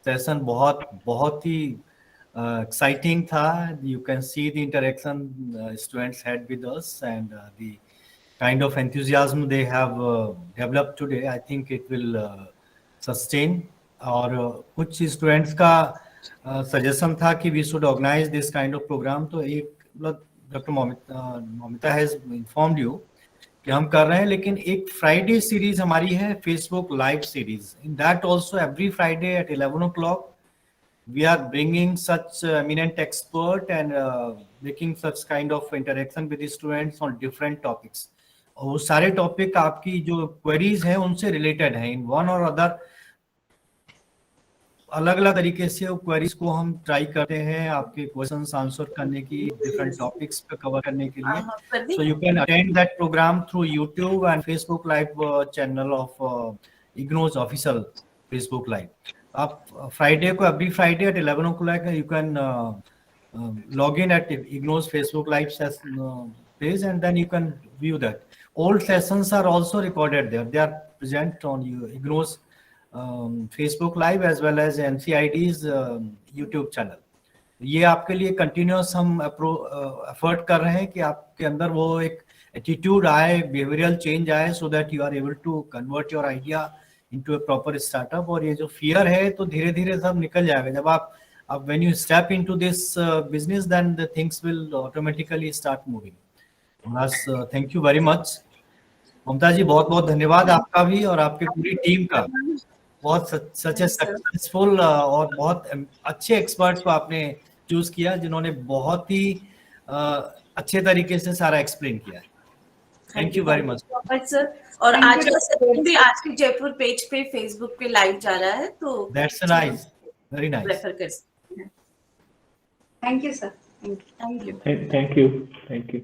session बहुत ही exciting tha. You can see the interaction students had with us and the kind of enthusiasm they have developed today. I think it will sustain. और कुछ students का suggestion था कि we should organise this kind of programme. तो एक doctor Momita has informed you कि हम कर रहे हैं, लेकिन एक फ्राइडे सीरीज हमारी है, Facebook live series. In that also every Friday at 11 o'clock we are bringing such eminent expert and making such kind of interaction with the students on different topics. और वो सारे टॉपिक आपकी जो queries हैं उनसे related हैं in one और other. अलग अलग तरीके से क्वेरीज को हम ट्राई करते हैं आपके क्वेश्चंस आंसर करने की, डिफरेंट टॉपिक्स पे कवर करने के लिए. So you can attend that programme through YouTube and Facebook live channel of IGNOU's official Facebook live. आप फ्राइडे को every Friday at 11 o'clock you can log in at IGNOU's Facebook Live page and then you can view that. Old sessions are also recorded there. They are present on IGNOU's Facebook Live as well as NCID's YouTube channel. ये आपके लिए continuous हम effort कर रहे हैं कि आपके अंदर वो एक एटीट्यूड आए, बिहेवियरल चेंज आए, so that you are able to convert your idea into a proper startup. और ये जो फियर है तो धीरे धीरे सब निकल जाएगा. जब आप when you step into this business, then the things will automatically start moving. Thank you very much. ममता जी, बहुत बहुत धन्यवाद आपका भी और आपके पूरी टीम का. बहुत सच ए सक्सेसफुल और बहुत अच्छे एक्सपर्ट को आपने चूज किया जिन्होंने बहुत ही अच्छे तरीके से सारा एक्सप्लेन किया. Thank you very much sir. और आज का सेशन भी आज की जयपुर पेज पे फेसबुक पे लाइव जा रहा है, तो that's nice, very nice. Refer कर सकते हैं. Thank you, sir. Thank you. Thank you. Thank you.